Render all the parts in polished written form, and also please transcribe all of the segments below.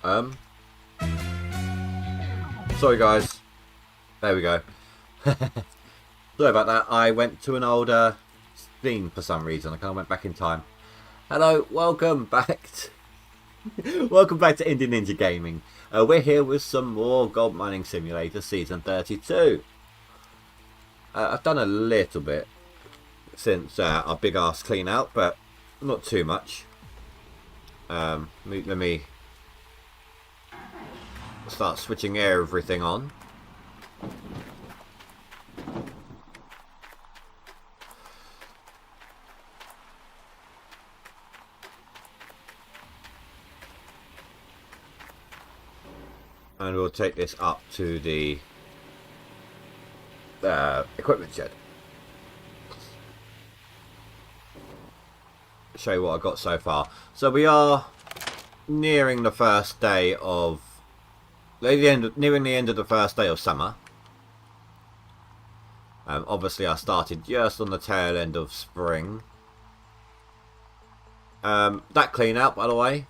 Um, Sorry guys. There we go. Sorry about that. I went to an older scene for some reason. I kind of went back in time. Hello, welcome back. Welcome back to Indie Ninja Gaming. We're here with some more Gold Mining Simulator Season 32. I've done a little bit since our big ass clean out, but not too much. Let me start switching everything on. And we'll take this up to the equipment shed. Show you what I got so far. So we are nearing the first day of nearing the end of the first day of summer. Obviously I started just on the tail end of spring. That clean out, by the way,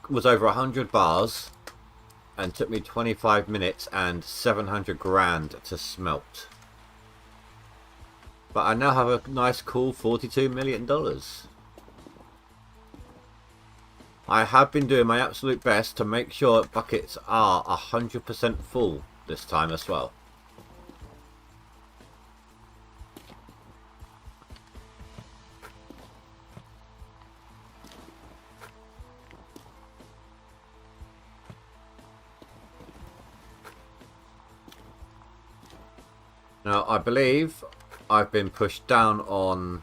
was over 100 bars and took me 25 minutes and 700 grand to smelt. But I now have a nice cool $42 million. I have been doing my absolute best to make sure buckets are 100% full this time as well. Now, I believe I've been pushed down on...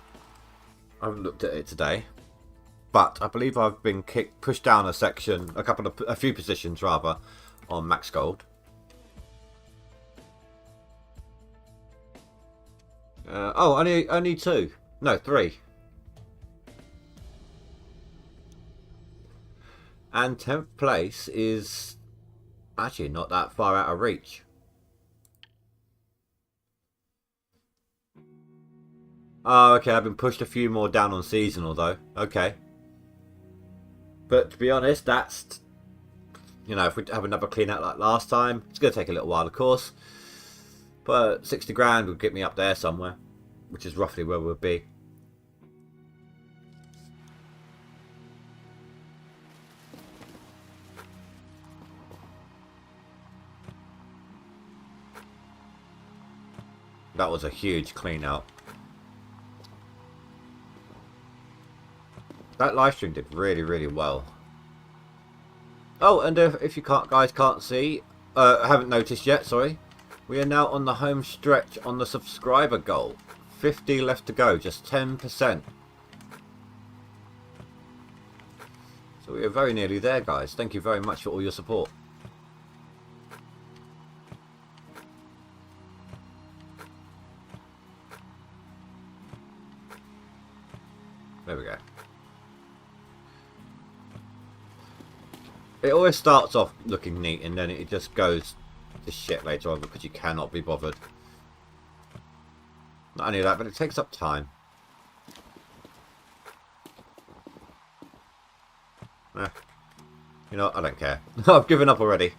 I haven't looked at it today. But I believe I've been pushed down a section, a few positions rather, on max gold. Only two. No, three. And 10th place is actually not that far out of reach. Oh, okay, I've been pushed a few more down on seasonal though. Okay. But to be honest, that's, you know, if we have another clean out like last time, it's going to take a little while, of course. But 60 grand would get me up there somewhere, which is roughly where we'll be. That was a huge clean out. That live stream did really, really well. Oh, and if you guys can't see, haven't noticed yet, sorry. We are now on the home stretch on the subscriber goal. 50 left to go, just 10%. So we are very nearly there, guys. Thank you very much for all your support. There we go. It always starts off looking neat and then it just goes to shit later on because you cannot be bothered. Not only that, but it takes up time. Eh. You know what? I don't care. I've given up already.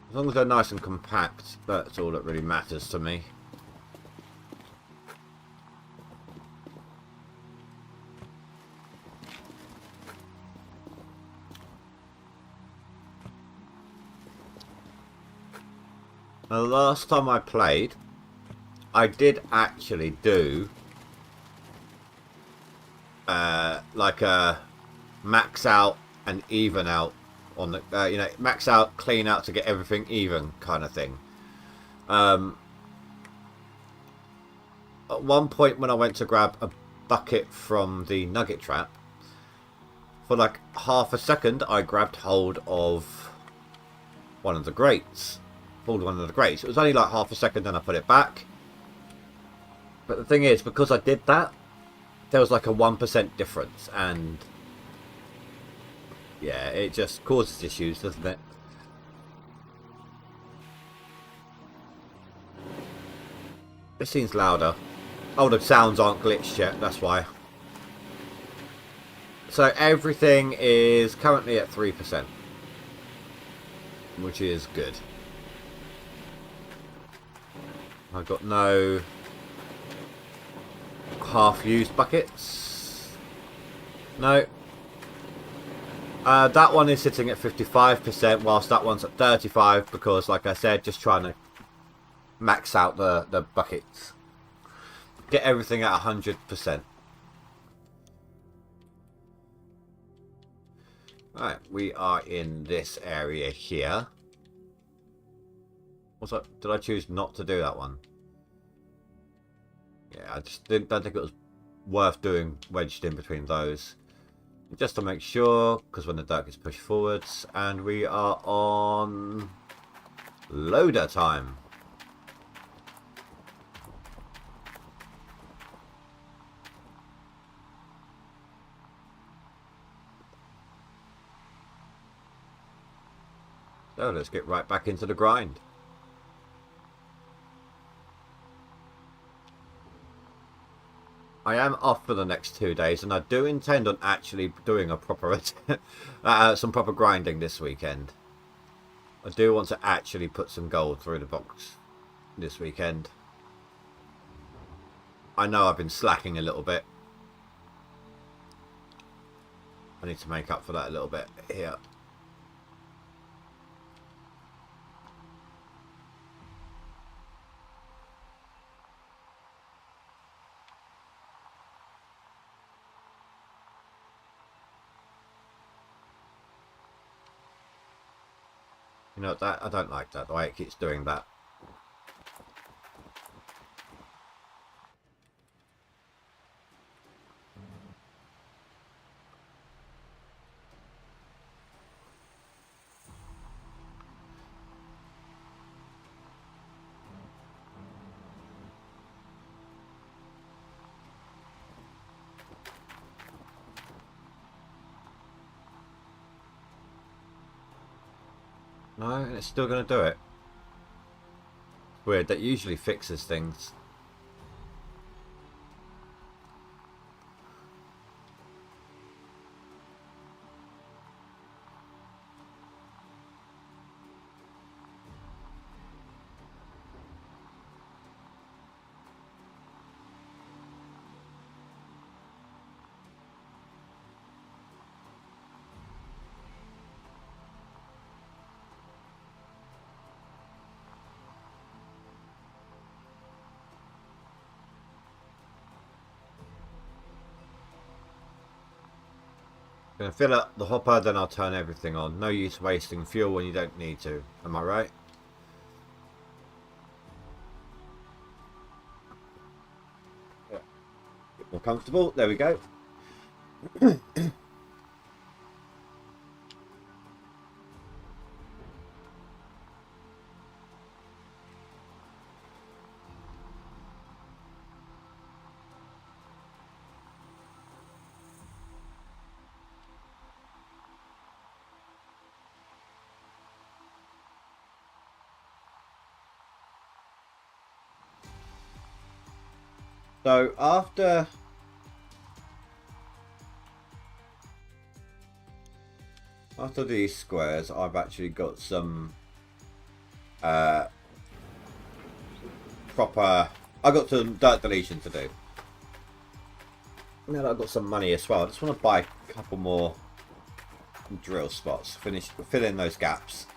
As long as they're nice and compact, that's all that really matters to me. Now, the last time I played, I did actually do like a max out and even out on the you know, max out, clean out to get everything even kind of thing. At one point when I went to grab a bucket from the nugget trap, for like half a second I grabbed hold of one of the grates. Pulled one of the grates. It was only like half a second, then I put it back. But the thing is, because I did that, there was like a 1% difference, and yeah, it just causes issues, doesn't it? It seems louder. Oh, the sounds aren't glitched yet, that's why. So everything is currently at 3%, which is good. I've got no half-used buckets. No. That one is sitting at 55%, whilst that one's at 35%, because, like I said, just trying to max out the buckets. Get everything at 100%. Right, we are in this area here. What's that? Did I choose not to do that one? Yeah, I just don't think it was worth doing wedged in between those. Just to make sure, because when the dirt gets pushed forwards, and we are on loader time. So let's get right back into the grind. I am off for the next 2 days, and I do intend on actually doing a proper some proper grinding this weekend. I do want to actually put some gold through the box this weekend. I know I've been slacking a little bit. I need to make up for that a little bit here. You know that I don't like that, the way it keeps doing that. No, and it's still going to do it. Weird, that usually fixes things. Gonna fill up the hopper, then I'll turn everything on. No use wasting fuel when you don't need to. Am I right? Yeah. Get more comfortable. There we go. So after these squares, I've actually got some proper. I got some dirt deletion to do. Now that I've got some money as well, I just want to buy a couple more drill spots. Fill in those gaps.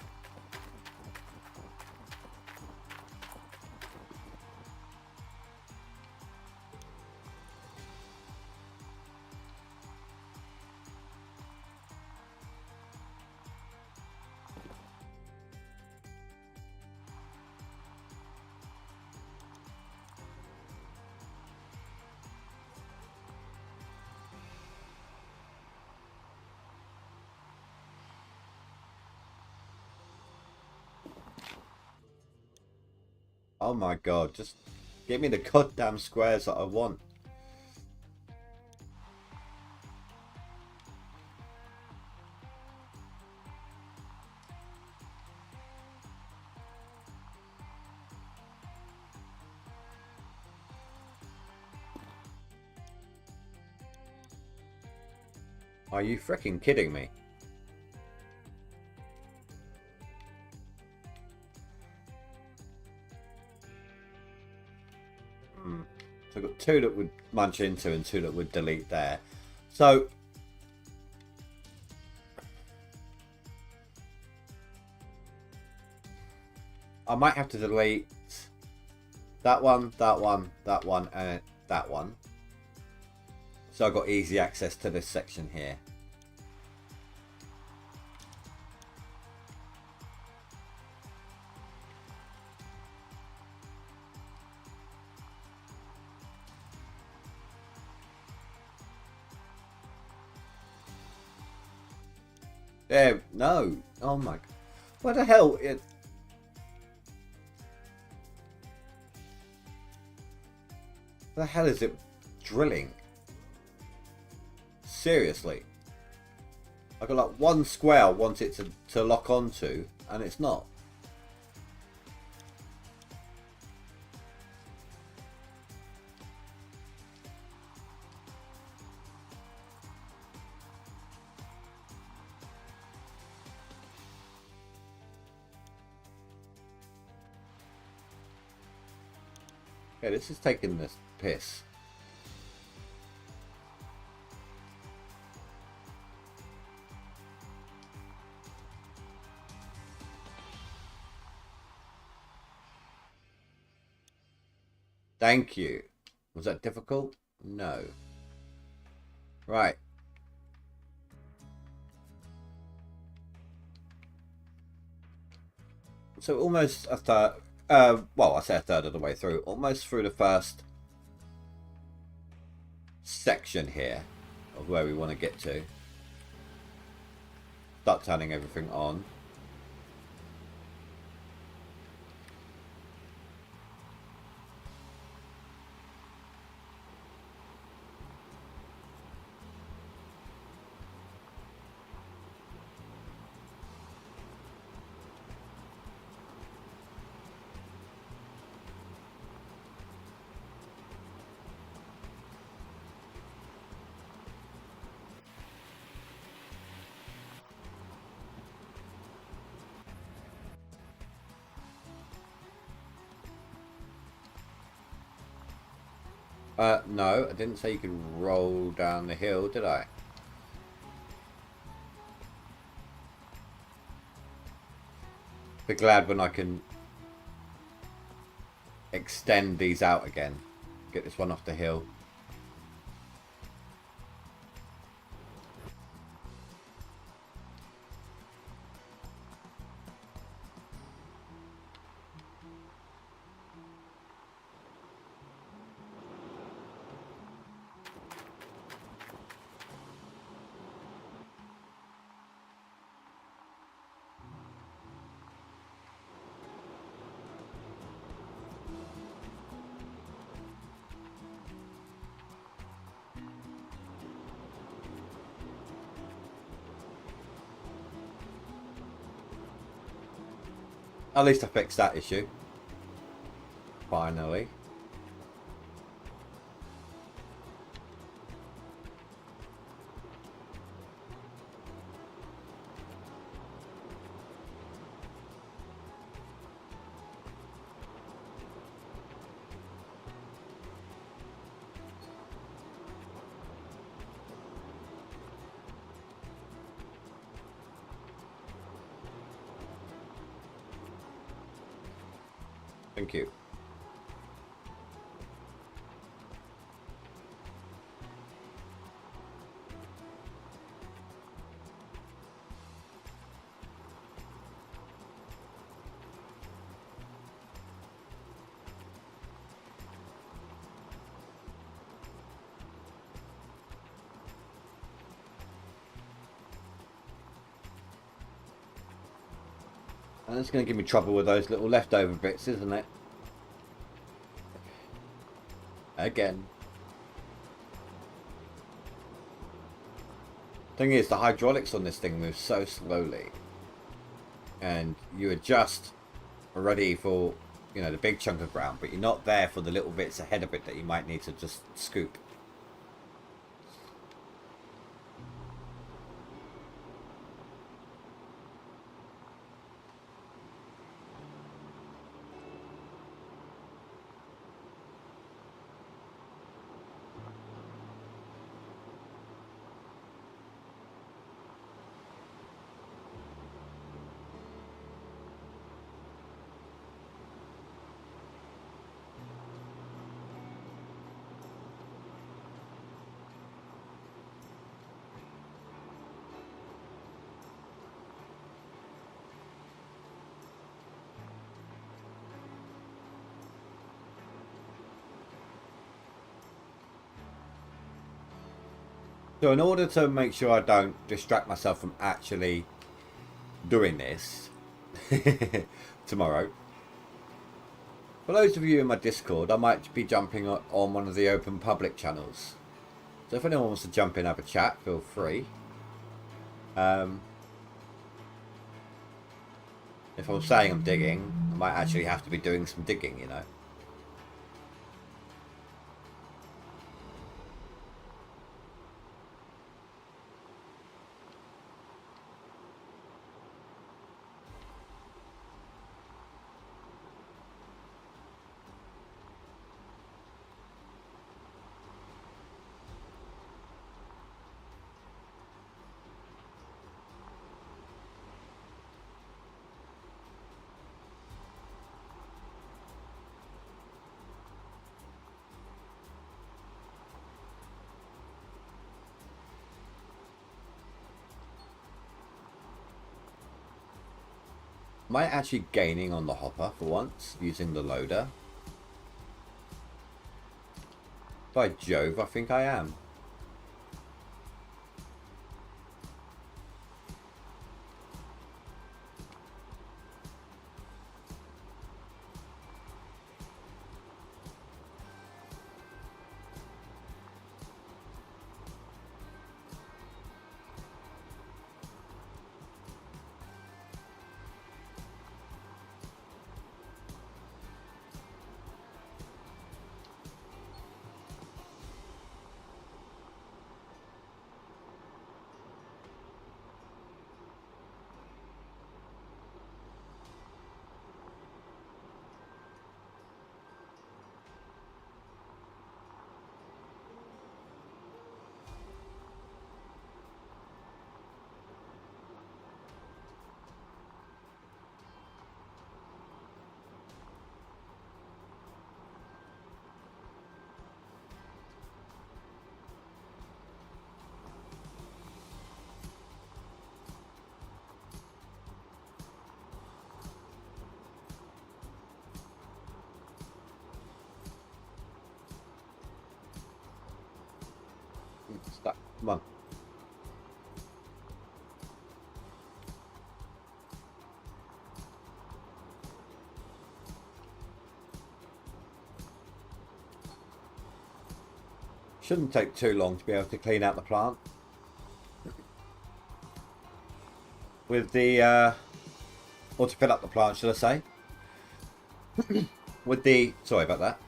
Oh my god, just give me the goddamn squares that I want. Are you freaking kidding me? So I've got 2 that would munch into and 2 that would delete there. So I might have to delete that one, that one, that one, and that one. So I've got easy access to this section here. There, no. Oh my. What the hell? What the hell is it drilling? Seriously. I've got like one square I want it to lock onto, and it's not. Okay, this is taking this piss. Thank you. Was that difficult? No. Right. So almost a third, well, I say a third of the way through, almost through the first section here of where we want to get to. Start turning everything on. No, I didn't say you could roll down the hill, did I? Be glad when I can extend these out again. Get this one off the hill. At least I fixed that issue. Finally. Thank you. And it's going to give me trouble with those little leftover bits, isn't it? Again. Thing is, the hydraulics on this thing move so slowly. And you adjust already for, you know, the big chunk of ground, but you're not there for the little bits ahead of it that you might need to just scoop. So in order to make sure I don't distract myself from actually doing this tomorrow, for those of you in my Discord, I might be jumping on one of the open public channels. So if anyone wants to jump in and have a chat, feel free. If I'm saying I'm digging, I might actually have to be doing some digging, you know. Am I actually gaining on the hopper for once, using the loader? By Jove, I think I am. Stuck. Come on. Shouldn't take too long to be able to clean out the plant. With the, or to fill up the plant, should I say? With the, sorry about that.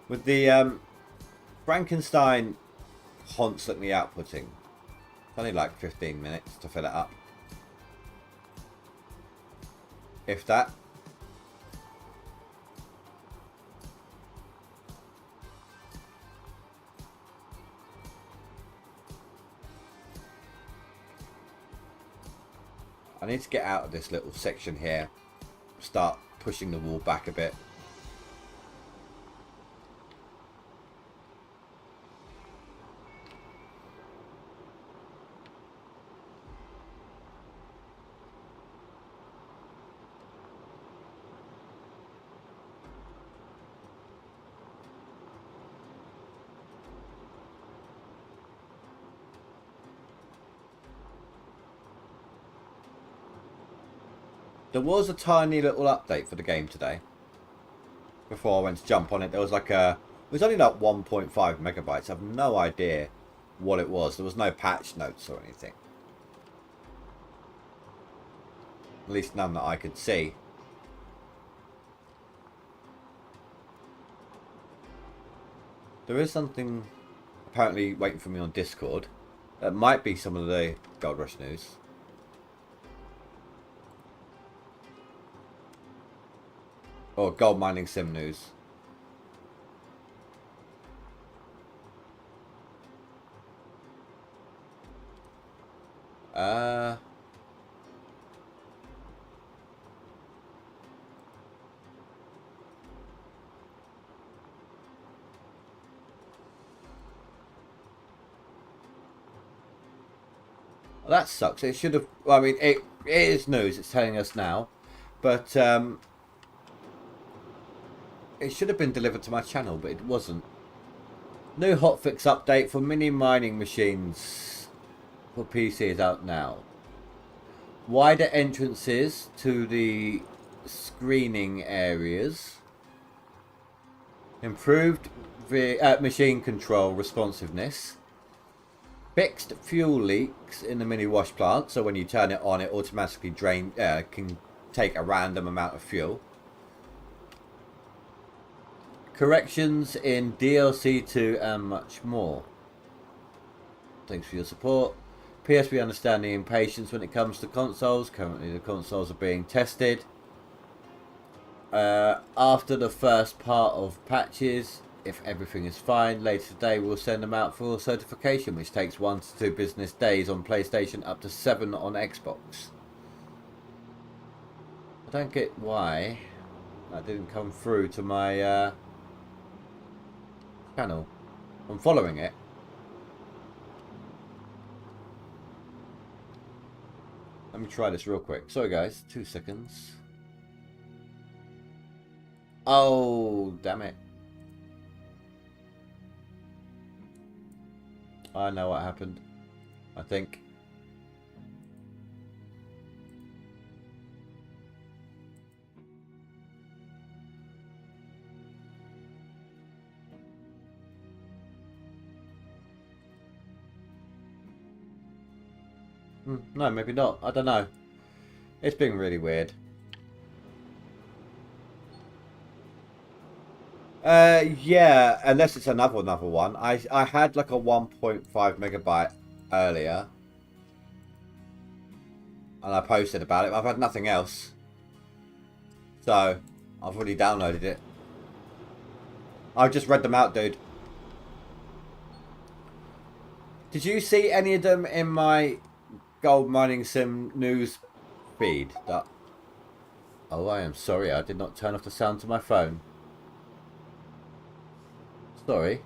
With the Frankenstein constantly outputting. It's only like 15 minutes to fill it up. If that. I need to get out of this little section here. Start pushing the wall back a bit. There was a tiny little update for the game today. Before I went to jump on it, there was like a... It was only like 1.5 megabytes. I have no idea what it was. There was no patch notes or anything. At least none that I could see. There is something apparently waiting for me on Discord. That might be some of the Gold Rush news. Or gold mining sim news. Well, that sucks. It should have... Well, I mean, it is news. It's telling us now. But it should have been delivered to my channel, but it wasn't. New hotfix update for mini mining machines for PC is out now. Wider entrances to the screening areas. Improved machine control responsiveness. Fixed fuel leaks in the mini wash plant, so when you turn it on, it automatically can take a random amount of fuel. Corrections in DLC 2 and much more. Thanks for your support. PS, we understand the impatience when it comes to consoles. Currently the consoles are being tested. After the first part of patches, if everything is fine, later today we'll send them out for certification, which takes 1 to 2 business days on PlayStation, up to 7 on Xbox. I don't get why that didn't come through to my channel. I'm following it. Let me try this real quick. Sorry guys, 2 seconds. Oh, damn it. I know what happened, I think. No, maybe not. I don't know. It's been really weird. Yeah, unless it's another one. I had like a 1.5 megabyte earlier, and I posted about it. I've had nothing else, so I've already downloaded it. I've just read them out, dude. Did you see any of them in my gold mining sim news feed? Oh, I am sorry. I did not turn off the sound to my phone. Sorry.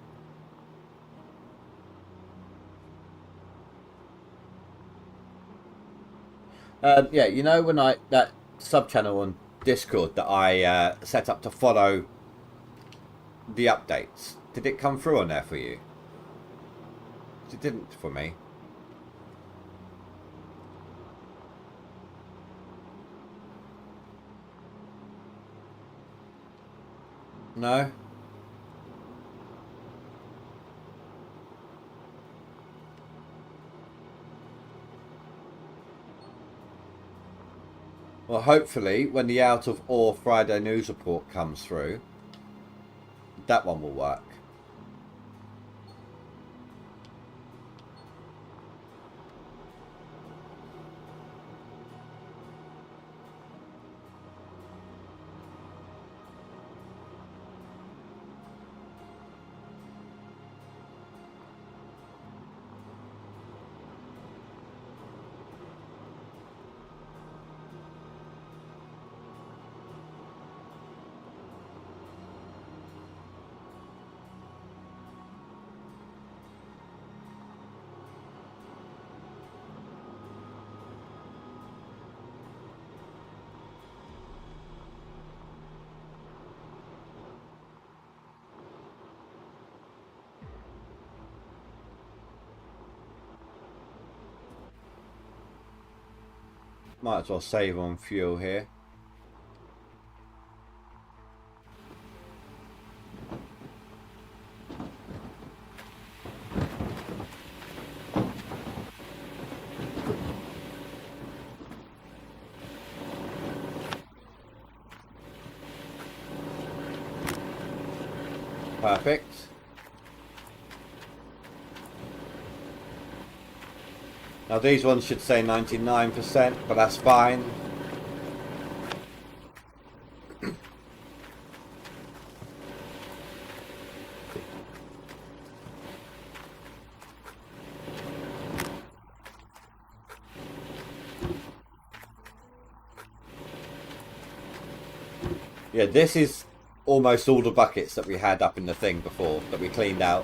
Yeah, you know when that sub channel on Discord that I set up to follow the updates, did it come through on there for you? It didn't for me. No? Well, hopefully, when the Out of Ore Friday news report comes through, that one will work. Might as well save on fuel here. Perfect. Now these ones should say 99%, but that's fine. Yeah, this is almost all the buckets that we had up in the thing before, that we cleaned out.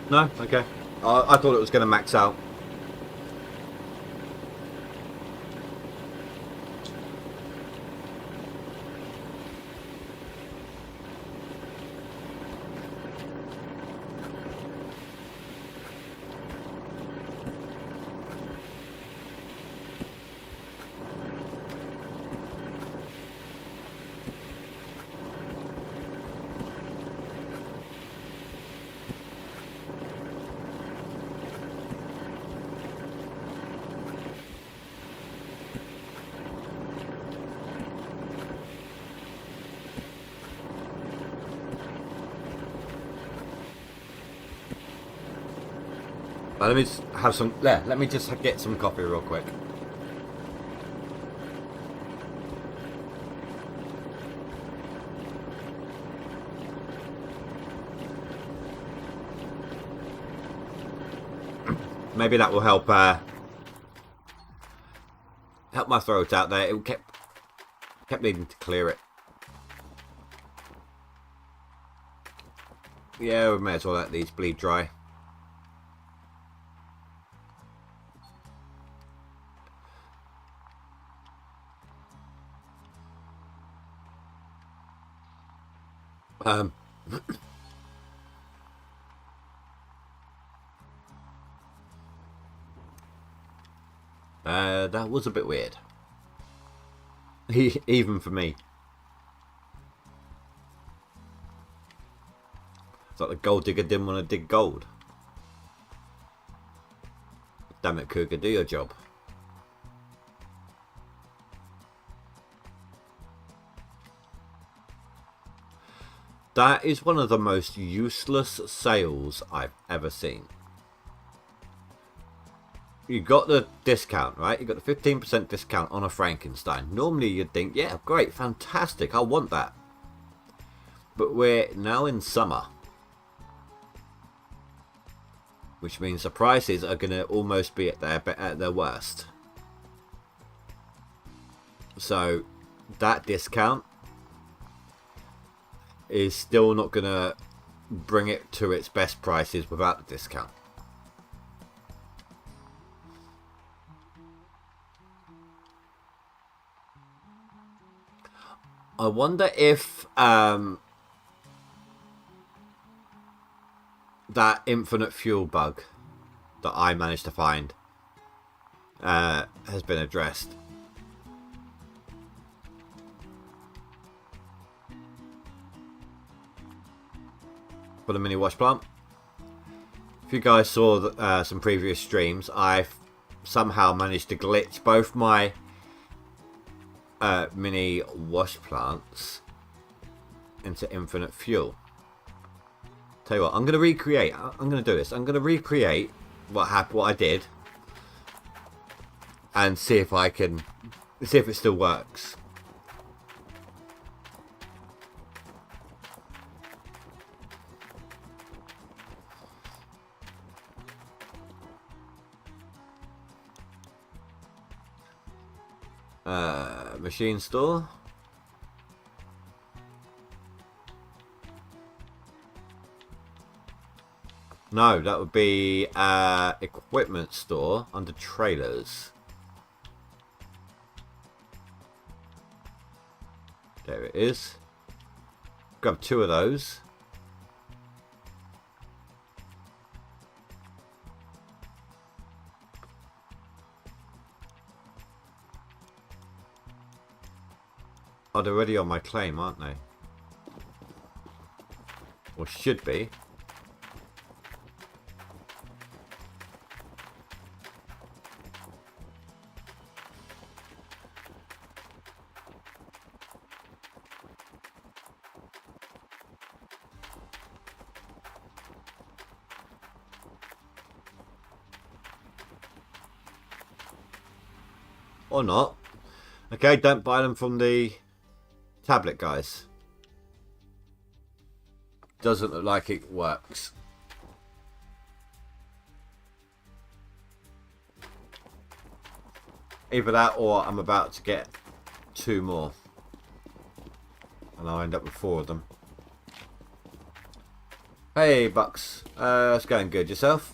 No? Okay. I thought it was going to max out. Let me just have some. Yeah, let me just get some coffee real quick. Maybe that will help. Help my throat out there. It kept needing to clear it. Yeah, we may as well let these bleed dry. That was a bit weird. Even for me. It's like the gold digger didn't want to dig gold. Damn it, Cougar, do your job. That is one of the most useless sales I've ever seen. You got the discount, right? You got the 15% discount on a Frankenstein. Normally you'd think, yeah, great, fantastic, I want that. But we're now in summer. Which means the prices are going to almost be at their worst. So that discount is still not going to bring it to its best prices without the discount. I wonder if that infinite fuel bug that I managed to find has been addressed. For the mini wash plant. If you guys saw some previous streams, I've somehow managed to glitch both my mini wash plants into infinite fuel. Tell you what, I'm going to recreate. I'm going to do this. I'm going to recreate what I did, and see if it still works. Machine store. No, that would be equipment store under trailers. There it is. Grab 2 of those. Oh, they're already on my claim, aren't they? Or should be. Or not. Okay, don't buy them from the tablet, guys. Doesn't look like it works. Either that or I'm about to get 2 more. And I'll end up with 4 of them. Hey, Bucks. It's going good. Yourself?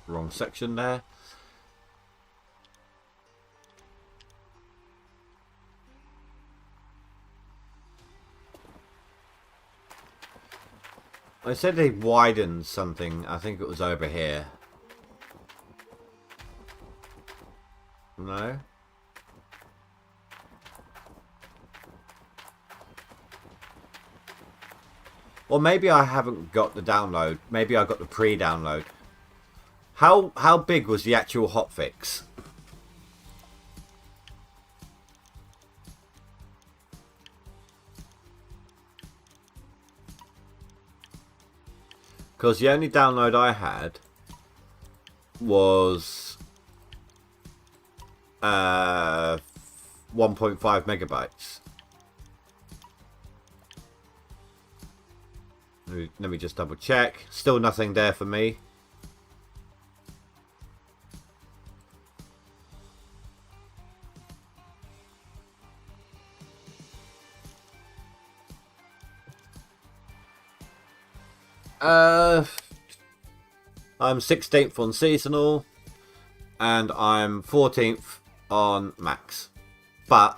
Wrong section there. I said they widened something. I think it was over here. No? Or maybe I haven't got the download. Maybe I got the pre-download. How big was the actual hotfix? Because the only download I had was 1.5 megabytes. Let me just double check. Still nothing there for me. I'm 16th on seasonal, and I'm 14th on max. But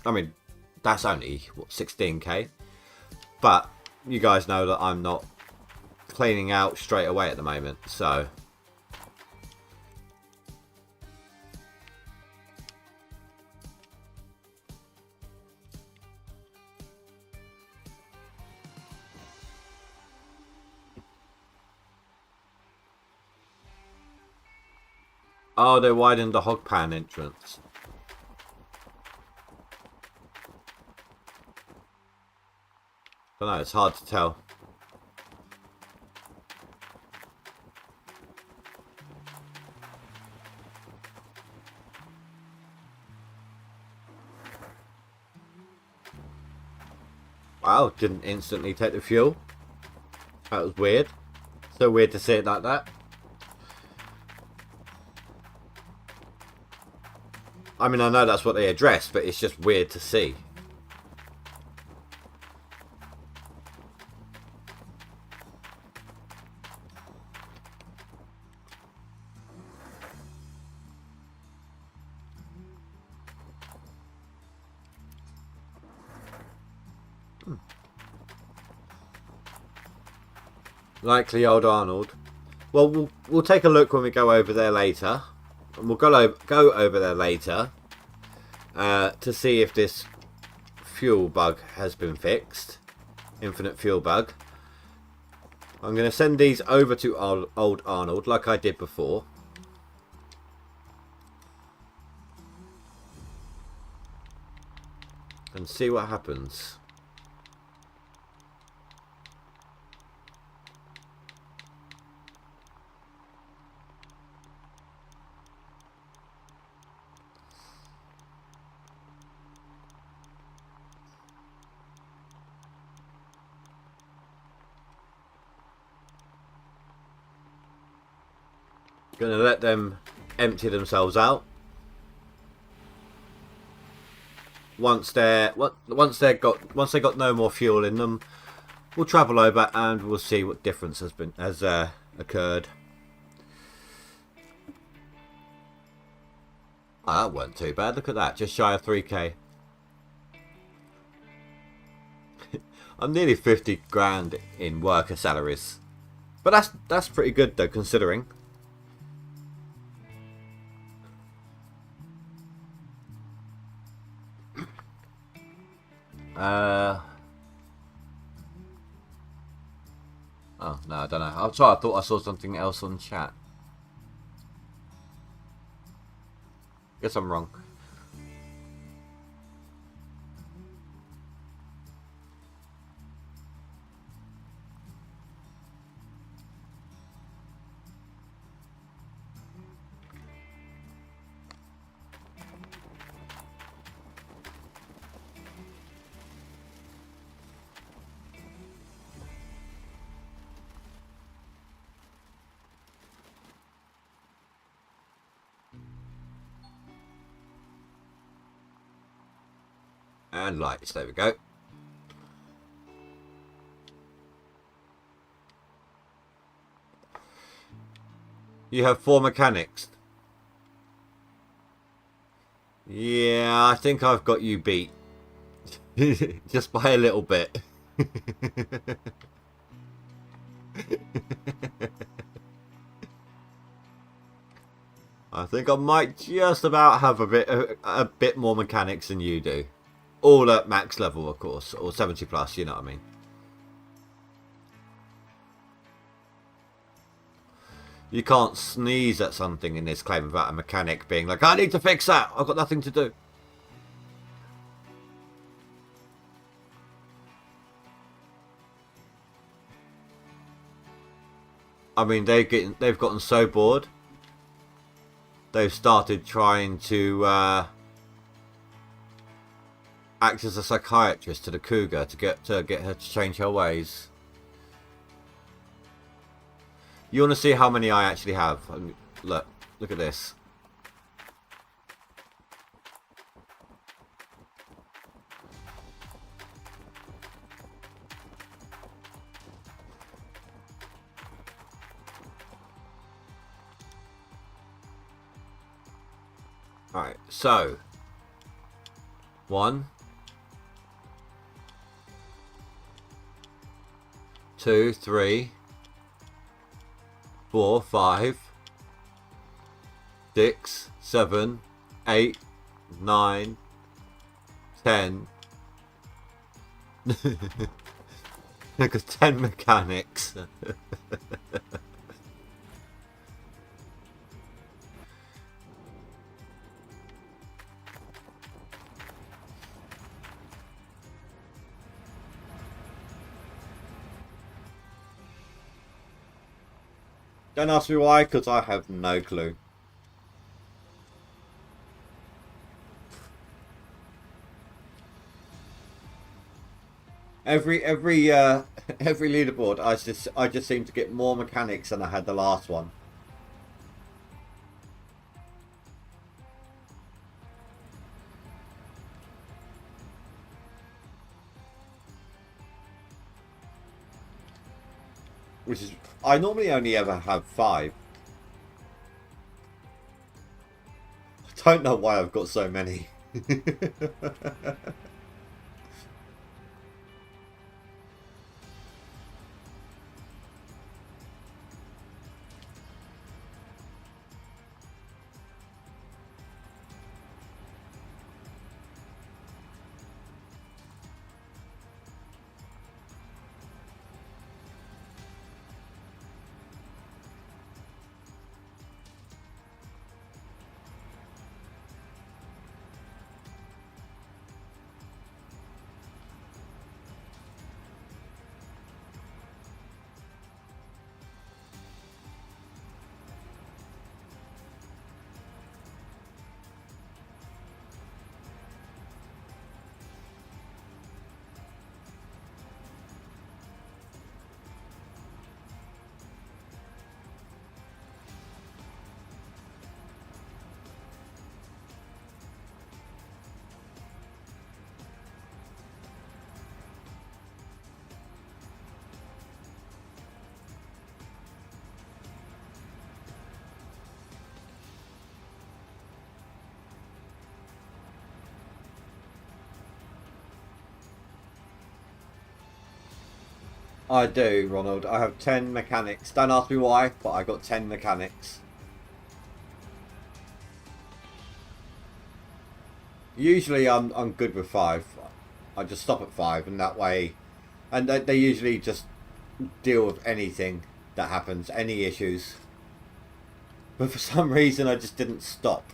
I mean, that's only what 16k. But you guys know that I'm not cleaning out straight away at the moment, so. Oh, they widened the hog pan entrance. I don't know, it's hard to tell. Wow, didn't instantly take the fuel. That was weird. So weird to see it like that. I mean, I know that's what they addressed, but it's just weird to see. Likely old Arnold. Well, we'll take a look when we go over there later. And we'll go over there later to see if this fuel bug has been fixed. Infinite fuel bug. I'm going to send these over to old Arnold like I did before. And see what happens. Gonna let them empty themselves out. Once they got no more fuel in them, we'll travel over and we'll see what difference has occurred. Oh, that wasn't too bad. Look at that, just shy of 3k. I'm nearly 50 grand in worker salaries, but that's pretty good though, considering. Oh, no, I don't know. I'm sorry, I thought I saw something else on chat. Guess I'm wrong. And lights, there we go. You have 4 mechanics. Yeah, I think I've got you beat. Just by a little bit. I think I might just about have a bit more mechanics than you do. All at max level, of course, or 70 plus, you know what I mean. You can't sneeze at something in this claim without a mechanic being like, I need to fix that, I've got nothing to do. I mean, they've gotten so bored. They've started trying to act as a psychiatrist to the cougar to get her to change her ways. You want to see how many I actually have? Look at this. Alright, so 1, 2, 3, 4, 5, 6, 7, 8, 9, 10. Look at 10 mechanics. Don't ask me why, because I have no clue. Every leaderboard, I just seem to get more mechanics than I had the last one. Which is, I normally only ever have 5. I don't know why I've got so many. I do, Ronald. I have 10 mechanics. Don't ask me why, but I got 10 mechanics. Usually I'm good with 5. I just stop at 5, and that way, and they usually just deal with anything that happens, any issues. But for some reason I just didn't stop.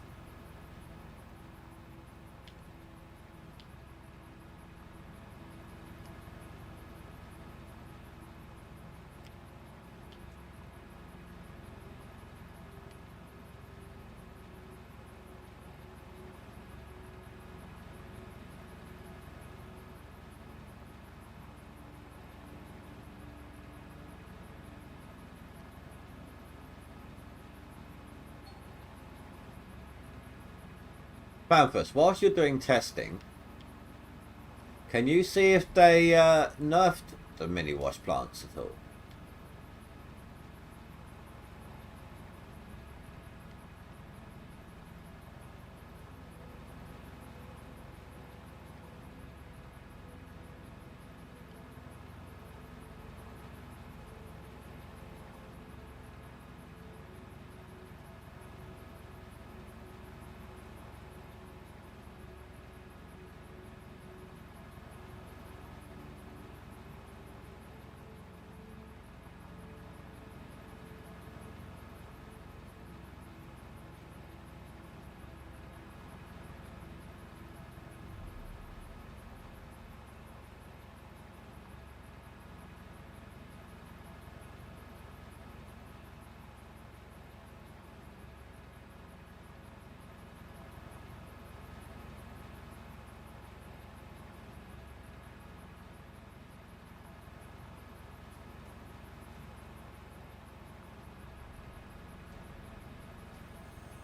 Banfus, whilst you're doing testing, Can you see if they nerfed the mini wash plants at all?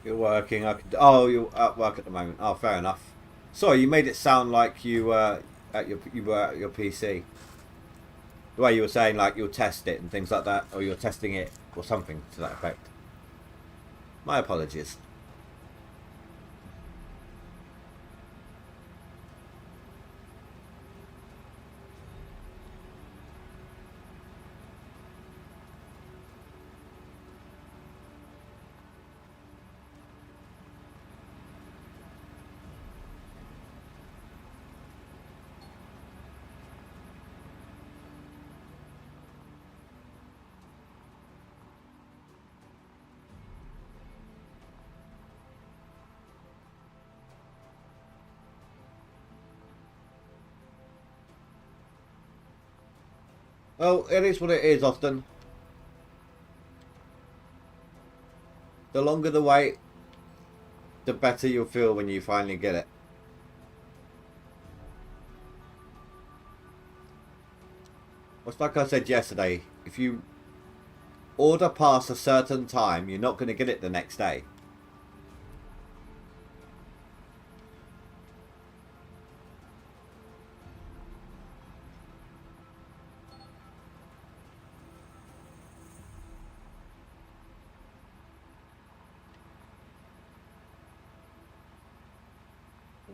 You're working. Oh, you're at work at the moment. Oh, fair enough. Sorry, you made it sound like you were at your PC. The way you were saying, like you'll test it and things like that, or you're testing it or something to that effect. My apologies. Well, it is what it is. Often, the longer the wait, the better you'll feel when you finally get it. It's like I said yesterday. If you order past a certain time, you're not going to get it the next day.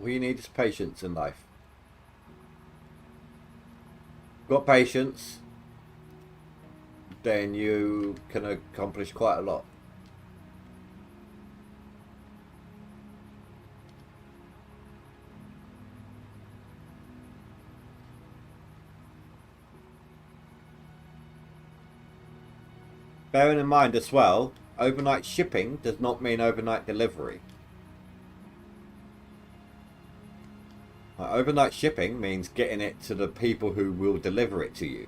All you need is patience in life. Got patience, then you can accomplish quite a lot. Bearing in mind as well, overnight shipping does not mean overnight delivery. Overnight shipping means getting it to the people who will deliver it to you.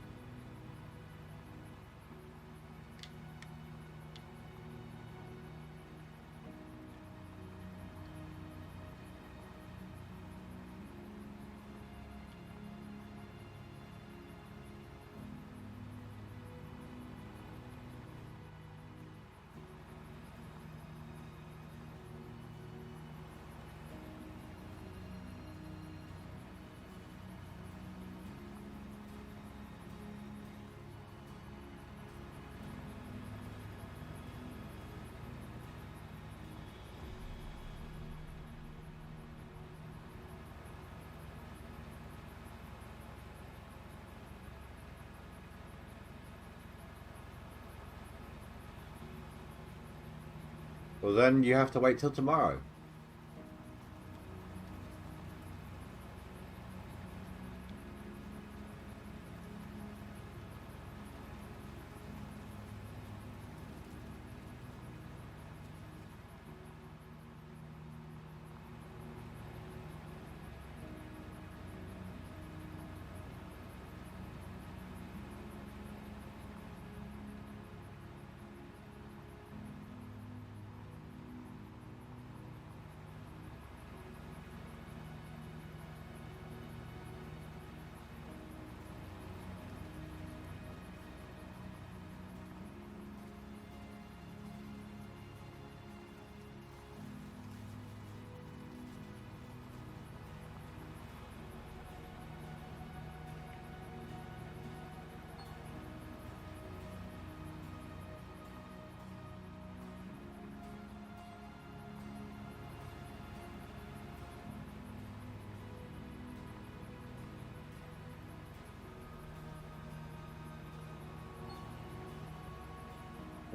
Well, then you have to wait till tomorrow.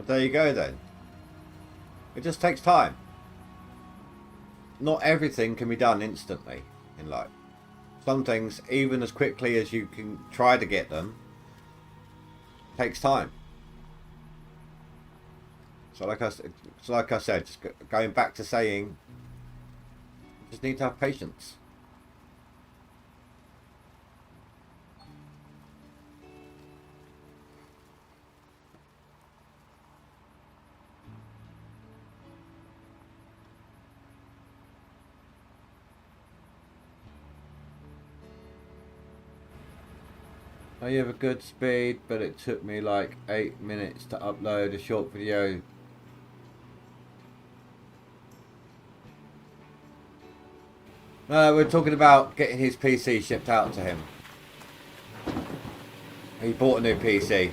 there you go then. It just takes time. Not everything can be done instantly in life. Some things, even as quickly as you can try to get them, takes time. So like I said, just going back to saying, you just need to have patience. I have a good speed, but it took me like 8 minutes to upload a short video. We're talking about getting his PC shipped out to him. He bought a new PC.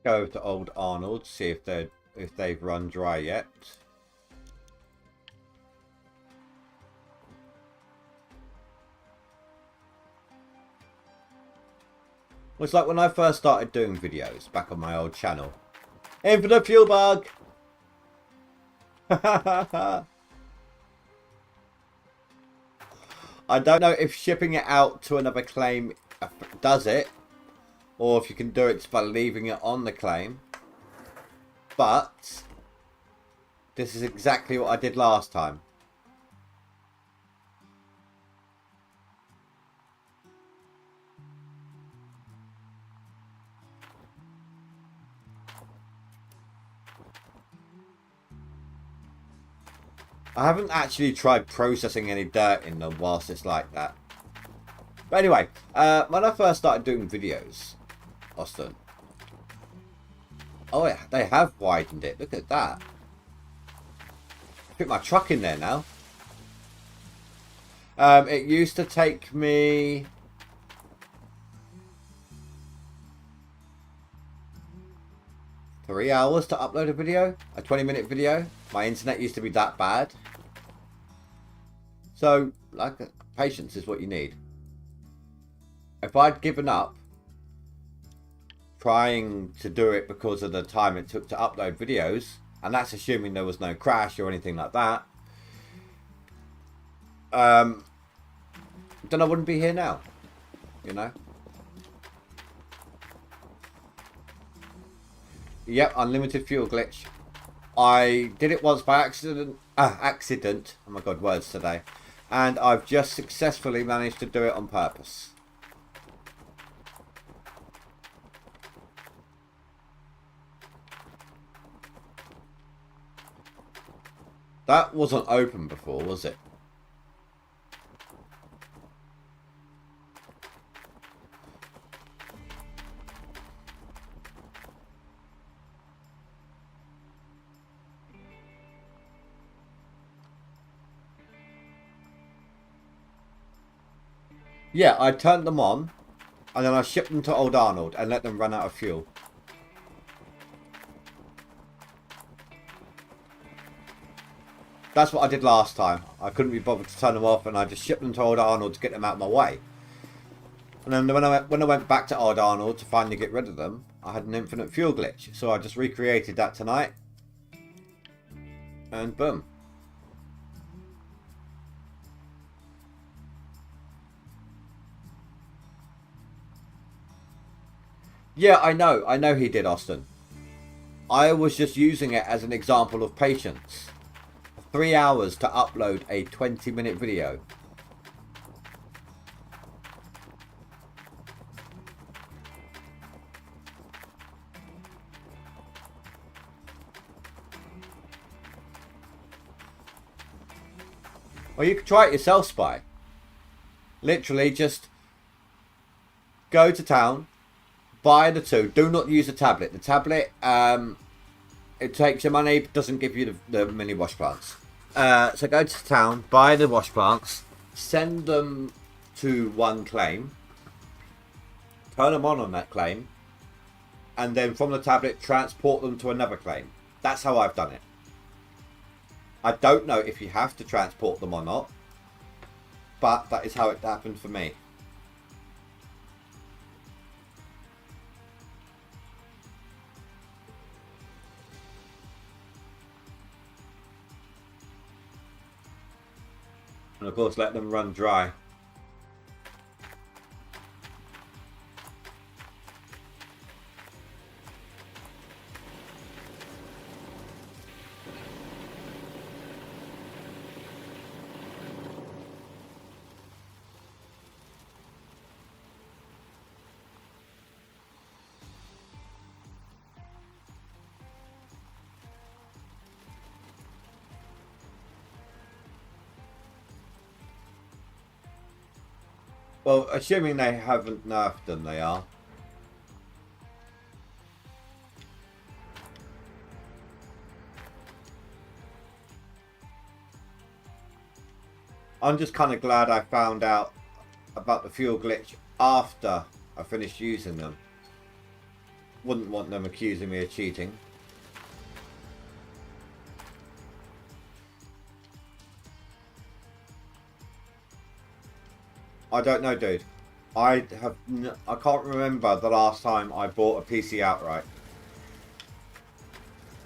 Go to Old Arnold, see if they've run dry yet. Well, it's like when I first started doing videos back on my old channel. Infinite fuel bug! I don't know if shipping it out to another claim does it, or if you can do it by leaving it on the claim. But this is exactly what I did last time. I haven't actually tried processing any dirt in them whilst it's like that. But anyway, when I first started doing videos, Austin. Oh, yeah, they have widened it. Look at that. Put my truck in there now. It used to take me 3 hours to upload a video, a 20-minute video. My internet used to be that bad. So, like, patience is what you need. If I'd given up trying to do it because of the time it took to upload videos, and that's assuming there was no crash or anything like that, then I wouldn't be here now, you know. Yep, unlimited fuel glitch. I did it once by accident accident. Oh my god, words today. And I've just successfully managed to do it on purpose. That wasn't open before, was it? Yeah, I turned them on, and then I shipped them to Old Arnold and let them run out of fuel. That's what I did last time. I couldn't be bothered to turn them off, and I just shipped them to Old Arnold to get them out of my way. And then when I went back to Old Arnold to finally get rid of them, I had an infinite fuel glitch. So I just recreated that tonight. And boom. Yeah, I know. I know he did, Austin. I was just using it as an example of patience. 3 hours to upload a 20-minute video. Or you could try it yourself, Spy. Literally just go to town, buy the two. Do not use the tablet. The tablet, it takes your money, but doesn't give you the mini wash plants. So go to town, buy the wash plants, send them to one claim, turn them on that claim, and then from the tablet transport them to another claim. That's how I've done it. I don't know if you have to transport them or not, but that is how it happened for me. And of course, let them run dry. Well, assuming they haven't nerfed them, they are. I'm just kind of glad I found out about the fuel glitch after I finished using them. Wouldn't want them accusing me of cheating. I don't know, dude. I can't remember the last time I bought a PC outright.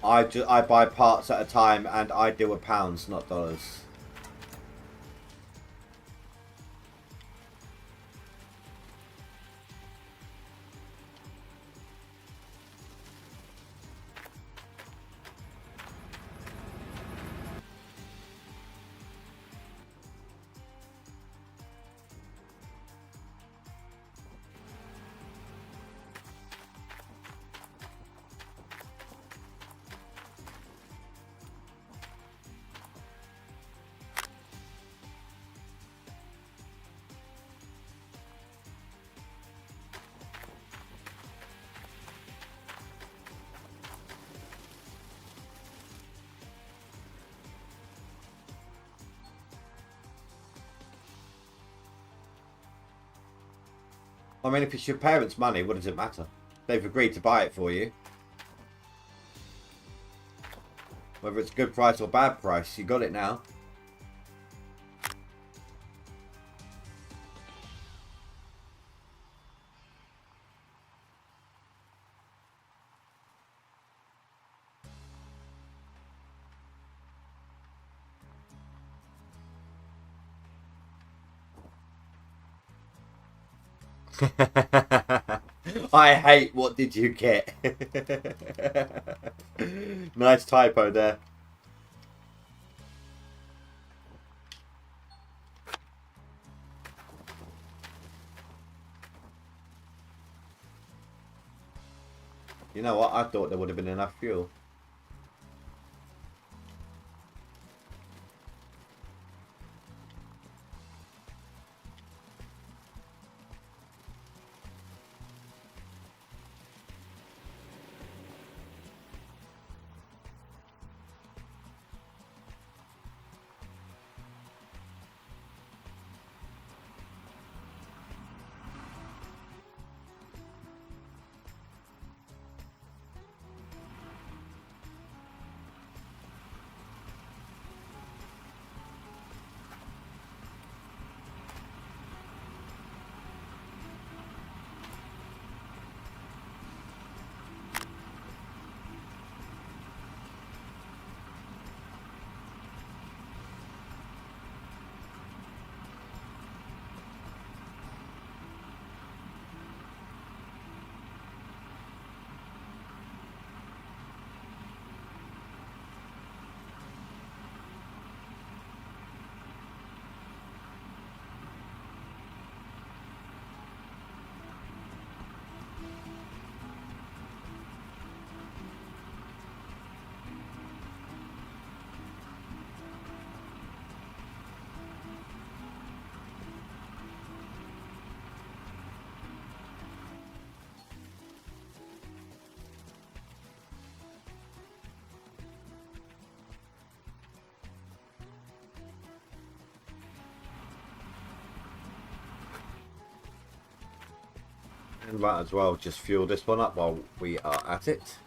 I buy parts at a time, and I deal with pounds, not dollars. I mean, if it's your parents' money, what does it matter? They've agreed to buy it for you. Whether it's good price or bad price, you got it now. I hate what did you get? Nice typo there. You know what? I thought there would have been enough fuel. And might as well just fuel this one up while we are at it.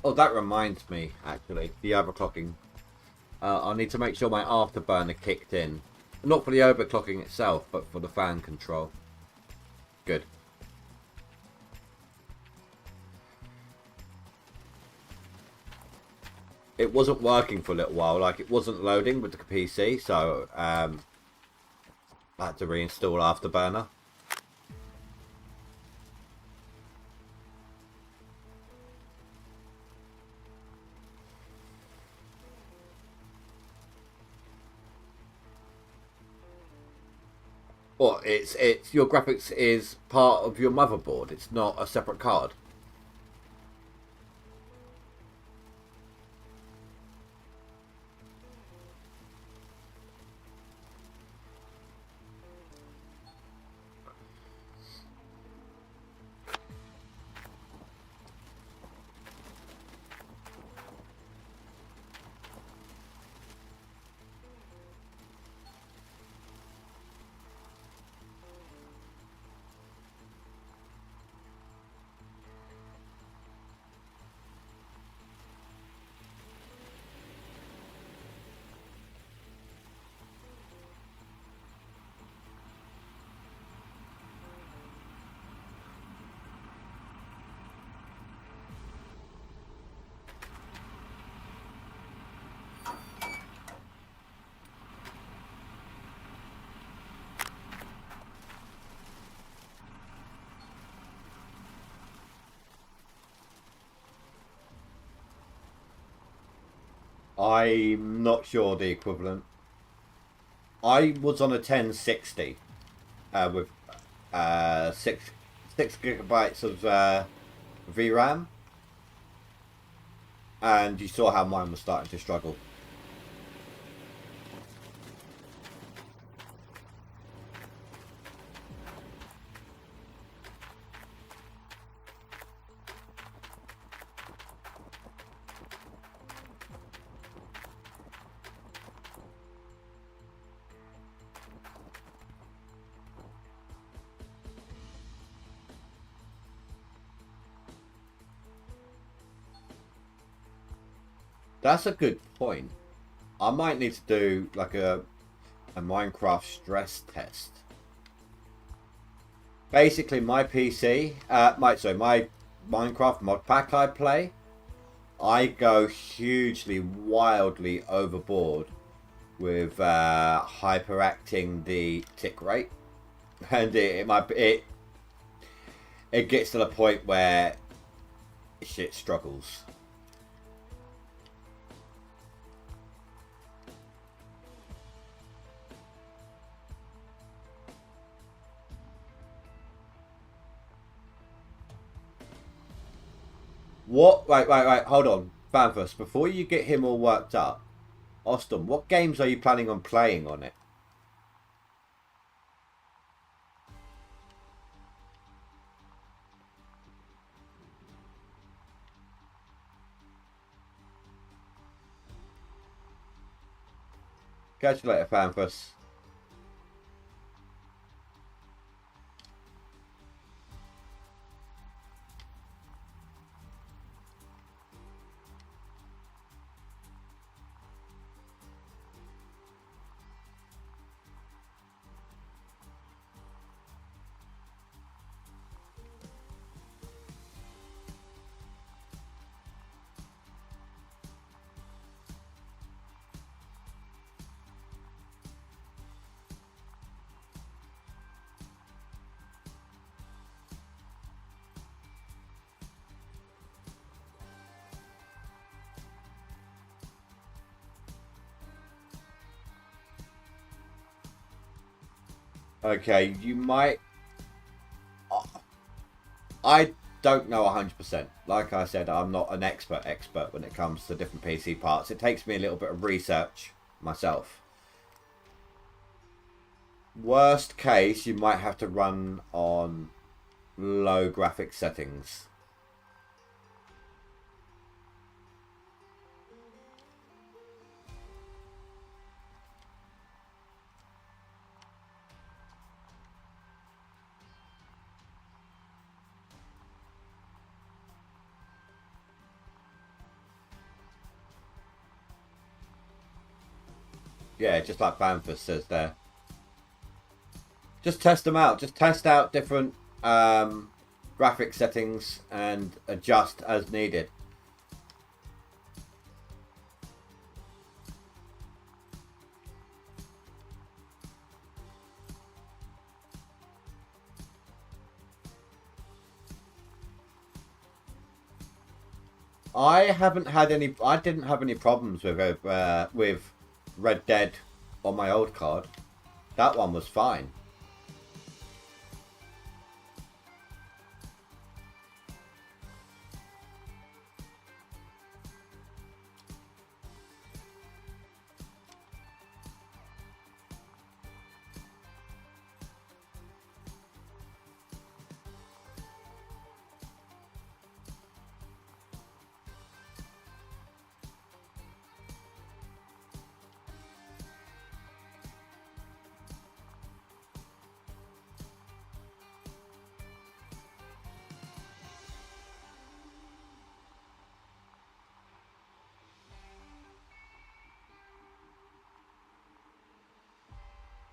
Oh, that reminds me, actually, the overclocking. I need to make sure my afterburner kicked in. Not for the overclocking itself, but for the fan control. Good. It wasn't working for a little while, like it wasn't loading with the PC, so I had to reinstall Afterburner. Or it's your graphics is part of your motherboard. It's not a separate card. I'm not sure the equivalent. I was on a 1060 with six gigabytes of VRAM, and you saw how mine was starting to struggle. That's a good point. I might need to do like a Minecraft stress test. Basically, my PC, my Minecraft mod pack I play, I go hugely, wildly overboard with hyperacting the tick rate, and it gets to the point where shit struggles. What? Right. Hold on, Banfus. Before you get him all worked up, Austin, what games are you planning on playing on it? Catch you later, Banfus. Okay, you might. I don't know 100%. Like I said, I'm not an expert when it comes to different PC parts. It takes me a little bit of research myself. Worst case, you might have to run on low graphic settings. Yeah, just like Banfus says there. Just test them out. Just test out different graphic settings and adjust as needed. I haven't had any. I didn't have any problems with Red Dead on my old card. That one was fine.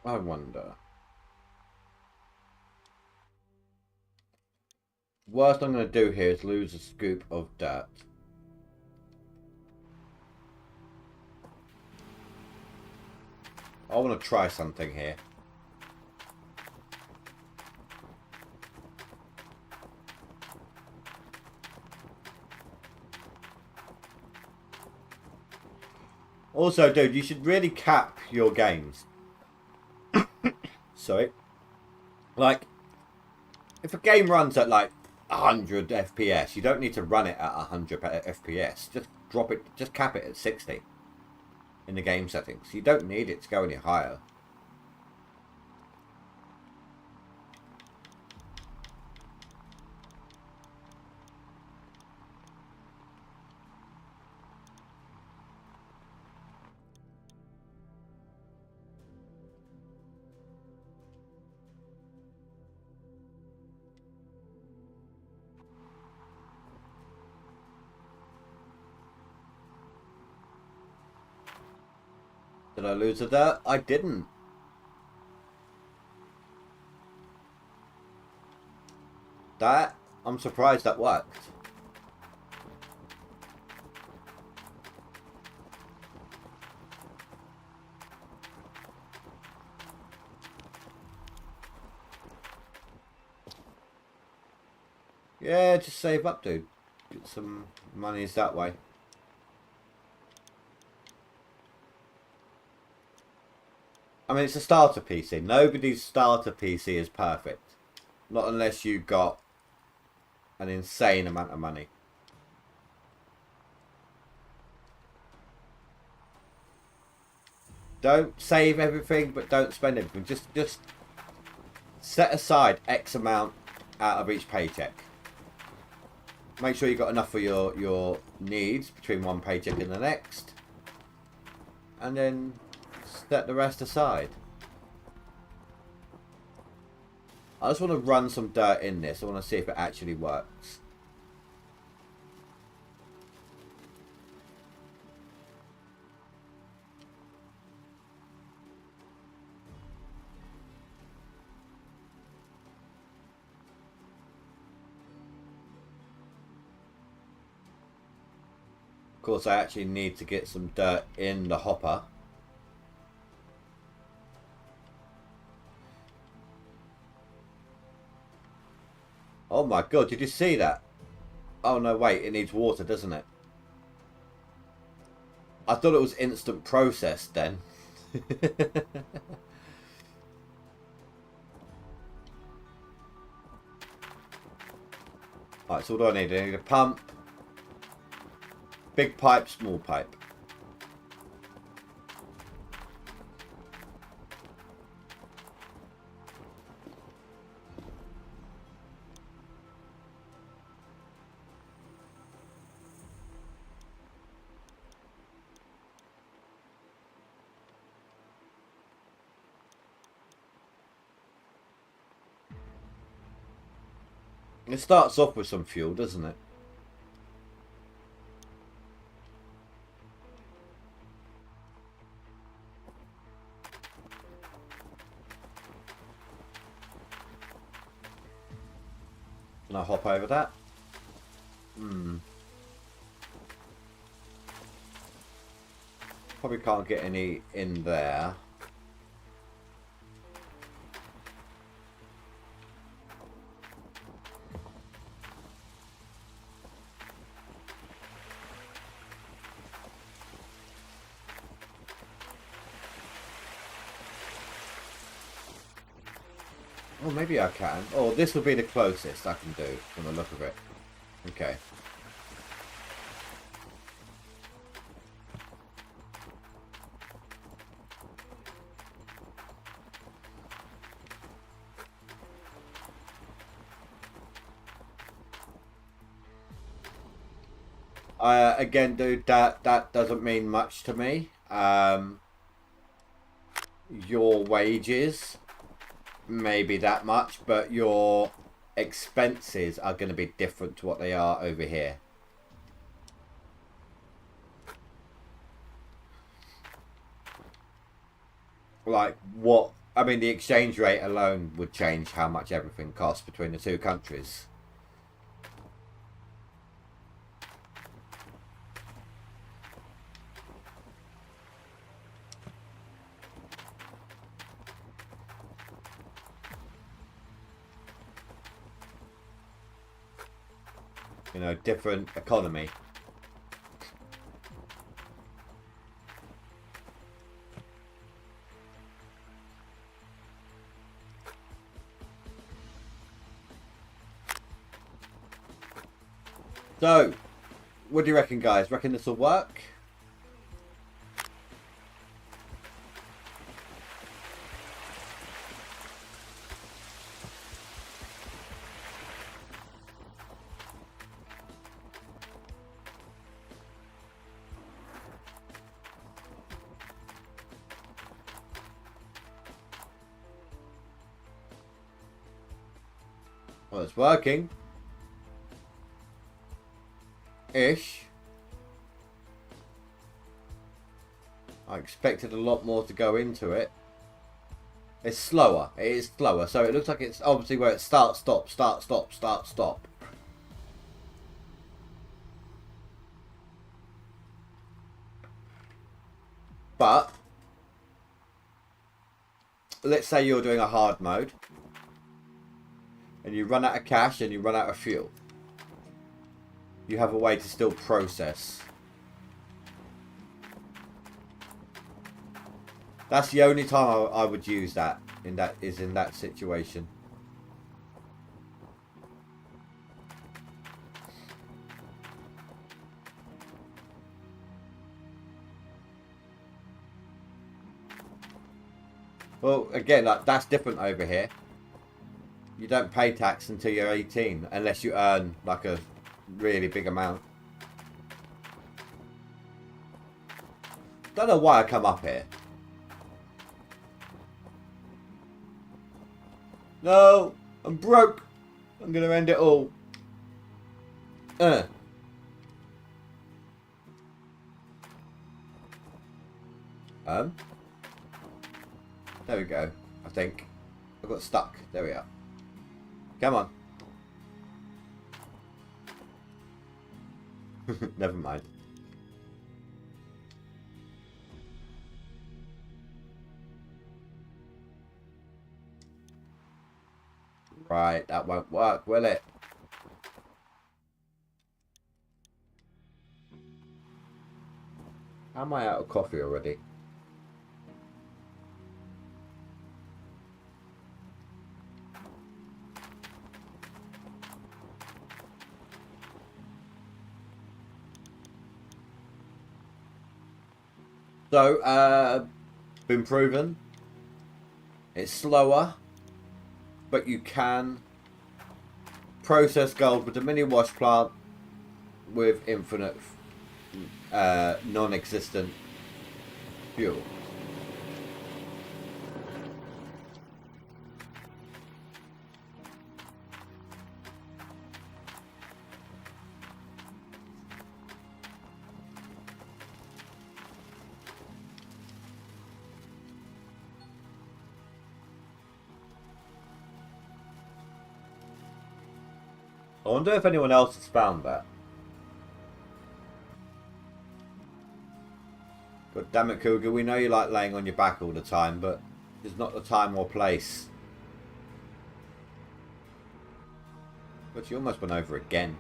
I wonder. Worst I'm going to do here is lose a scoop of dirt. I want to try something here. Also, dude, you should really cap your games. Sorry. Like, if a game runs at like 100 FPS, you don't need to run it at 100 FPS. Just drop it, just cap it at 60 in the game settings. You don't need it to go any higher. Did I lose the dirt? I didn't. I'm surprised that worked. Yeah, just save up, dude. Get some monies that way. I mean, it's a starter PC. Nobody's starter PC is perfect. Not unless you got an insane amount of money. Don't save everything, but don't spend everything. Just set aside X amount out of each paycheck. Make sure you've got enough for your needs between one paycheck and the next. And then set the rest aside. I just want to run some dirt in this. I want to see if it actually works. Of course, I actually need to get some dirt in the hopper. Oh my god, did you see that? Oh no, wait, it needs water, doesn't it? I thought it was instant processed then. Right, so what do I need? I need a pump. Big pipe, small pipe. It starts off with some fuel, doesn't it? Can I hop over that? Probably can't get any in there. Oh, maybe I can. Oh, this will be the closest I can do from the look of it. Okay. Again, dude, that doesn't mean much to me. Your wages maybe that much, but your expenses are going to be different to what they are over here. Like what? I mean, the exchange rate alone would change how much everything costs between the two countries. You know, different economy. So, what do you reckon, guys? Reckon this will work? Well, it's working. Ish. I expected a lot more to go into it. It's slower. It is slower. So it looks like it's obviously where it start, stop, start, stop, start, stop. But let's say you're doing a hard mode and you run out of cash and you run out of fuel. You have a way to still process. That's the only time I would use that in that situation. Well, again, like that's different over here. You don't pay tax until you're 18 unless you earn like a really big amount. Don't know why I come up here. No, I'm broke. I'm gonna end it all. There we go. I think I got stuck. There we are. Come on. Never mind. Right, that won't work, will it? How am I out of coffee already? So, been proven. It's slower, but you can process gold with a mini wash plant with infinite non-existent fuel. I wonder if anyone else has found that. God damn it, Cougar, we know you like laying on your back all the time, but it's not the time or place. But you almost went over again.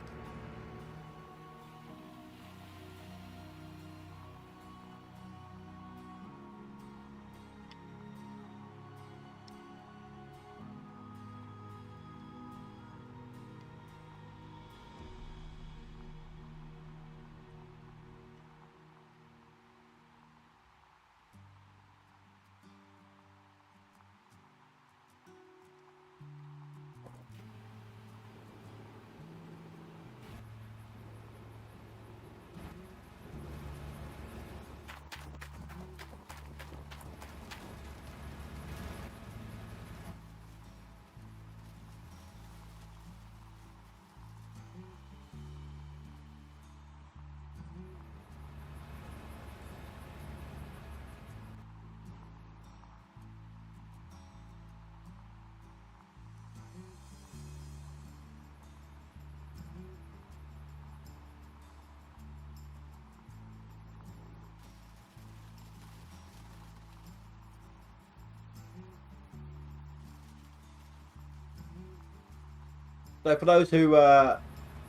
So for those who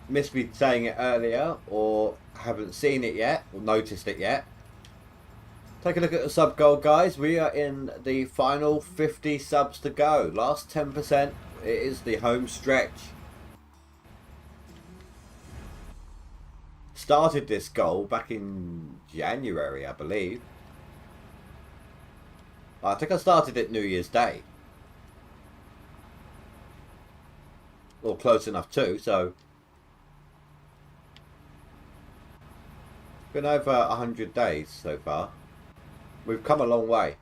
missed me saying it earlier or haven't seen it yet or noticed it yet, take a look at the sub goal, guys. We are in the final 50 subs to go. Last 10%. It is the home stretch. Started this goal back in January, I believe. I think I started it New Year's Day. Or close enough too, so been over 100 days so far. We've come a long way.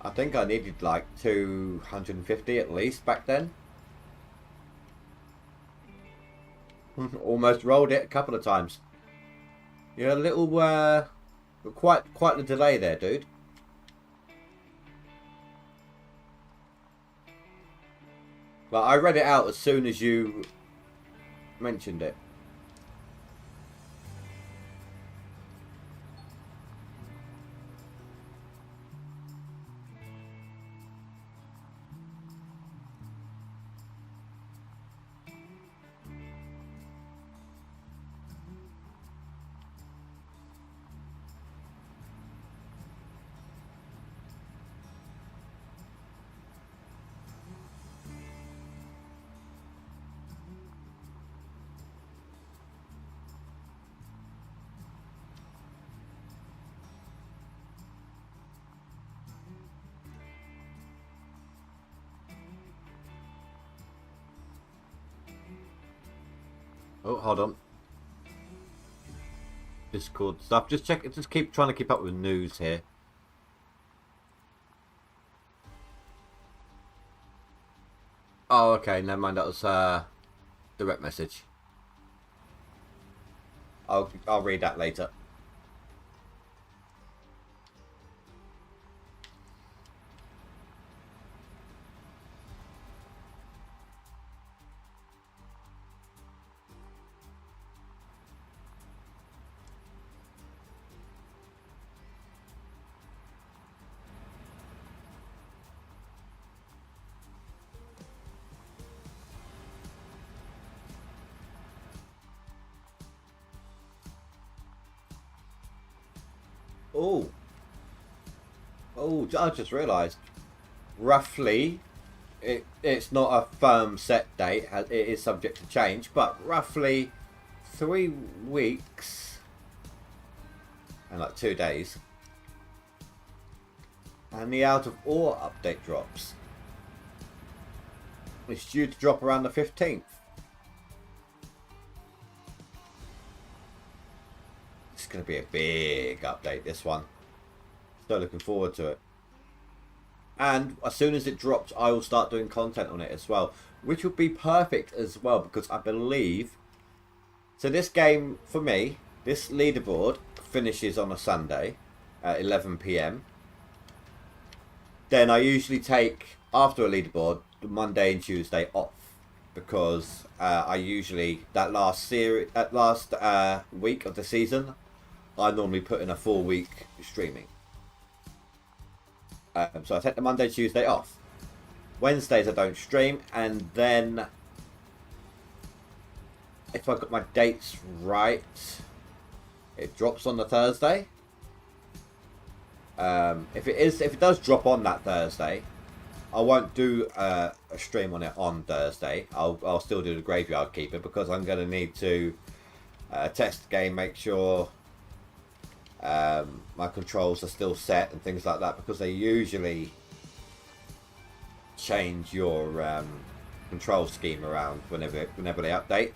I think I needed like 250 at least back then. Almost rolled it a couple of times. You're a little, quite the delay there, dude. But I read it out as soon as you mentioned it. Oh, hold on. Discord stuff. Just check. Just keep trying to keep up with news here. Oh, okay. Never mind. That was direct message. I'll read that later. Oh. Oh, I just realised. Roughly, it's not a firm set date. It is subject to change, but roughly 3 weeks and like 2 days. And the Out of Ore update drops. It's due to drop around the 15th. It's going to be a big update, this one. So looking forward to it. And as soon as it drops, I will start doing content on it as well, which would be perfect as well, because I believe... So this game, for me, this leaderboard finishes on a Sunday at 11 PM. Then I usually take, after a leaderboard, the Monday and Tuesday off, because I usually, that last week of the season, I normally put in a 4-week streaming. So I take the Monday, Tuesday off. Wednesdays I don't stream, and then if I got my dates right, it drops on the Thursday. If it does drop on that Thursday, I won't do a stream on it on Thursday. I'll still do the Graveyard Keeper, because I'm going to need to test the game, make sure my controls are still set and things like that, because they usually change your control scheme around whenever they update.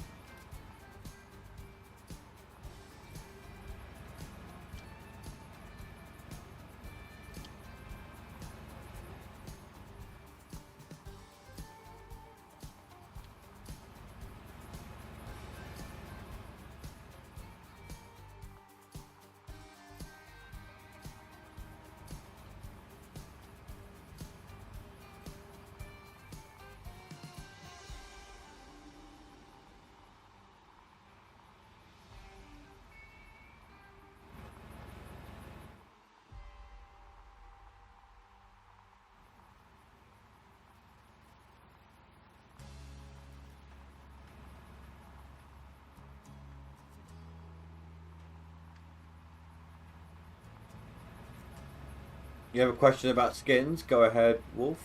You have a question about skins? Go ahead, Wolf.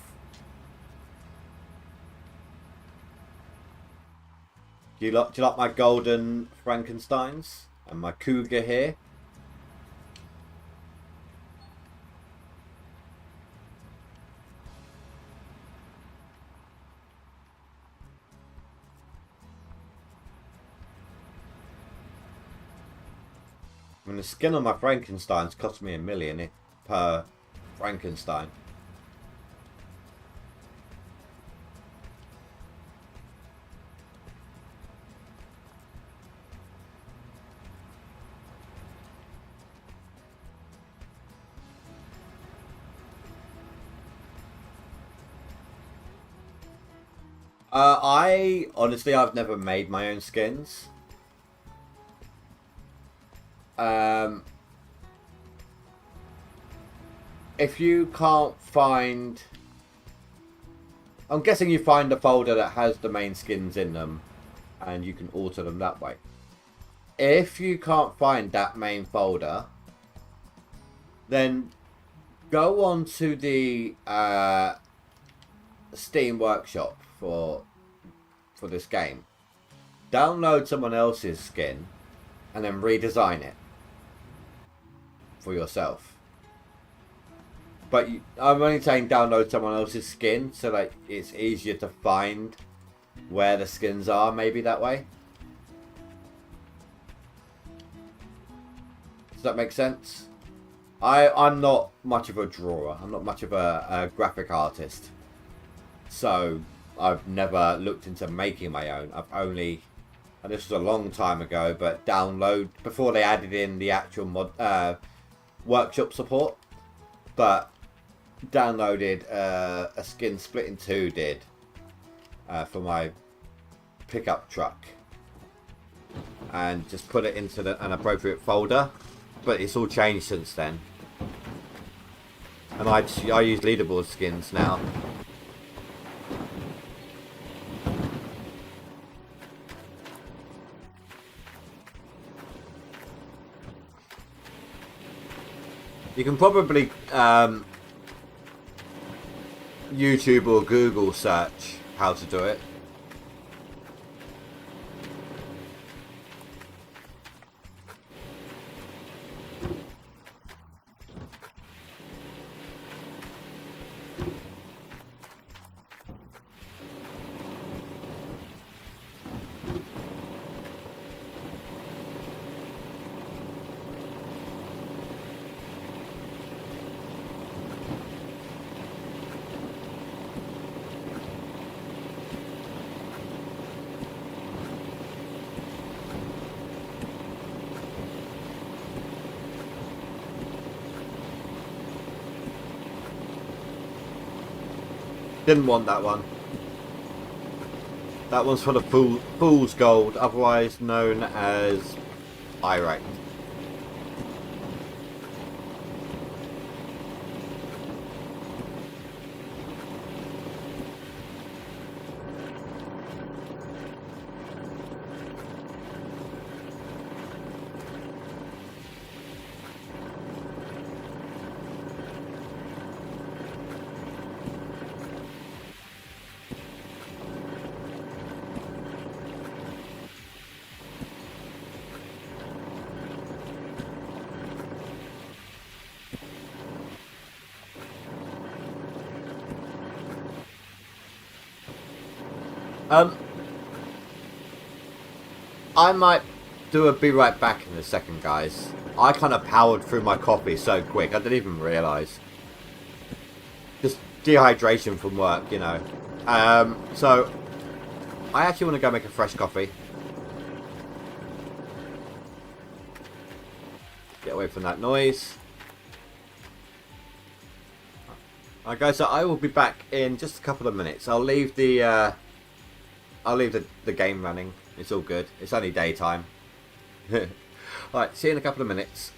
Do you like my golden Frankensteins and my cougar here? I mean, the skin on my Frankensteins cost me $1 million per Frankenstein. I honestly, I've never made my own skins. Um, if you can't find, I'm guessing you find a folder that has the main skins in them, and you can alter them that way. If you can't find that main folder, then go on to the Steam Workshop for this game. Download someone else's skin, and then redesign it for yourself. But I'm only saying download someone else's skin so that it's easier to find where the skins are, maybe that way. Does that make sense? I'm not much of a drawer. I'm not much of a graphic artist. So I've never looked into making my own. I've only, and this was a long time ago, but before they added in the actual workshop support. But downloaded a skin split in two for my pickup truck, and just put it into an appropriate folder. But it's all changed since then, and I use leaderboard skins now. You can probably YouTube or Google search how to do it. Didn't want that one. That one's for the Fool's Gold, otherwise known as I rank. I might do a be right back in a second, guys. I kind of powered through my coffee so quick, I didn't even realise. Just dehydration from work, you know. So, I actually want to go make a fresh coffee. Get away from that noise. Alright guys, so I will be back in just a couple of minutes. I'll leave the game running. It's all good. It's only daytime. Alright, see you in a couple of minutes.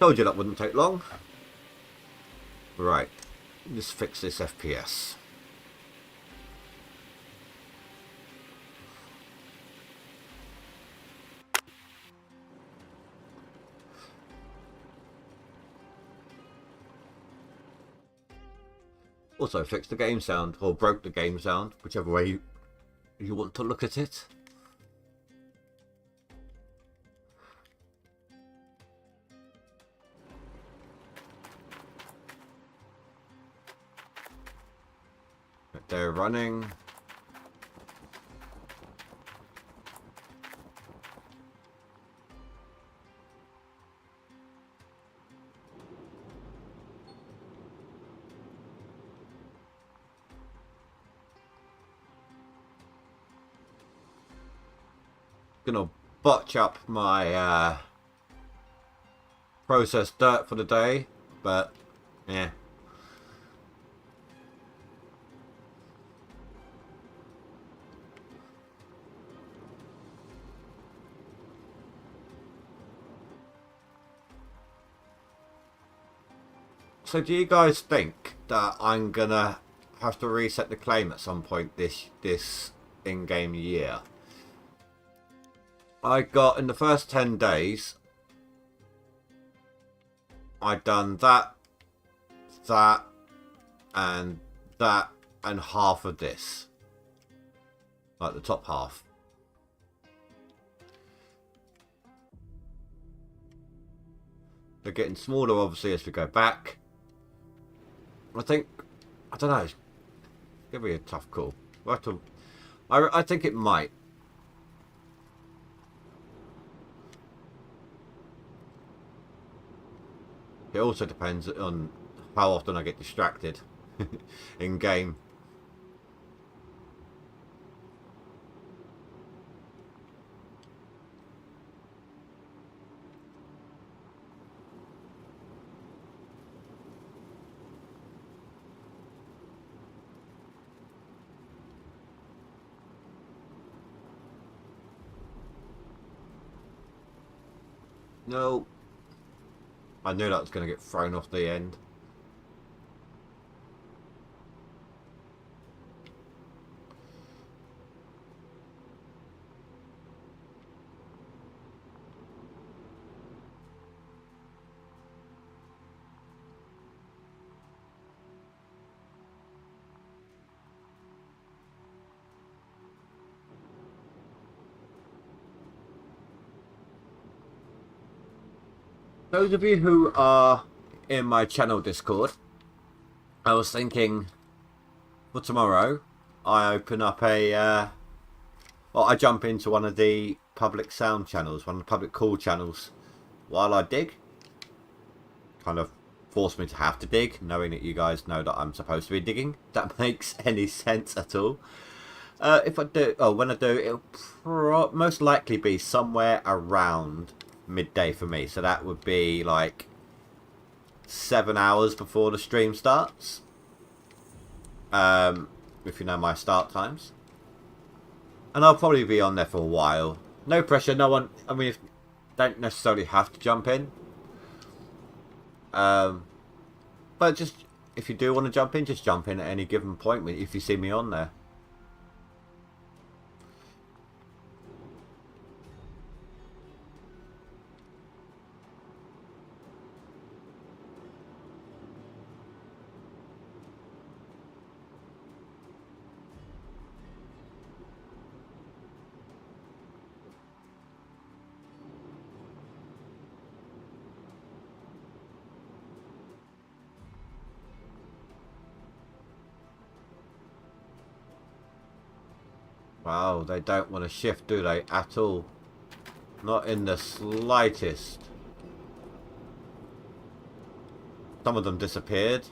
Told you that wouldn't take long. Right, let's fix this FPS. Also fixed the game sound, or broke the game sound, whichever way you want to look at it. They're running. Gonna botch up my processed dirt for the day, but yeah. So do you guys think that I'm gonna have to reset the claim at some point this in-game year? I got in the first 10 days, I'd done that, and half of this. Like the top half. They're getting smaller obviously as we go back. I don't know, it's gonna be a tough call. We'll have to, I think it might. It also depends on how often I get distracted in game. No. I knew that was going to get thrown off the end. Those of you who are in my channel Discord, I was thinking for tomorrow I open up I jump into one of the public sound channels, one of the public call channels while I dig. Kind of forced me to have to dig, knowing that you guys know that I'm supposed to be digging. If that makes any sense at all. If I do, when I do, it'll most likely be somewhere around midday for me, so that would be like 7 hours before the stream starts, if you know my start times, and I'll probably be on there for a while. No pressure, no one, I mean, don't necessarily have to jump in, but just if you do want to jump in, just jump in at any given point if you see me on there. Wow, they don't want to shift, do they, at all? Not in the slightest. Some of them disappeared.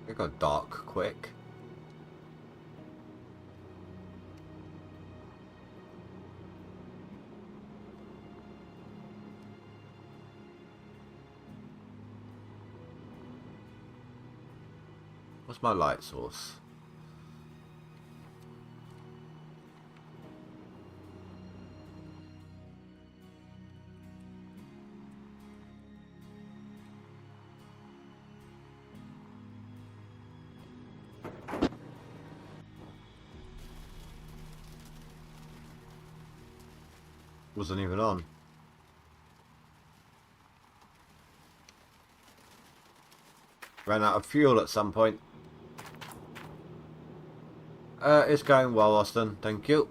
It got dark quick. What's my light source? Wasn't even on. Ran out of fuel at some point. It's going well, Austin. Thank you.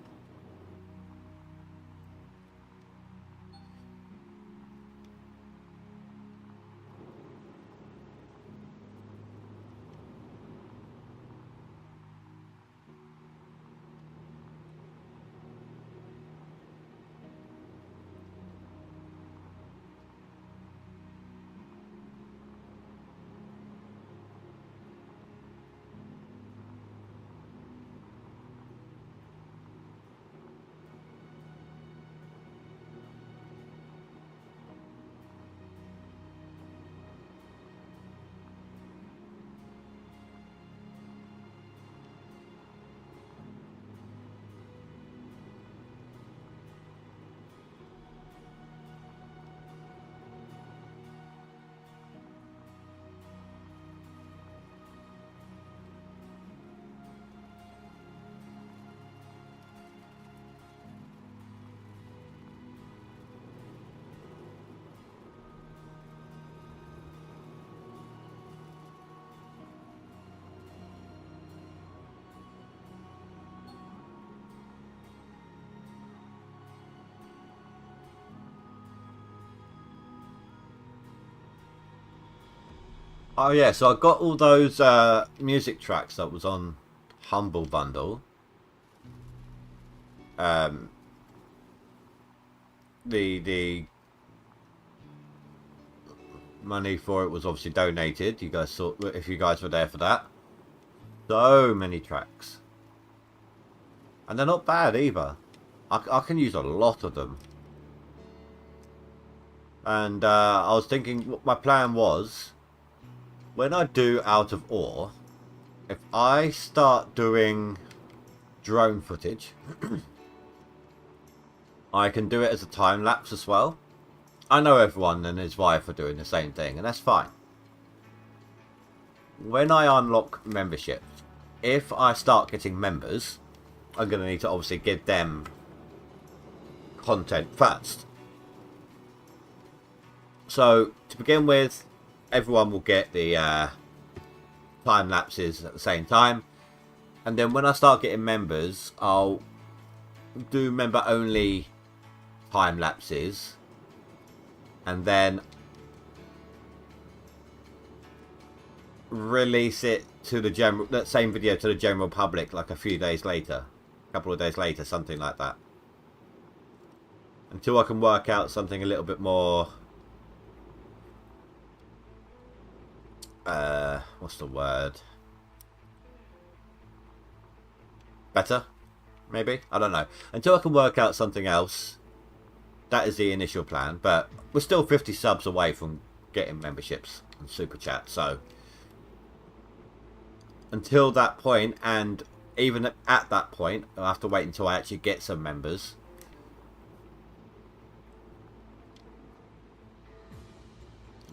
Oh yeah, so I got all those music tracks that was on Humble Bundle. The money for it was obviously donated. You guys saw, if you guys were there for that. So many tracks, and they're not bad either. I can use a lot of them. And I was thinking, what my plan was, when I do Out of Ore, if I start doing drone footage, I can do it as a time lapse as well. I know everyone and his wife are doing the same thing, and that's fine. When I unlock memberships, if I start getting members, I'm going to need to obviously give them content first. So, to begin with, everyone will get the time lapses at the same time. And then when I start getting members, I'll do member only time lapses. And then release it to the general, that same video to the general public like a few days later. A couple of days later, something like that. Until I can work out something a little bit more... what's the word? Better? Maybe? I don't know. Until I can work out something else, that is the initial plan. But we're still 50 subs away from getting memberships and super chat. So until that point, and even at that point, I'll have to wait until I actually get some members.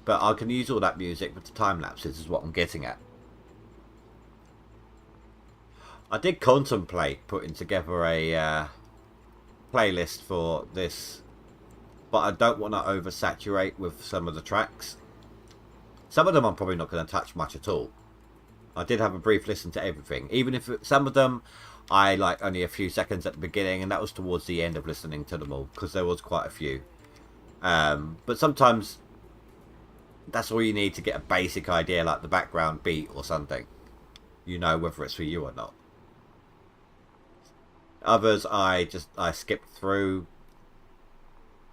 But I can use all that music with the time lapses is what I'm getting at. I did contemplate putting together a playlist for this, but I don't want to oversaturate with some of the tracks. Some of them I'm probably not going to touch much at all. I did have a brief listen to everything, even if some of them I like only a few seconds at the beginning, and that was towards the end of listening to them all, because there was quite a few. But sometimes that's all you need to get a basic idea, like the background beat or something. You know whether it's for you or not. Others I skipped through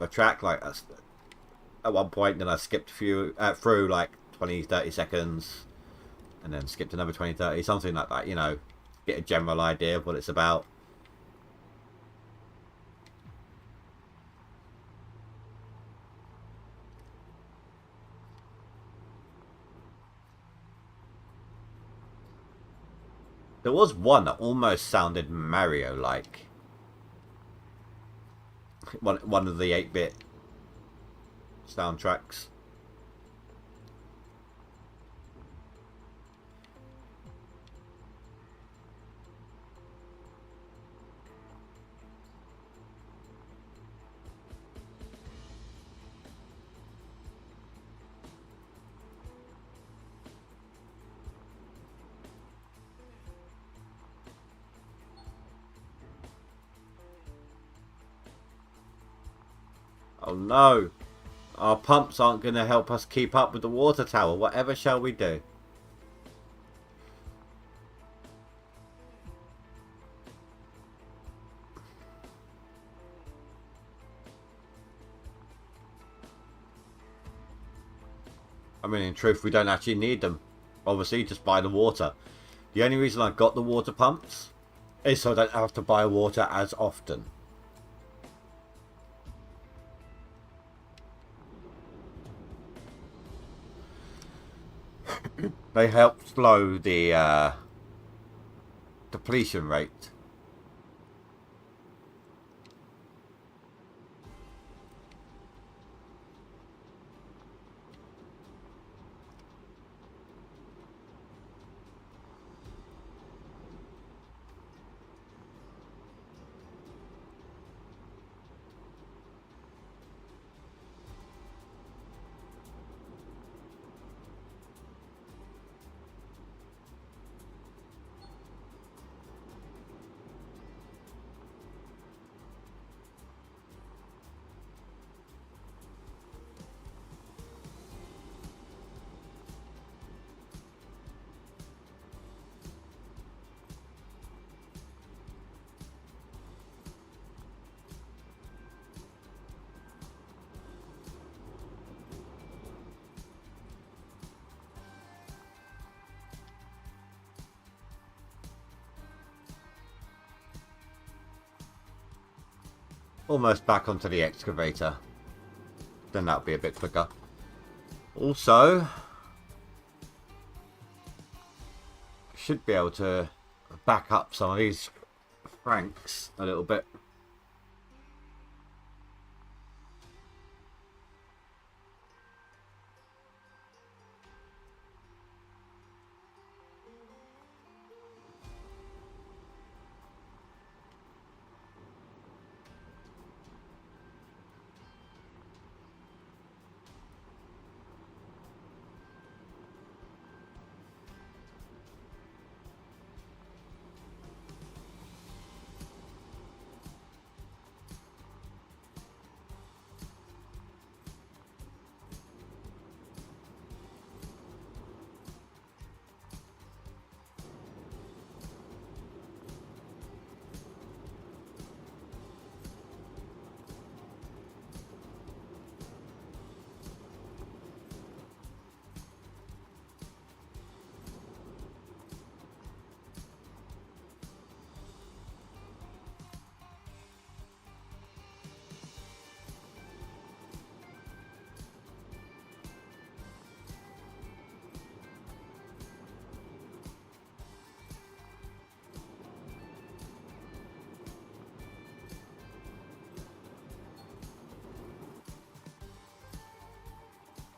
the track, like at one point, then I skipped through like 20-30 seconds, and then skip to number 2030, something like that, you know, get a general idea of what it's about. There was one that almost sounded Mario-like. One of the 8-bit soundtracks. Oh no! Our pumps aren't going to help us keep up with the water tower. Whatever shall we do? I mean, in truth, we don't actually need them. Obviously, just buy the water. The only reason I got the water pumps is so I don't have to buy water as often. They help slow the depletion rate. Almost back onto the excavator. Then that'll be a bit quicker. Also, should be able to back up some of these franks a little bit.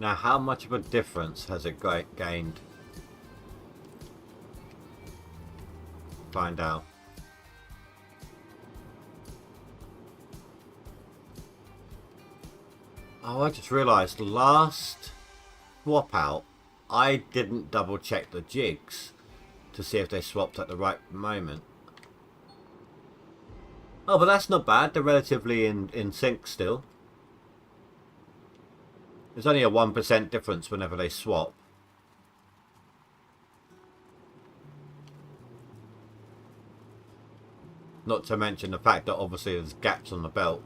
Now, how much of a difference has it gained? Find out. Oh, I just realised last swap out, I didn't double check the jigs to see if they swapped at the right moment. Oh, but that's not bad. They're relatively in sync still. There's only a 1% difference whenever they swap. Not to mention the fact that obviously there's gaps on the belt.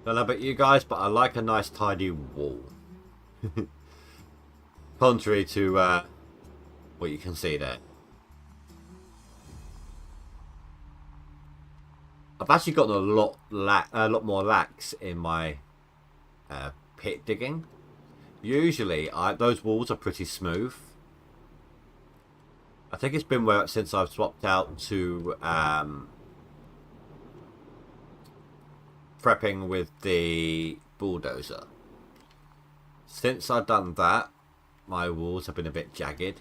Don't know about you guys, but I like a nice tidy wall. Contrary to what you can see there. I've actually gotten a lot more lax in my pit digging. Usually, those walls are pretty smooth. I think it's been since I've swapped out to prepping with the bulldozer. Since I've done that, my walls have been a bit jagged.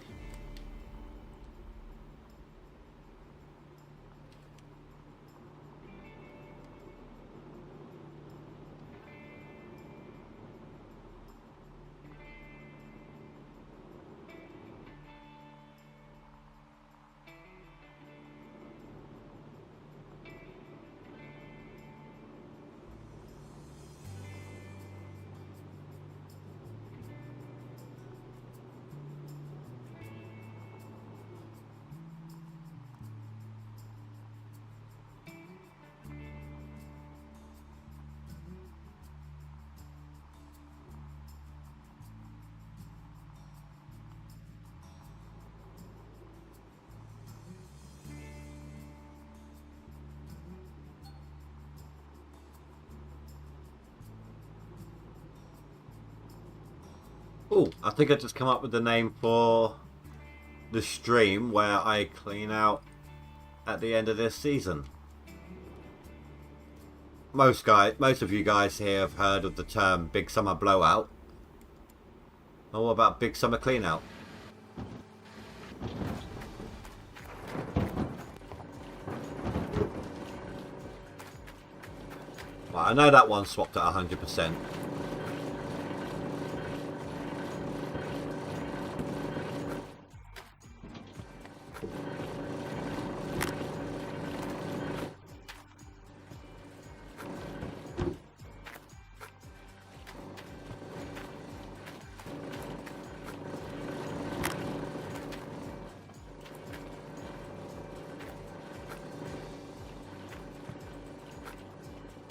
Oh, I think I just come up with the name for the stream where I clean out at the end of this season. Most of you guys here have heard of the term Big Summer Blowout. And what about Big Summer Cleanout? Well, I know that one swapped at 100%.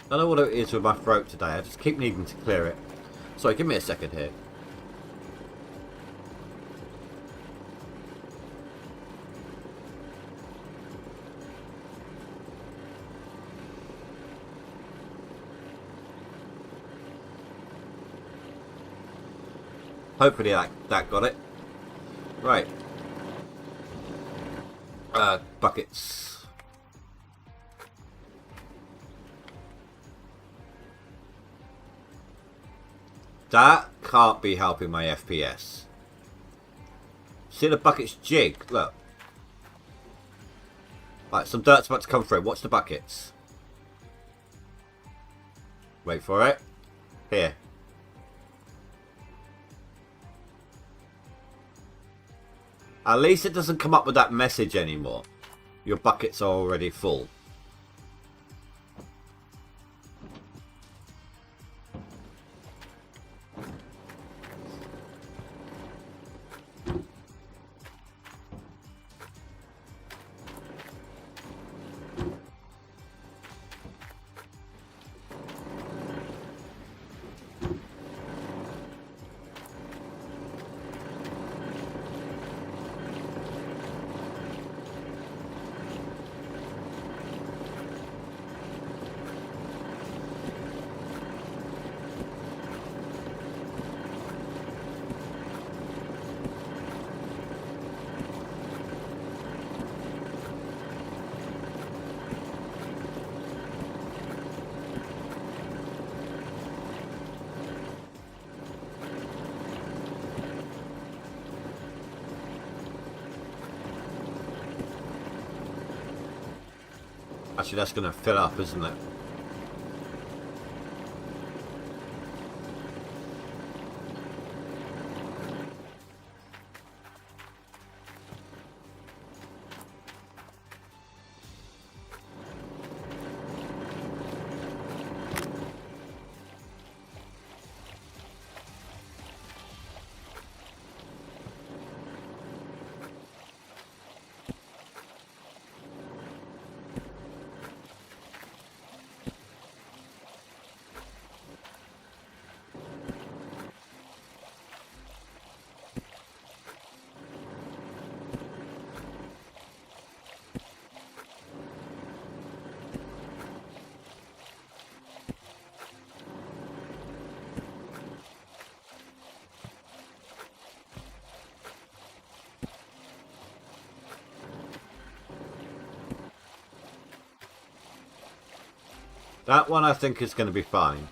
I don't know what it is with my throat today. I just keep needing to clear it. Sorry, give me a second here. Hopefully that got it. Right. Buckets. That can't be helping my FPS. See the buckets jig? Look. Right, some dirt's about to come through. Watch the buckets. Wait for it. Here. At least it doesn't come up with that message anymore. Your buckets are already full. Actually, that's going to fill up, isn't it? That one I think is going to be fine.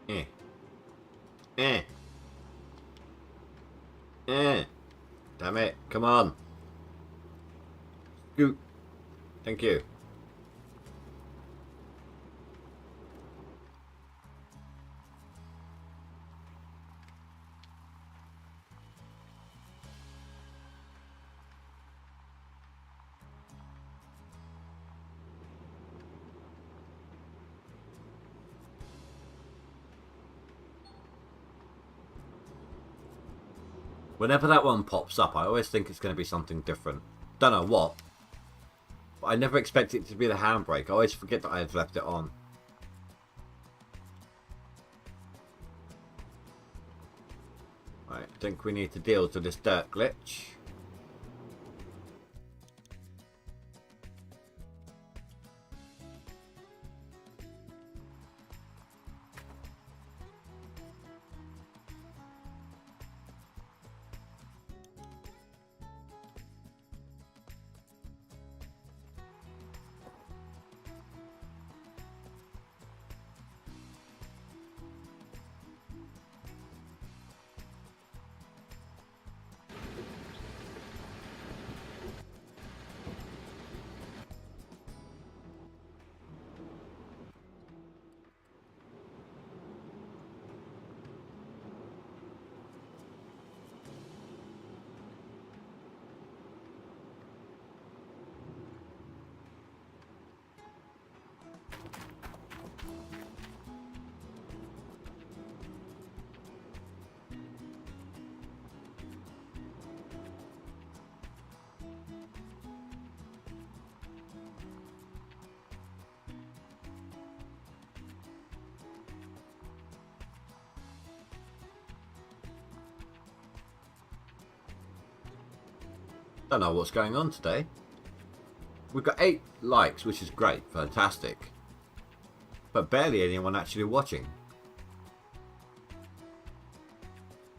Eh. Eh. Eh. Damn it. Come on. Scoot. Thank you. Whenever that one pops up, I always think it's going to be something different. Don't know what. But I never expect it to be the handbrake. I always forget that I've left it on. Right, I think we need to deal with this dirt glitch. Don't know what's going on today. We've got 8 likes, which is great, fantastic. But barely anyone actually watching.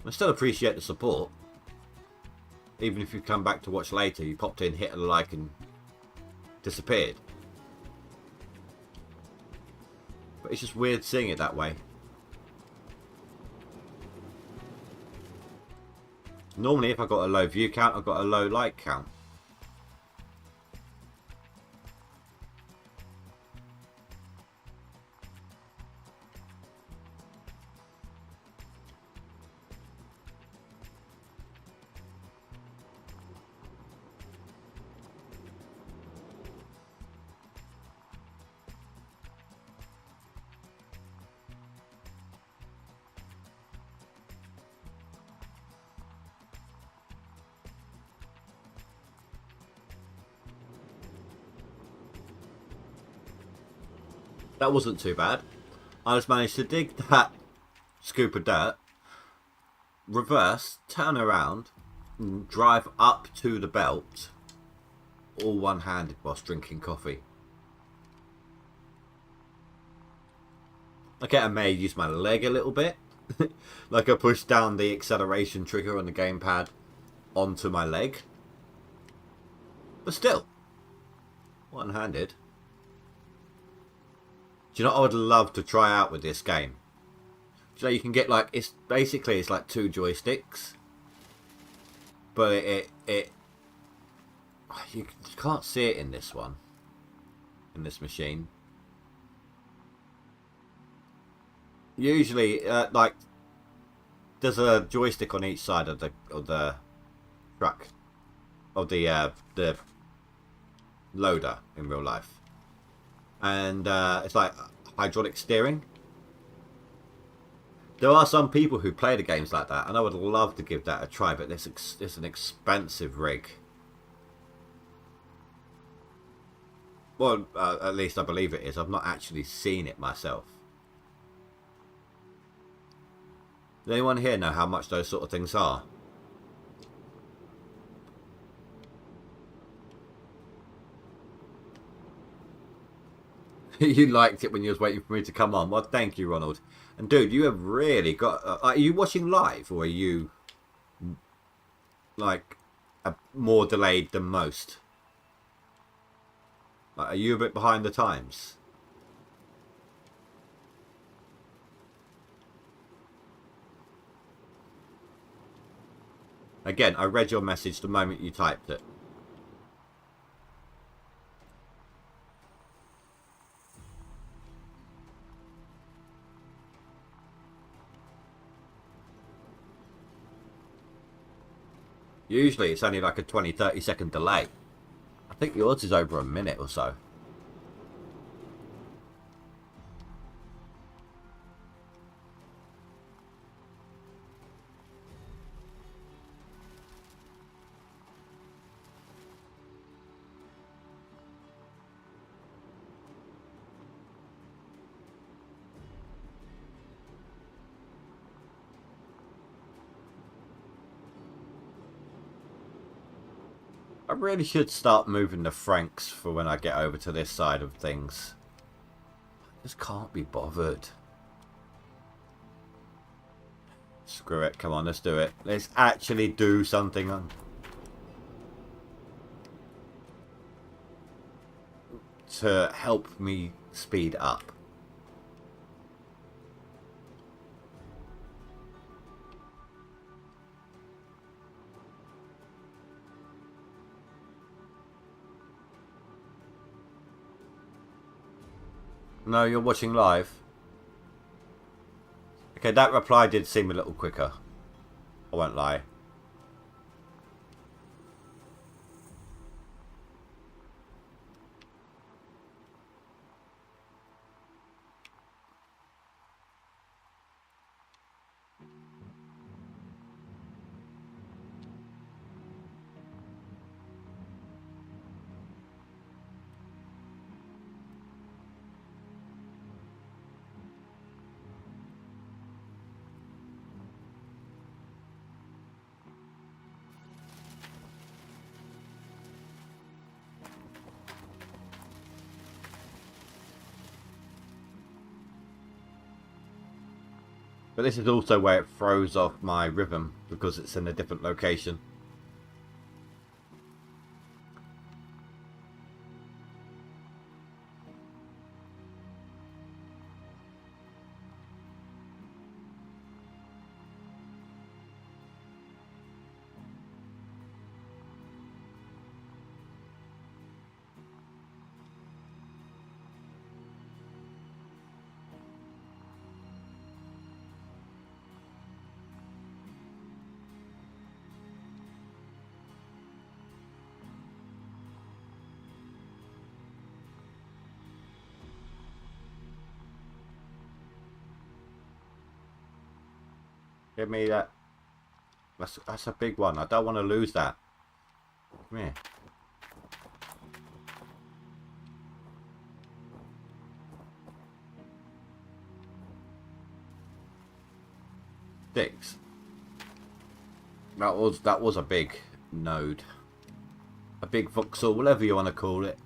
I still appreciate the support. Even if you come back to watch later, you popped in, hit a like and disappeared. But it's just weird seeing it that way. Normally if I've got a low view count, I've got a low like count. That wasn't too bad. I just managed to dig that scoop of dirt, reverse, turn around, and drive up to the belt, all one-handed whilst drinking coffee. Okay, I may use my leg a little bit. Like I push down the acceleration trigger on the gamepad onto my leg. But still, one-handed. Do you know what I would love to try out with this game? So you can get like, it's like 2 joysticks. But you can't see it in this one. In this machine. Usually, like, there's a joystick on each side of the truck. Of the loader in real life. And it's like hydraulic steering. There are some people who play the games like that, and I would love to give that a try, but it's an expensive rig. Well, at least I believe it is. I've not actually seen it myself. Does anyone here know how much those sort of things are? You liked it when you was waiting for me to come on. Well, thank you, Ronald. And dude, you have really got... are you watching live, or are you like more delayed than most? Like, are you a bit behind the times? Again, I read your message the moment you typed it. Usually it's only like a 20-30 second delay. I think yours is over a minute or so. I really should start moving the franks for when I get over to this side of things. I just can't be bothered. Screw it, come on, let's do it. Let's actually do something to help me speed up. No, you're watching live. Okay, that reply did seem a little quicker. I won't lie. But this is also where it throws off my rhythm because it's in a different location. Give me that. That's a big one. I don't want to lose that. Come here. Six. That was a big node. A big voxel, whatever you want to call it.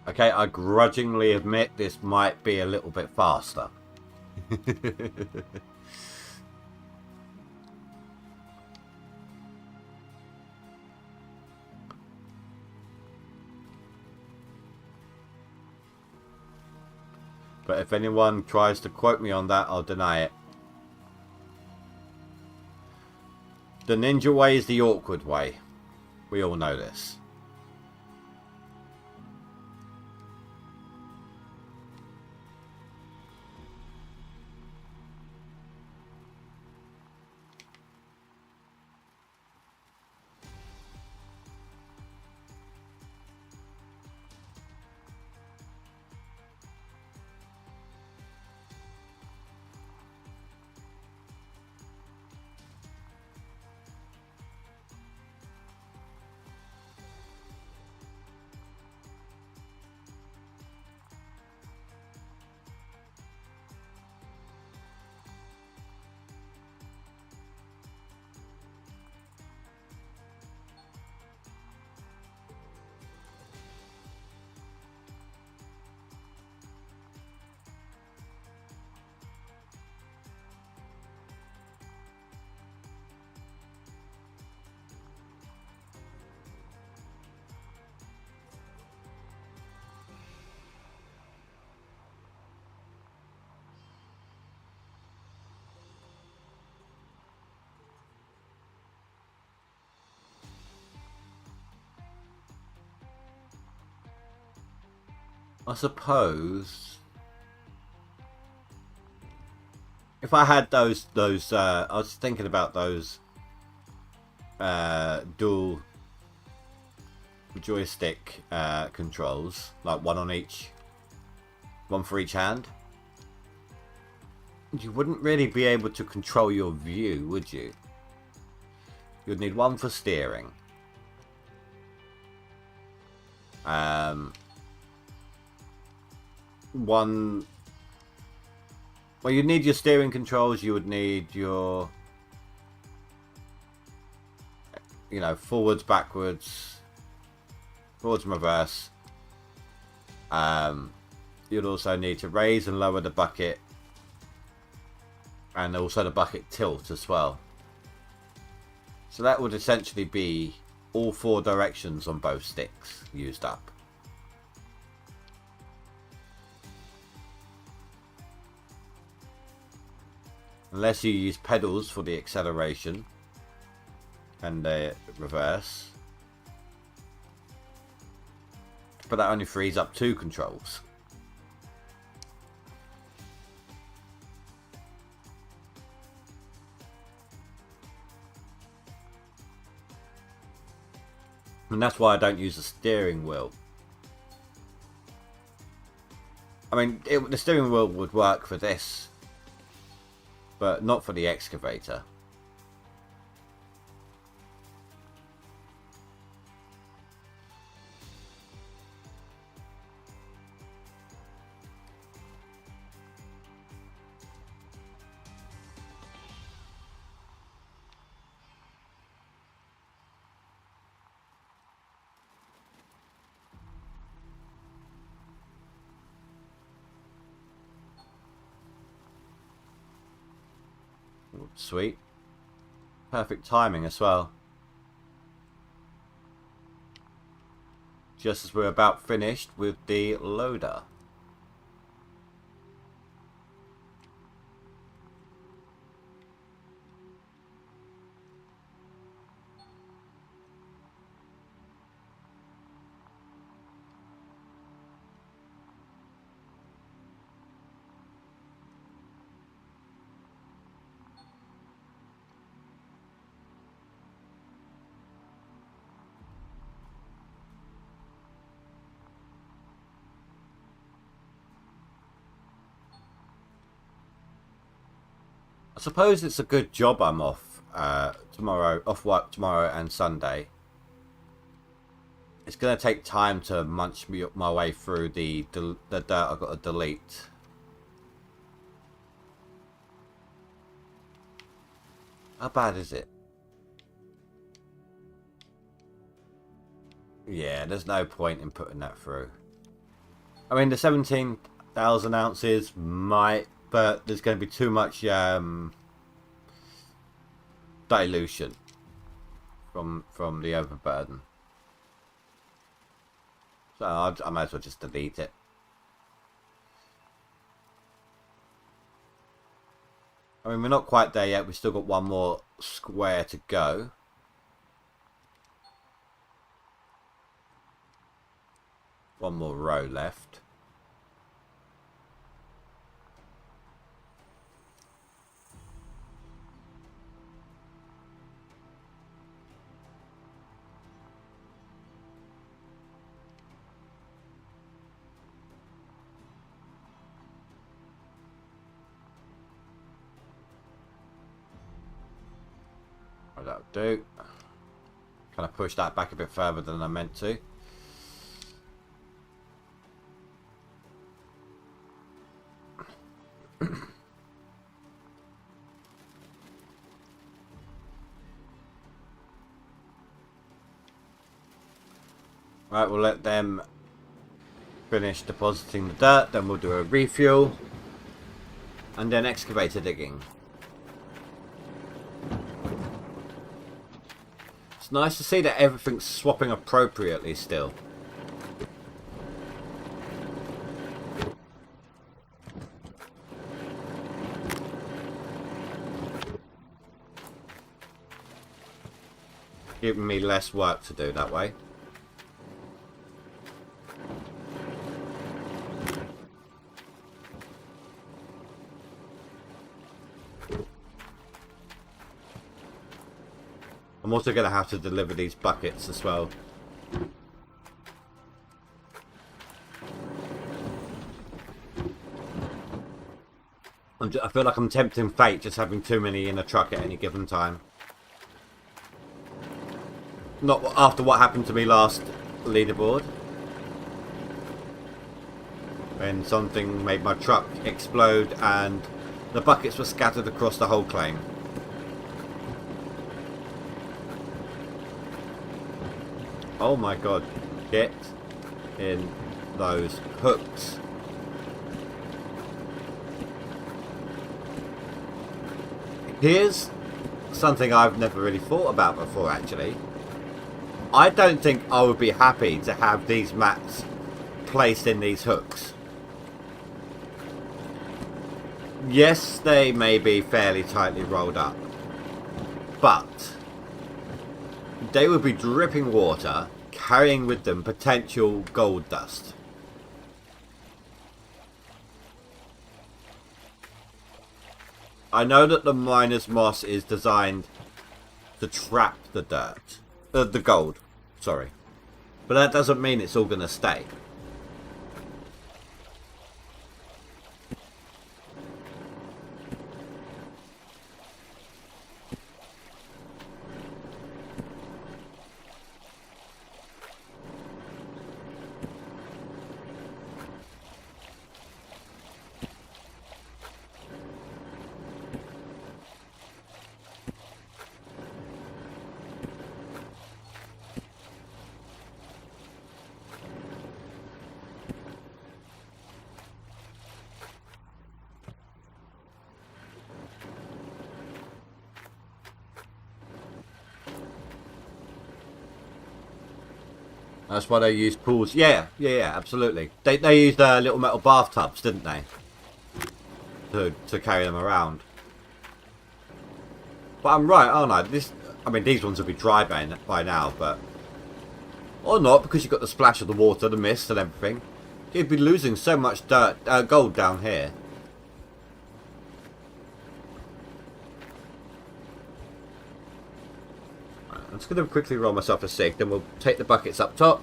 Okay, I grudgingly admit this might be a little bit faster. But if anyone tries to quote me on that, I'll deny it. The ninja way is the awkward way. We all know this. I suppose if I had those I was thinking about those dual joystick controls, like one for each hand. You wouldn't really be able to control your view, would you? You'd need one for steering. One. Well, you'd need your steering controls. You would need your, you know, forwards, backwards, forwards and reverse. You'd also need to raise and lower the bucket, and also the bucket tilt as well. So that would essentially be all 4 directions on both sticks used up. Unless you use pedals for the acceleration and the reverse. But that only frees up 2 controls. And that's why I don't use the steering wheel. I mean, the steering wheel would work for this, but not for the excavator. Sweet. Perfect timing as well. Just as we're about finished with the loader. I suppose it's a good job I'm off tomorrow, off work tomorrow and Sunday. It's going to take time to munch my way through the dirt I've got to delete. How bad is it? Yeah, there's no point in putting that through. I mean, the 17,000 ounces might, but there's going to be too much dilution from the overburden. So I might as well just delete it. I mean, we're not quite there yet. We've still got one more square to go. One more row left. That'll do. Kind of push that back a bit further than I meant to. Right, we'll let them finish depositing the dirt, then we'll do a refuel and then excavator digging. It's nice to see that everything's swapping appropriately still. Giving me less work to do that way. I'm also going to have to deliver these buckets as well. I feel like I'm tempting fate just having too many in a truck at any given time. Not after what happened to me last leaderboard. When something made my truck explode and the buckets were scattered across the whole claim. Oh my god, get in those hooks. Here's something I've never really thought about before actually. I don't think I would be happy to have these mats placed in these hooks. Yes, they may be fairly tightly rolled up, but they would be dripping water, carrying with them potential gold dust. I know that the miner's moss is designed to trap the dirt. The gold, sorry. But that doesn't mean it's all going to stay. That's why they use pools. Yeah, absolutely. They used little metal bathtubs, didn't they? To carry them around. But I'm right, aren't I? I mean, these ones will be dry by now, but... Or not, because you've got the splash of the water, the mist and everything. You'd be losing so much gold down here. I'm just going to quickly roll myself a cig, then we'll take the buckets up top.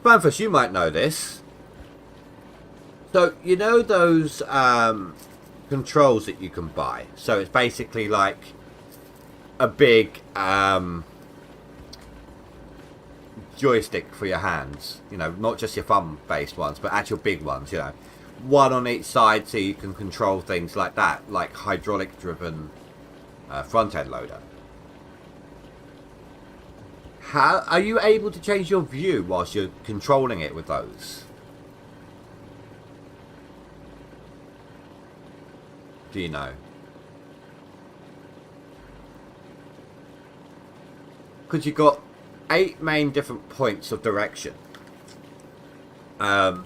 Banfus, you might know this. So, you know those controls that you can buy? So it's basically like a big joystick for your hands. You know, not just your thumb-based ones, but actual big ones, you know. One on each side so you can control things like that, like hydraulic-driven front-end loader. How are you able to change your view whilst you're controlling it with those? Do you know? Because you've got 8 main different points of direction. But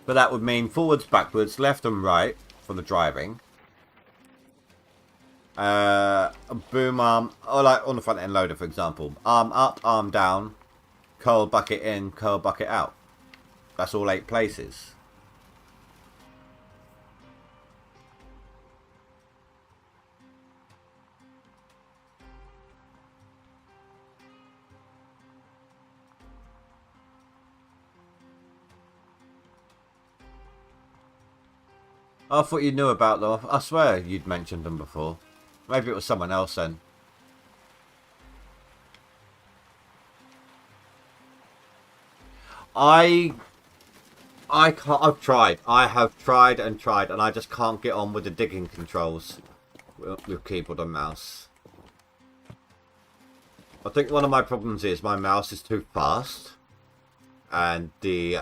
that would mean forwards, backwards, left and right for the driving. A boom arm, or like on the front end loader, for example. Arm up, arm down, curl bucket in, curl bucket out. That's all 8 places. I thought you knew about them. I swear you'd mentioned them before. Maybe it was someone else then. I can't. I've tried. I have tried and tried, and I just can't get on with the digging controls with keyboard and mouse. I think one of my problems is my mouse is too fast, and the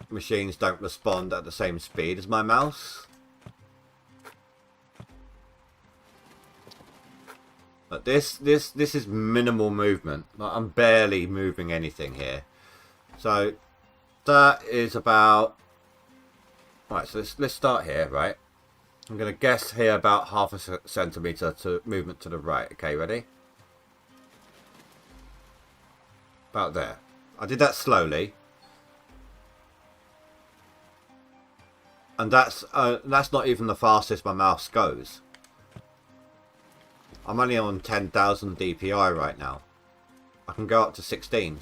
machines don't respond at the same speed as my mouse. But this is minimal movement. Like, I'm barely moving anything here. So that is about right. So let's start here, right? I'm gonna guess here about half a centimeter to movement to the right. Okay, ready? About there. I did that slowly, and that's not even the fastest my mouse goes. I'm only on 10,000 DPI right now. I can go up to 16.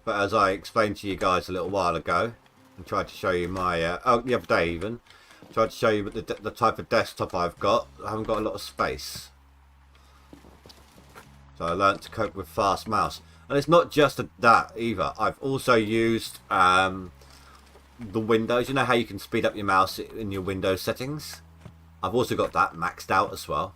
But as I explained to you guys a little while ago, and tried to show you my the other day even, tried to show you the type of desktop I've got. I haven't got a lot of space, so I learnt to cope with fast mouse. And it's not just that either. I've also used the Windows. You know how you can speed up your mouse in your Windows settings? I've also got that maxed out as well.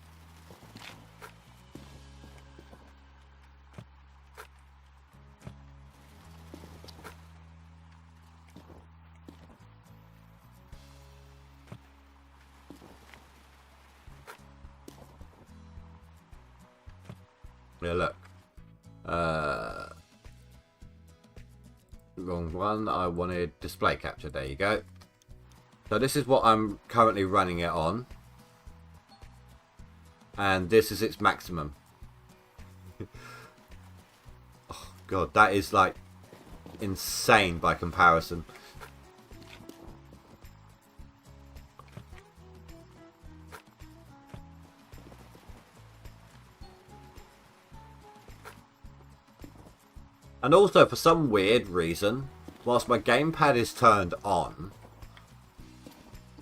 Yeah, look. Wrong one. I wanted display capture. There you go. So this is what I'm currently running it on. And this is its maximum. Oh god, that is like insane by comparison. And also, for some weird reason, whilst my gamepad is turned on,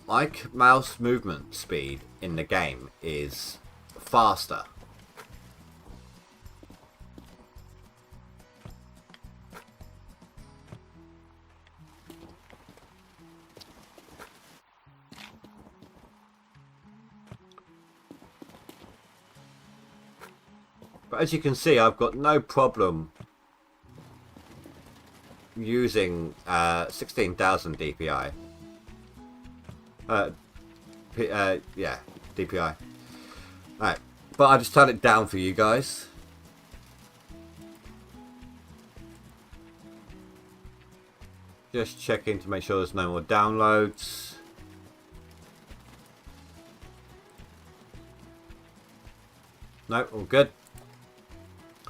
my mouse movement speed in the game is faster. But as you can see, I've got no problem using 16,000 DPI. Yeah, DPI. Alright, but I just turned it down for you guys. Just checking to make sure there's no more downloads. No, all good.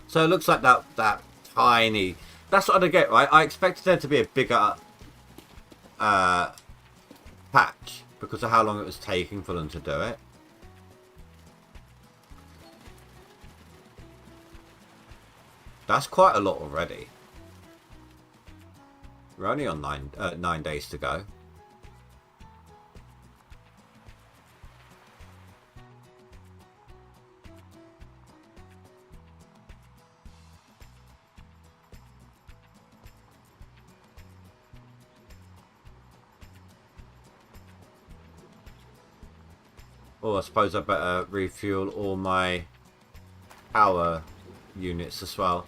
So it looks like that tiny... That's what I get, right? I expected there to be a bigger patch because of how long it was taking for them to do it. That's quite a lot already. We're only on 9 days to go. Oh, I suppose I better refuel all my power units as well.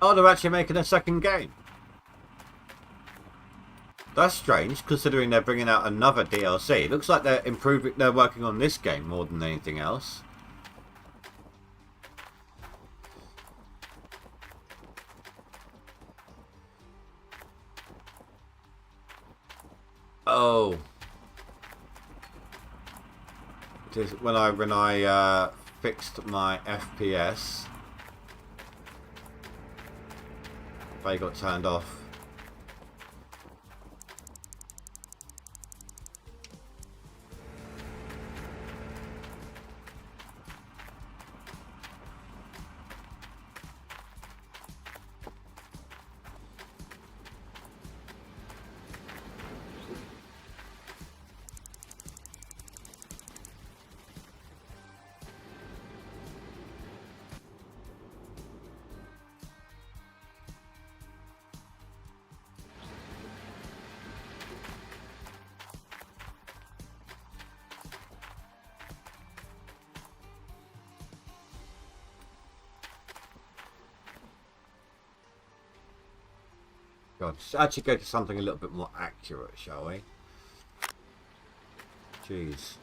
Oh, they're actually making a second game. That's strange, considering they're bringing out another DLC. It looks like they're improving. They're working on this game more than anything else. Oh, when I fixed my FPS, they got turned off. God, let's actually go to something a little bit more accurate, shall we? Jeez.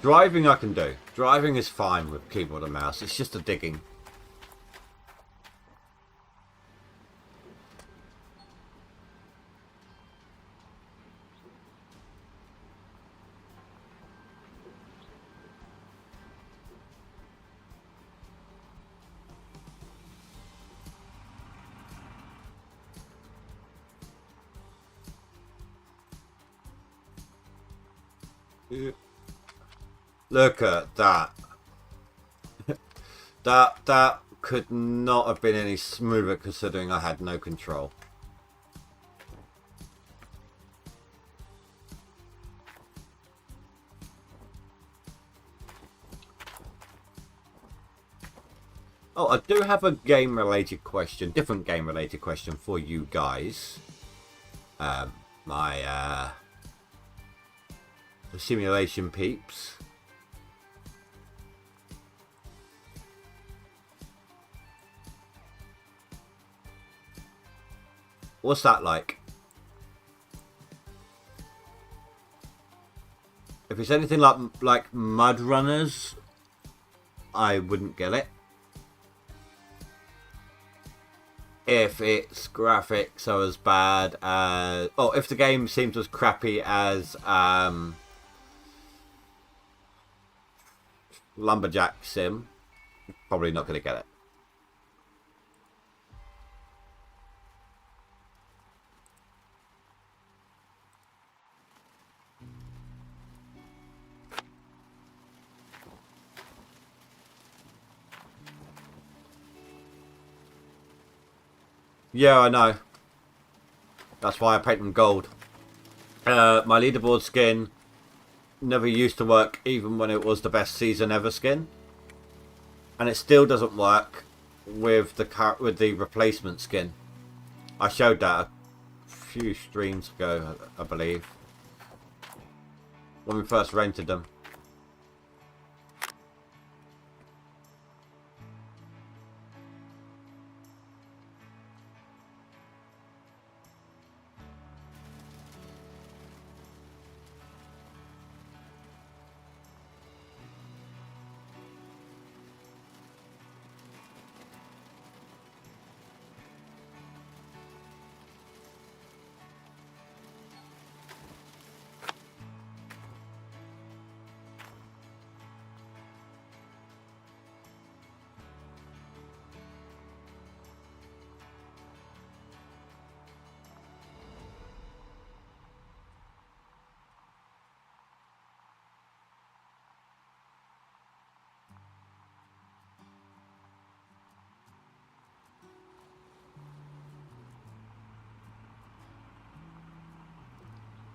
Driving I can do. Driving is fine with keyboard and mouse. It's just the digging. Look at that. That could not have been any smoother considering I had no control. Oh, I do have a game-related question, different game-related question for you guys. My simulation peeps. What's that like? If it's anything like Mud Runners, I wouldn't get it. If its graphics are as bad as... Oh, if the game seems as crappy as Lumberjack Sim, probably not going to get it. Yeah, I know. That's why I paint them gold. My leaderboard skin never used to work even when it was the best season ever skin. And it still doesn't work with the replacement skin. I showed that a few streams ago, I believe. When we first rented them.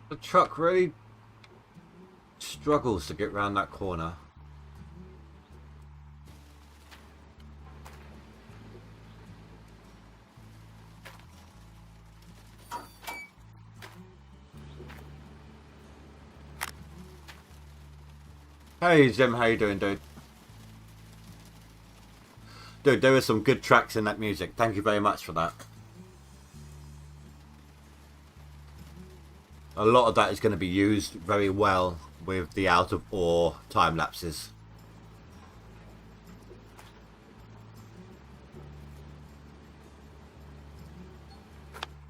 The truck really struggles to get round that corner. Hey Jim, how you doing, dude? Dude, there were some good tracks in that music. Thank you very much for that. A lot of that is going to be used very well with the out of ore time lapses.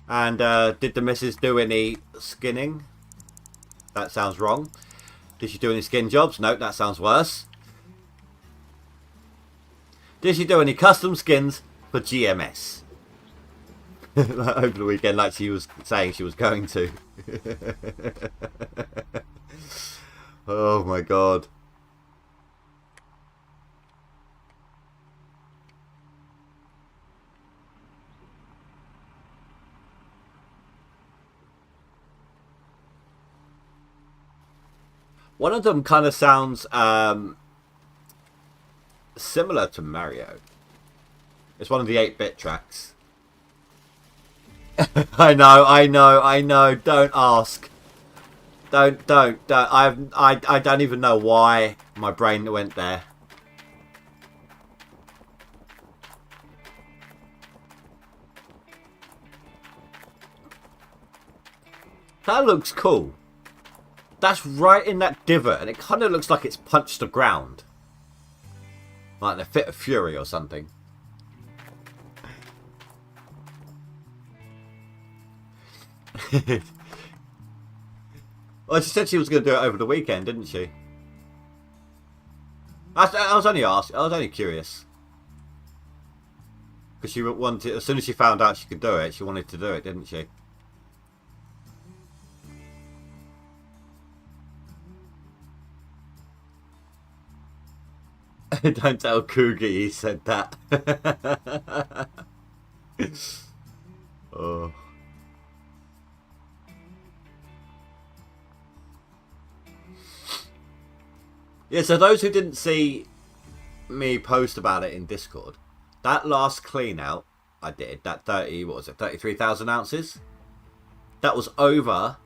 And did the missus do any skinning? That sounds wrong. Did she do any skin jobs? No, that sounds worse. Did she do any custom skins for GMS? Over the weekend, like she was saying she was going to. Oh my god. One of them kind of sounds similar to Mario. It's one of the 8-bit tracks. I know. Don't ask. Don't. I don't even know why my brain went there. That looks cool. That's right in that divot, and it kind of looks like it's punched the ground. Like in a fit of fury or something. Well, she said she was going to do it over the weekend, didn't she? I was only asking. I was only curious. Because she wanted, as soon as she found out she could do it, she wanted to do it, didn't she? Don't tell Cougar he said that. Oh. Yeah, so those who didn't see me post about it in Discord, that last clean out I did, that 33,000 ounces, that was over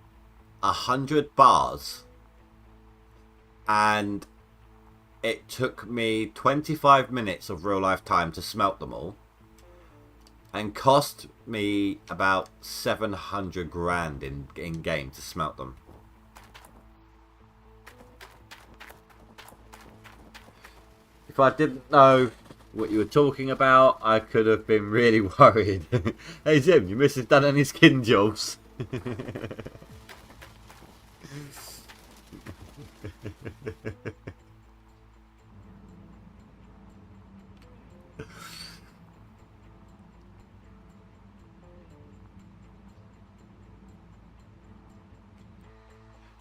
100 bars. And it took me 25 minutes of real life time to smelt them all. And cost me about 700 grand in game to smelt them. If I didn't know what you were talking about, I could have been really worried. Hey Jim, your missus done any skin jobs?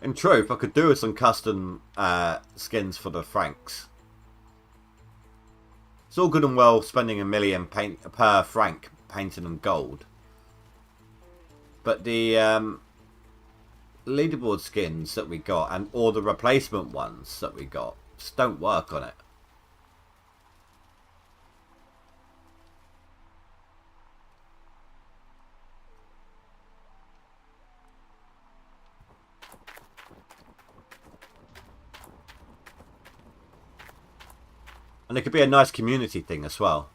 In truth, I could do with some custom skins for the Franks. It's all good and well spending $1 million per Frank painting them gold. But the leaderboard skins that we got and all the replacement ones that we got just don't work on it. And it could be a nice community thing as well.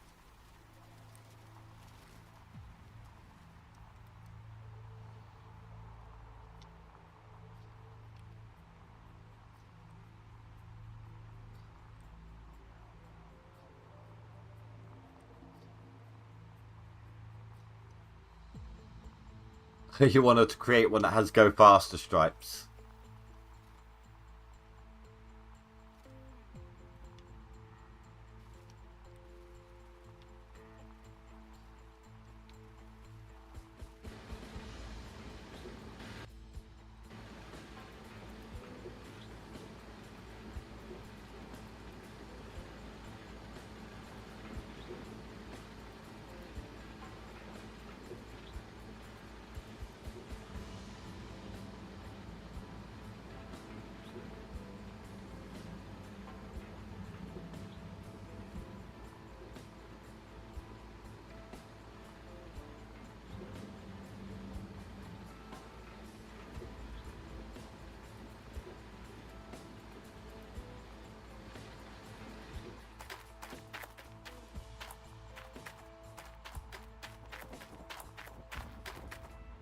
You wanted to create one that has go faster stripes.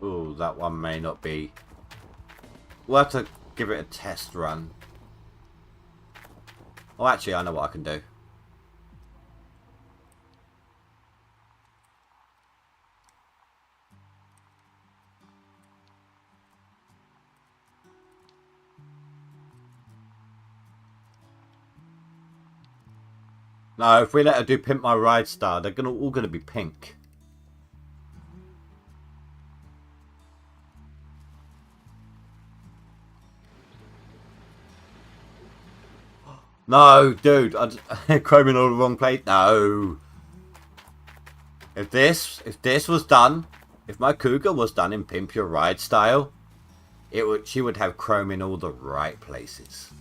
Ooh, that one may not be. We'll have to give it a test run. Oh, actually, I know what I can do. No, if we let her do Pimp My Ride style, they're all gonna be pink. No, dude, I'm chroming all the wrong place. No. If this was done, if my Cougar was done in Pimp Your Ride style, she would have chrome in all the right places.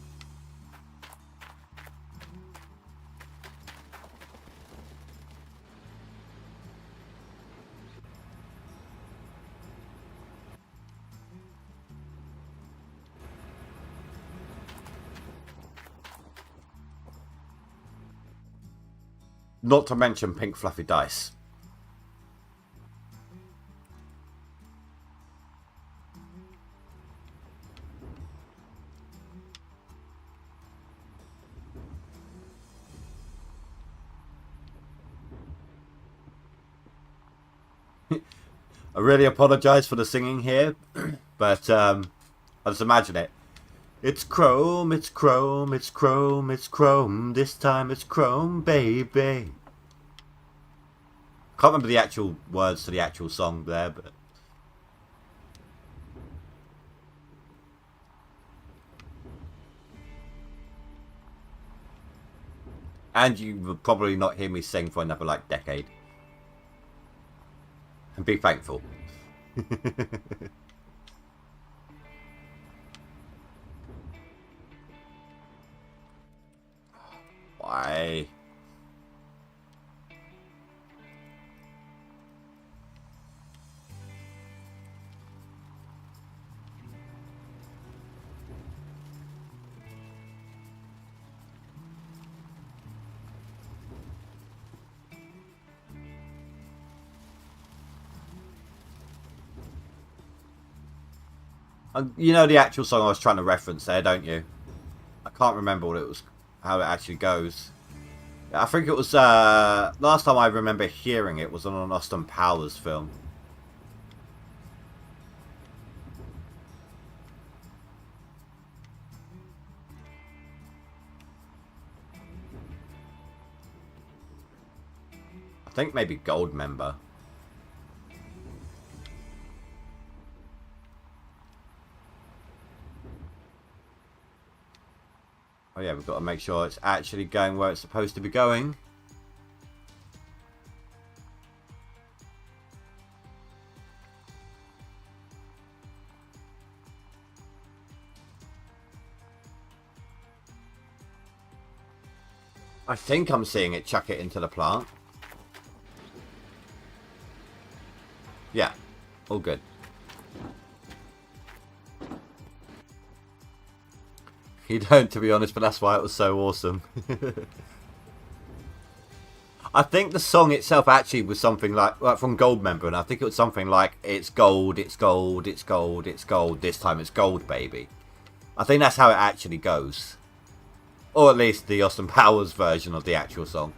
Not to mention pink fluffy dice. I really apologise for the singing here, but I just imagine it. It's chrome, it's chrome, it's chrome, it's chrome. This time it's chrome, baby. Can't remember the actual words to the actual song there, but... And you will probably not hear me sing for another, like, decade. And be thankful. Why? You know the actual song I was trying to reference there, don't you? I can't remember what it was, how it actually goes. I think it was, last time I remember hearing it was on an Austin Powers film. I think maybe Goldmember. Oh yeah, we've got to make sure it's actually going where it's supposed to be going. I think I'm seeing it chuck it into the plant. Yeah, all good. You don't, to be honest, but that's why it was so awesome. I think the song itself actually was something like from Goldmember, and I think it was something like, it's gold, it's gold, it's gold, it's gold, this time it's gold, baby. I think that's how it actually goes. Or at least the Austin Powers version of the actual song.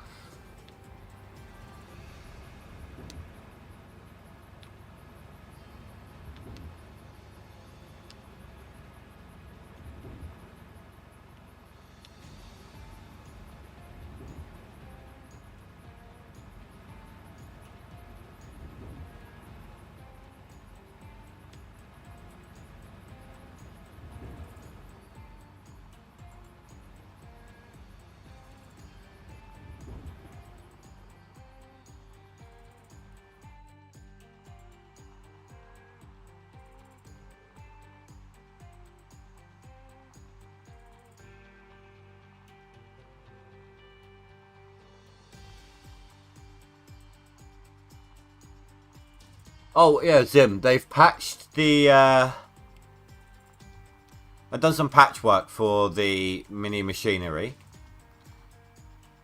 Oh, yeah, Zim, they've patched the, I've done some patchwork for the mini machinery.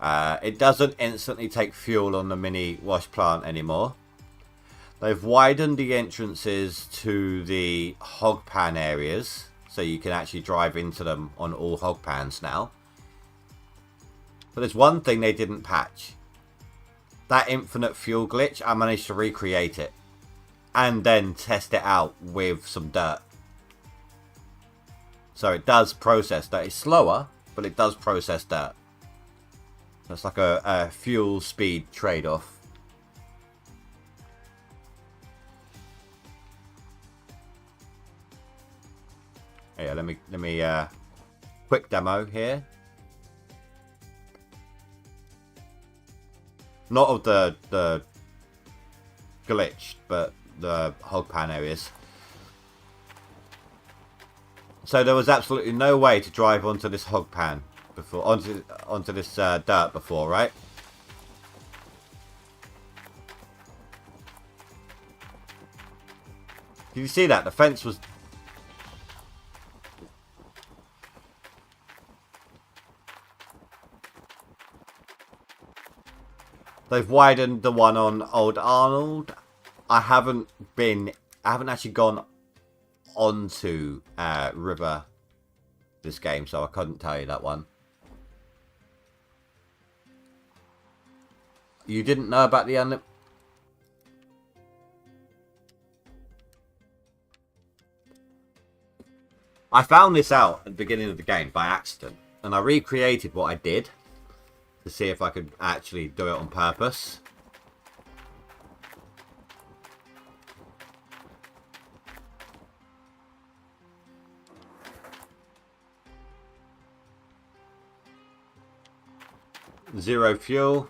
It doesn't instantly take fuel on the mini wash plant anymore. They've widened the entrances to the hog pan areas, so you can actually drive into them on all hog pans now. But there's one thing they didn't patch. That infinite fuel glitch, I managed to recreate it. And then test it out with some dirt. So it does process dirt. It's slower, but it does process dirt. So it's like a fuel speed trade-off. Yeah, let me quick demo here. Not of the glitch, but the hog pan areas. So there was absolutely no way to drive onto this hog pan before, onto this dirt before, right? Did you see that? The fence was... They've widened the one on Old Arnold. I haven't actually gone onto River this game, so I couldn't tell you that one. You didn't know about the I found this out at the beginning of the game by accident, and I recreated what I did to see if I could actually do it on purpose. Zero fuel.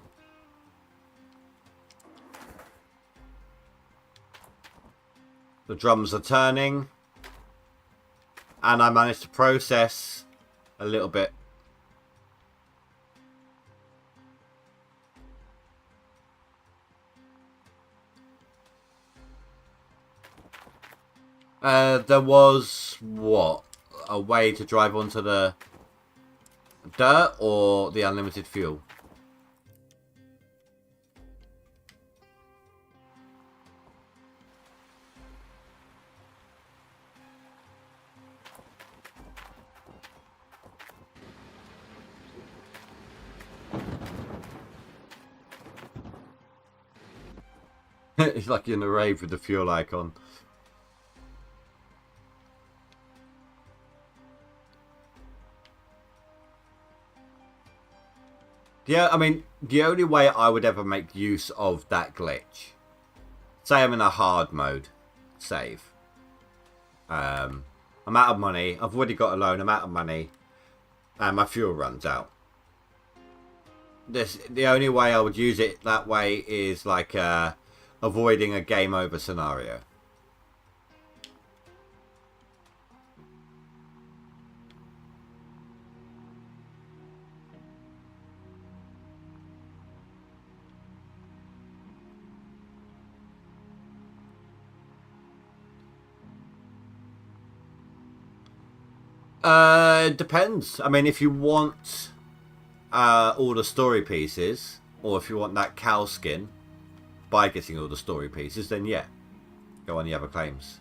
The drums are turning. And I managed to process a little bit. There was, what? A way to drive onto the dirt or the unlimited fuel? It's like you're in a rave with the fuel icon. Yeah, I mean, the only way I would ever make use of that glitch, say I'm in a hard mode save. I'm out of money. I've already got a loan. I'm out of money. And my fuel runs out. The only way I would use it that way is like avoiding a game over scenario. Depends. I mean, if you want all the story pieces, or if you want that cow skin by getting all the story pieces, then yeah, go on the other claims.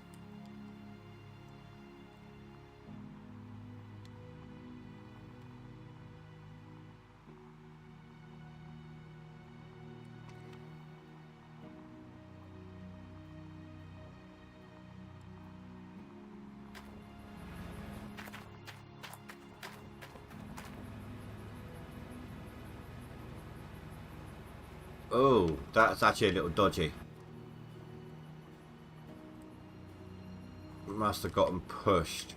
Oh, that's actually a little dodgy. Must have gotten pushed.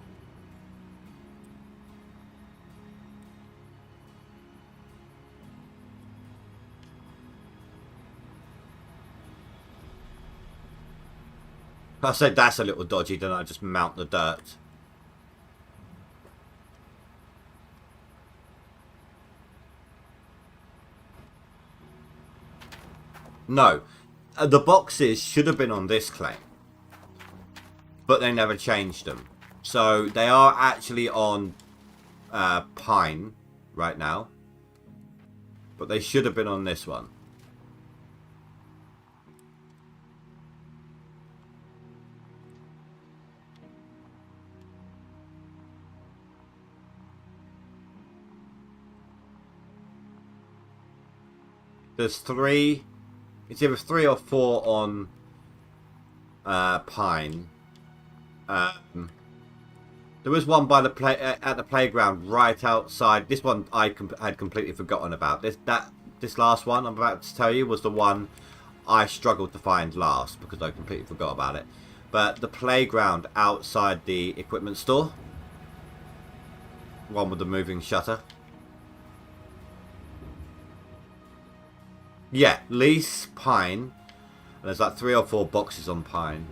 I said that's a little dodgy, then I just mount the dirt. No, the boxes should have been on this claim, but they never changed them. So they are actually on Pine right now, but they should have been on this one. There's 3. It's either 3 or 4 on Pine. There was one by the at the playground right outside. This one I had completely forgotten about. This last one I'm about to tell you was the one I struggled to find last because I completely forgot about it. But the playground outside the equipment store, one with the moving shutter. Yeah, lease Pine. And there's like 3 or 4 boxes on Pine.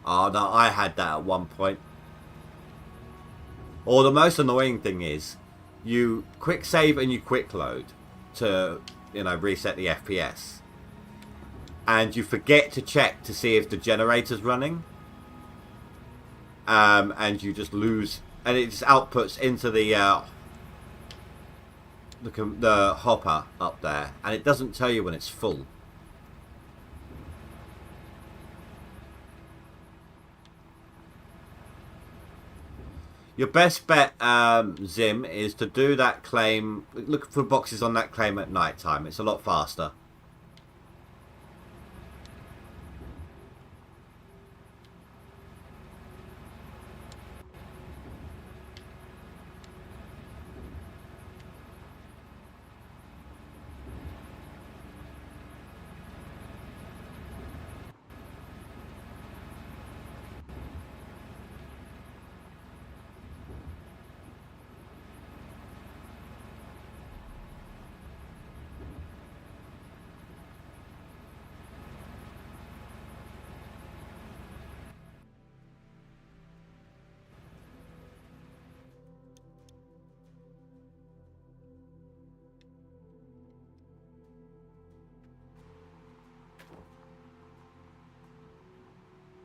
Oh no, I had that at one point. Or the most annoying thing is, you quick save and you quick load to, you know, reset the FPS. And you forget to check to see if the generator's running. And you just lose, and it just outputs into the hopper up there, and it doesn't tell you when it's full. Your best bet, Zim, is to do that claim. Look for boxes on that claim at night time. It's a lot faster.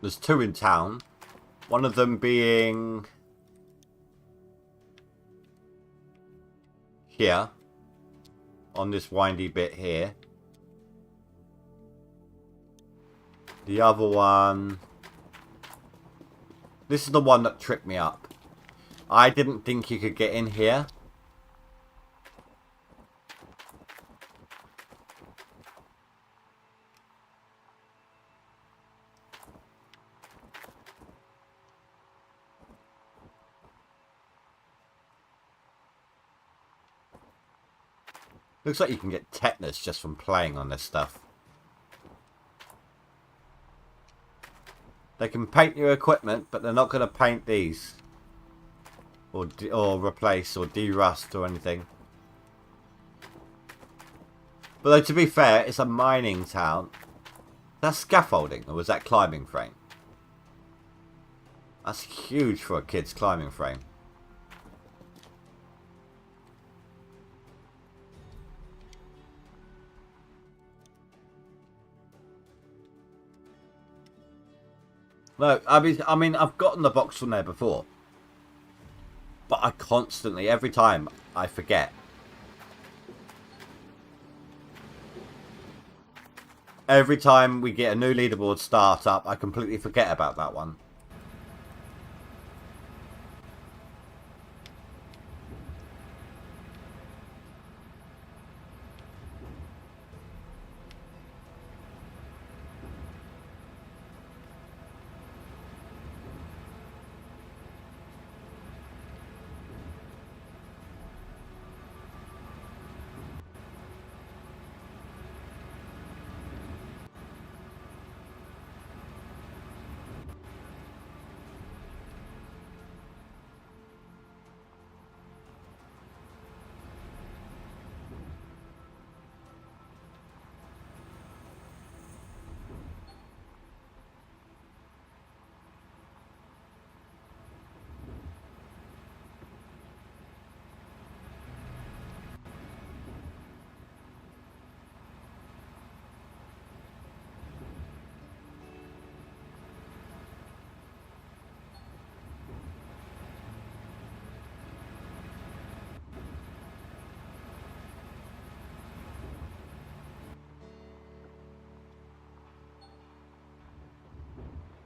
There's 2 in town. One of them being here, on this windy bit here. The other one... This is the one that tripped me up. I didn't think you could get in here. Looks like you can get tetanus just from playing on this stuff. They can paint your equipment, but they're not going to paint these. Or replace or de-rust or anything. But though, to be fair, it's a mining town. That's scaffolding, or was that climbing frame? That's huge for a kid's climbing frame. No, I mean, I've gotten the box from there before. But I constantly, every time, I forget. Every time we get a new leaderboard start up, I completely forget about that one.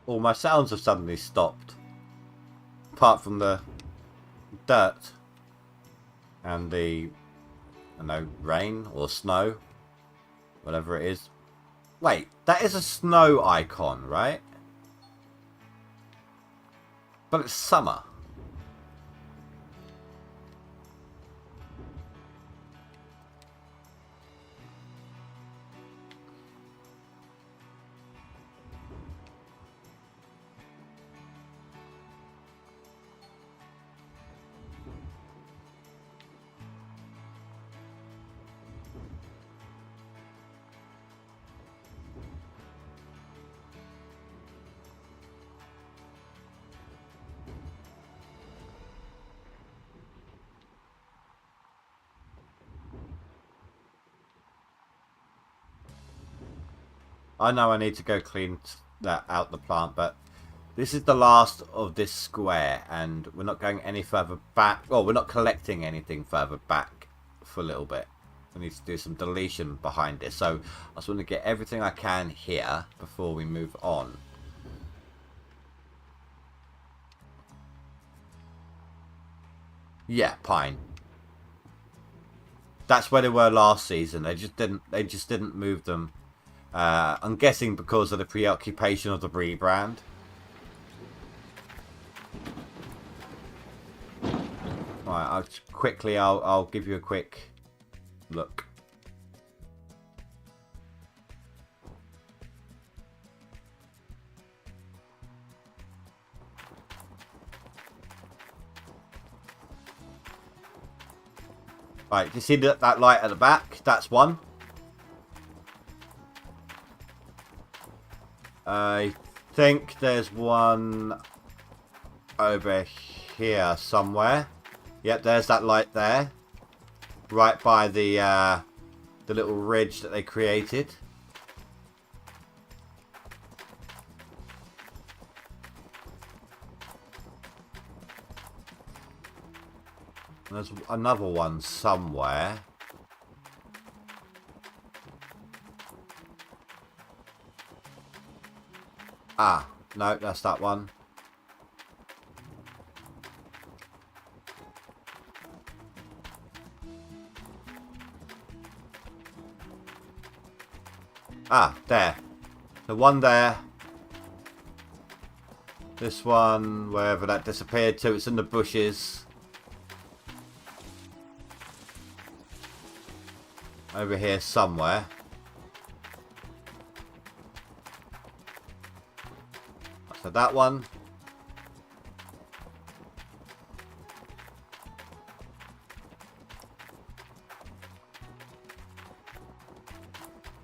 All my sounds have suddenly stopped. Apart from the dirt. And the, I don't know, rain or snow, whatever it is. Wait, that is a snow icon, right? But it's summer. I know I need to go clean that out the plant, but this is the last of this square, and we're not going any further back. Well, we're not collecting anything further back for a little bit. We need to do some deletion behind this. So I just want to get everything I can here before we move on. Yeah, pine. That's where they were last season. They just didn't move them. I'm guessing because of the preoccupation of the rebrand. Right, I'll give you a quick look. Right, do you see that light at the back? That's one. I think there's one over here somewhere. Yep, there's that light there. Right by the little ridge that they created. And there's another one somewhere. Ah, no, that's that one. Ah, there. The one there. This one, wherever that disappeared to, it's in the bushes. Over here somewhere. So that one.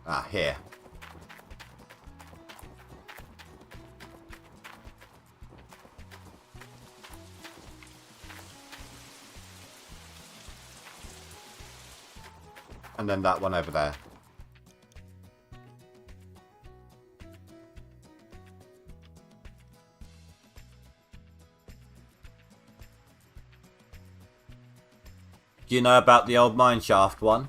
Ah, here. And then that one over there. Do you know about the old mine shaft one?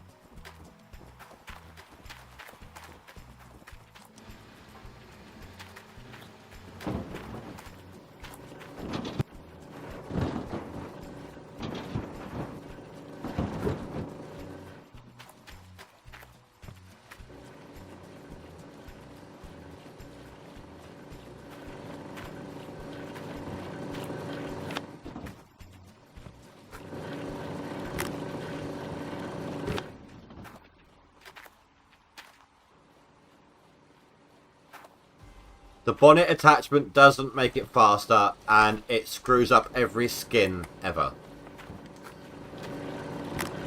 The bonnet attachment doesn't make it faster, and it screws up every skin ever.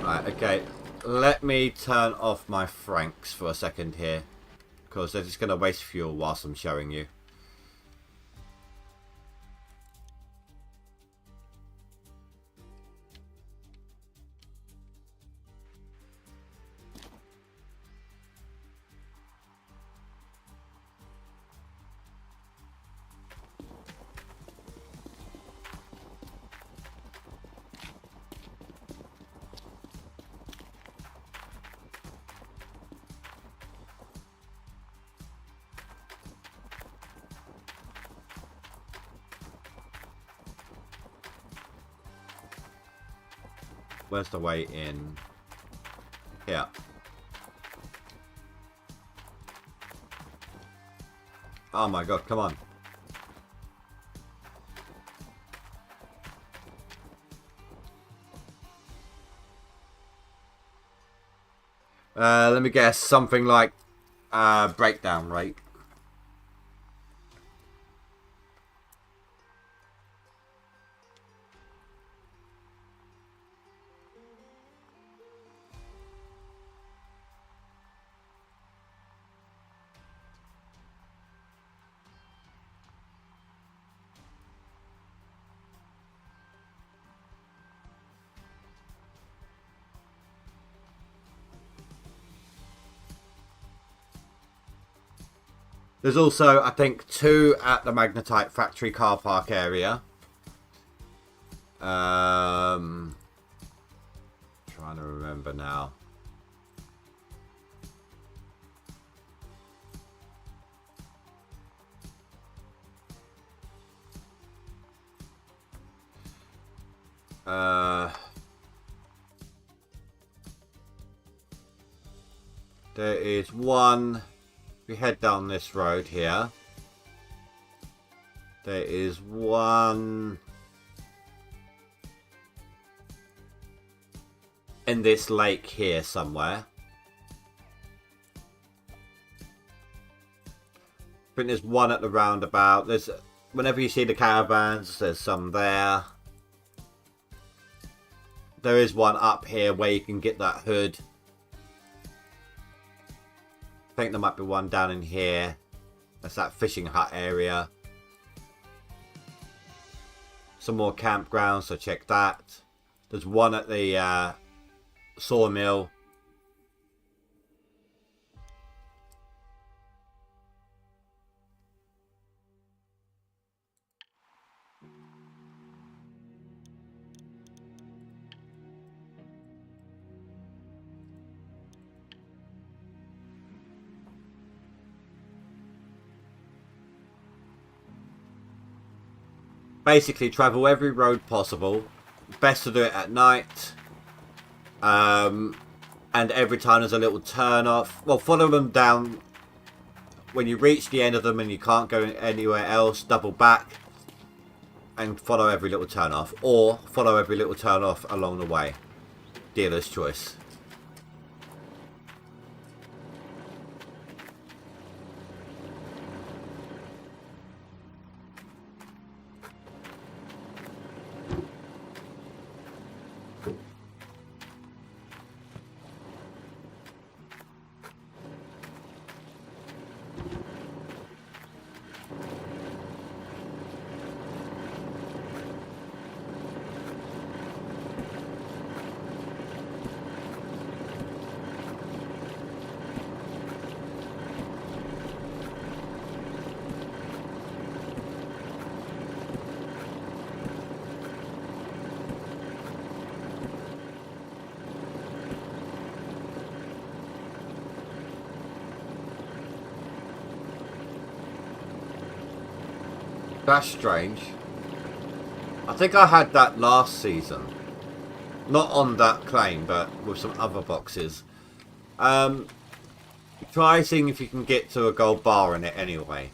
Right, okay. Let me turn off my Franks for a second here, because they're just going to waste fuel whilst I'm showing you. Where's the way in? Here. Oh my god, come on. Let me guess, something like breakdown rate. There's also, I think, 2 at the Magnetite factory car park area. Trying to remember now. There is one. We head down this road here. There is one in this lake here somewhere. I think there's one at the roundabout. There's, whenever you see the caravans, there's some there. There is one up here where you can get that hood. I think there might be one down in here. That's that fishing hut area. Some more campgrounds, so check that. There's one at the sawmill. Basically, travel every road possible. Best to do it at night. And every time there's a little turn off. Well, follow them down. When you reach the end of them and you can't go anywhere else, double back. And follow every little turn off. Or follow every little turn off along the way. Dealer's choice. That's strange. I think I had that last season. Not on that claim, but with some other boxes. Try seeing if you can get to a gold bar in it anyway.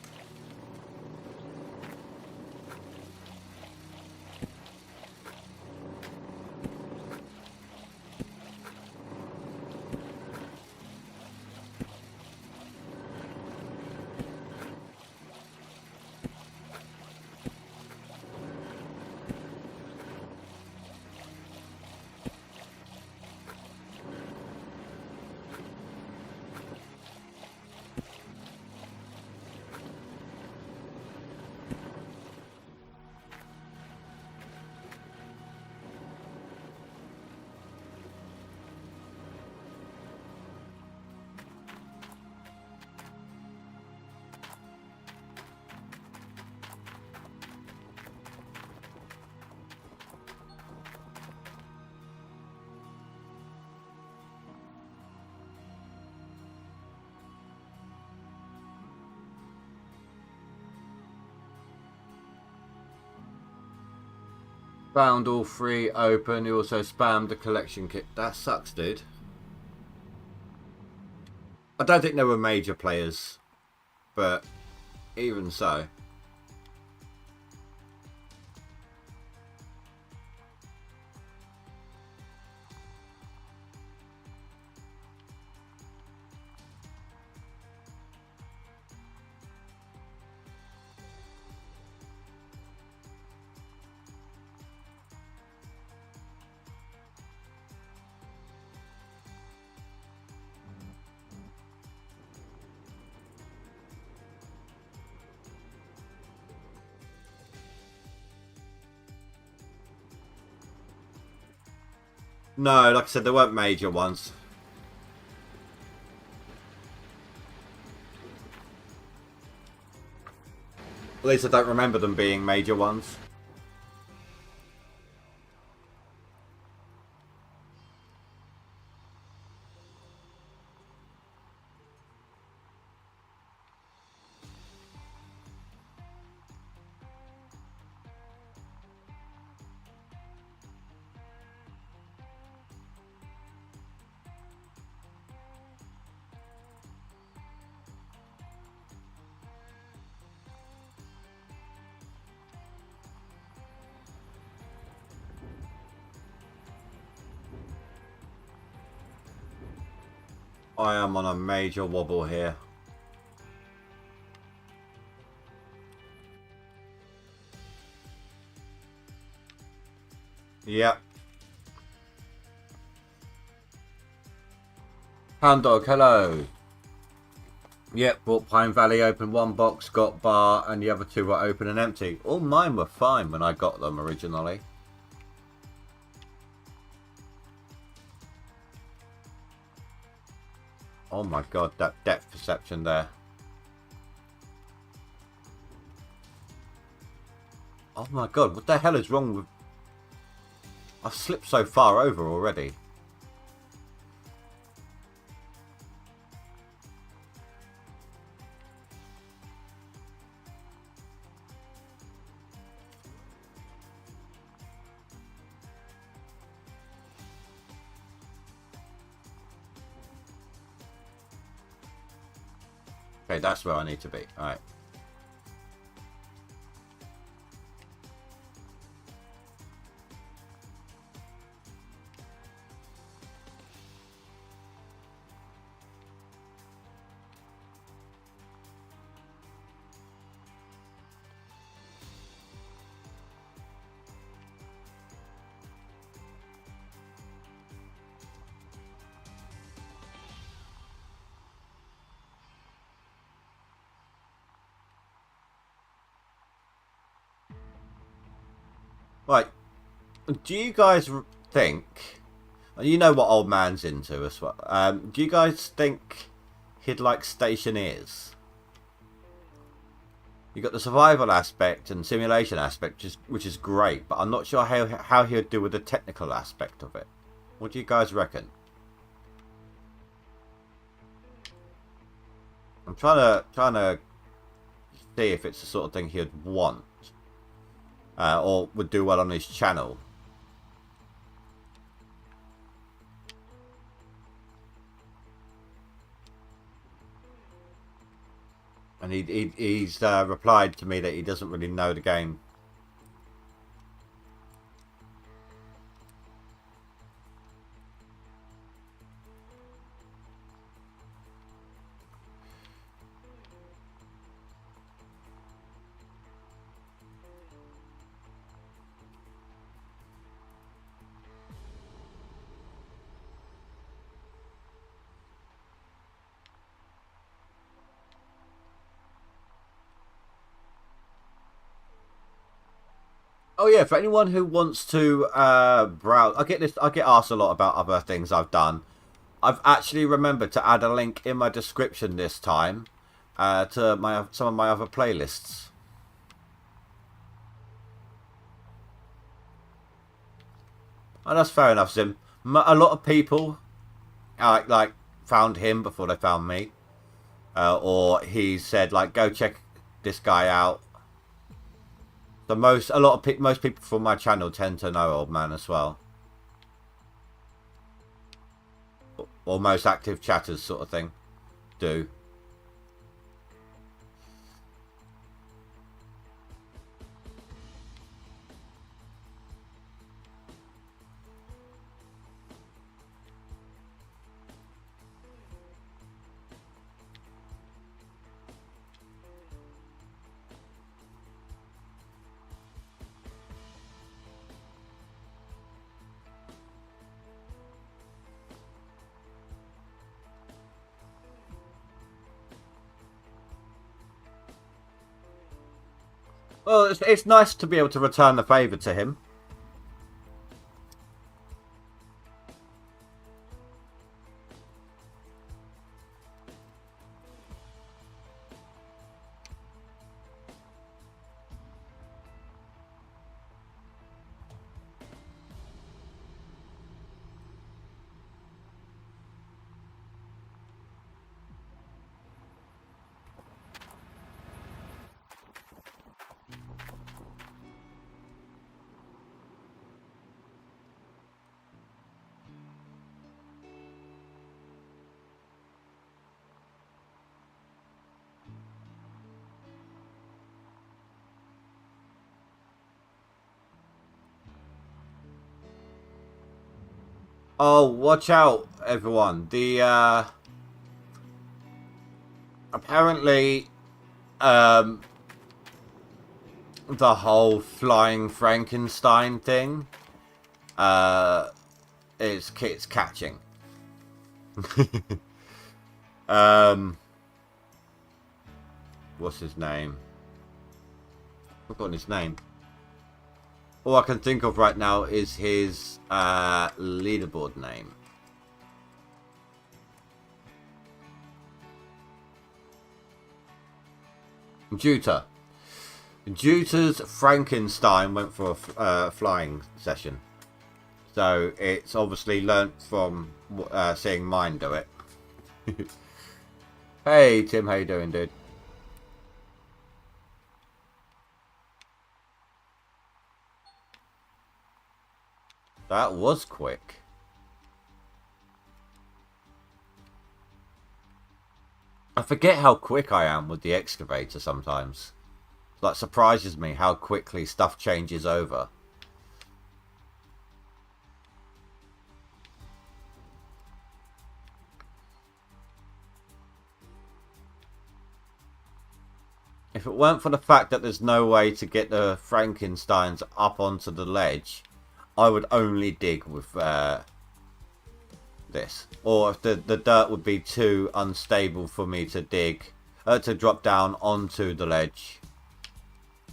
Found all three open. You also spammed the collection kit. That sucks, dude. I don't think they were major players, but even so. No, like I said, there weren't major ones. At least I don't remember them being major ones. I am on a major wobble here. Yep. Hound Dog, hello. Yep, bought Pine Valley, opened one box, got bar, and the other two were open and empty. All mine were fine when I got them originally. Oh my god, that depth perception there. Oh my god, what the hell is wrong with... I've slipped so far over already. Okay, that's where I need to be. Alright. Right. Do you guys think... You know what Oldman's into as well. Do you guys think he'd like Stationeers? You got the survival aspect and simulation aspect, which is great, but I'm not sure how he would do with the technical aspect of it. What do you guys reckon? I'm trying to see if it's the sort of thing he'd want, or would do well on his channel. And he's replied to me that he doesn't really know the game. Oh yeah, for anyone who wants to browse, I get asked a lot about other things I've done. I've actually remembered to add a link in my description this time to some of my other playlists. And that's fair enough, Zim. A lot of people like found him before they found me, or he said like go check this guy out. Most people from my channel tend to know Oldman as well. Or most active chatters sort of thing do. Well, it's nice to be able to return the favour to him. Oh, watch out, everyone. Apparently, the whole flying Frankenstein thing, it's catching. What's his name? I've forgotten his name. All I can think of right now is his leaderboard name. Juta's Frankenstein went for a flying session. So it's obviously learnt from seeing mine do it. Hey Tim, how you doing, dude? That was quick. I forget how quick I am with the excavator sometimes. That surprises me how quickly stuff changes over. If it weren't for the fact that there's no way to get the Frankensteins up onto the ledge, I would only dig with this. Or if the dirt would be too unstable for me to dig, to drop down onto the ledge.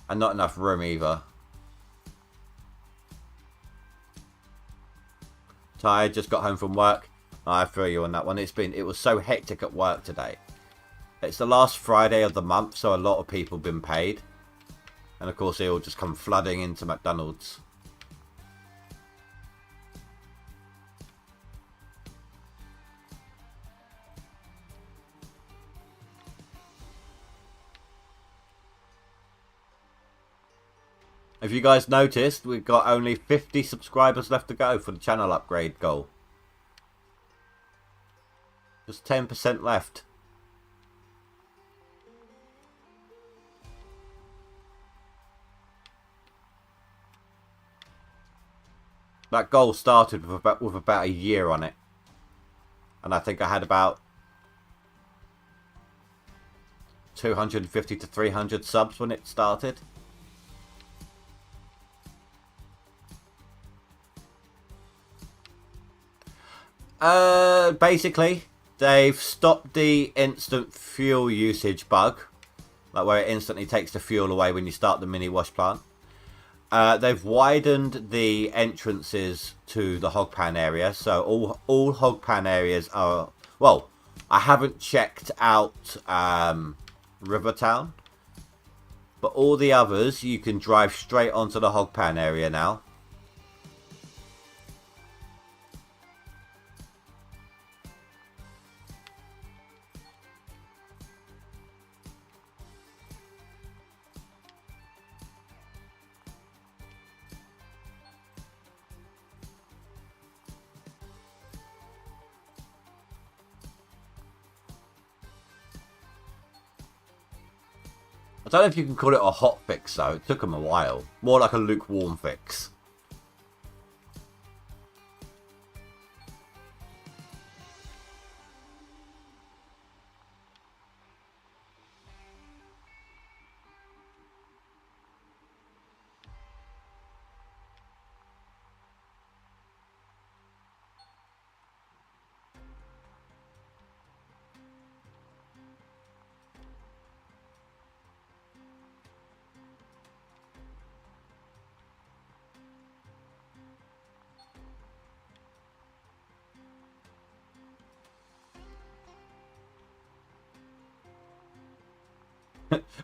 And not enough room either. Tired, just got home from work. I feel you on that one. It was so hectic at work today. It's the last Friday of the month, so a lot of people have been paid. And of course they all just come flooding into McDonald's. If you guys noticed, we've got only 50 subscribers left to go for the channel upgrade goal. Just 10% left. That goal started with about a year on it. And I think I had about 250 to 300 subs when it started. Basically, they've stopped the instant fuel usage bug. Like where it instantly takes the fuel away when you start the mini wash plant. They've widened the entrances to the hog pan area. So all hog pan areas are... Well, I haven't checked out Rivertown. But all the others, you can drive straight onto the hog pan area now. I don't know if you can call it a hot fix, though. It took them a while. More like a lukewarm fix.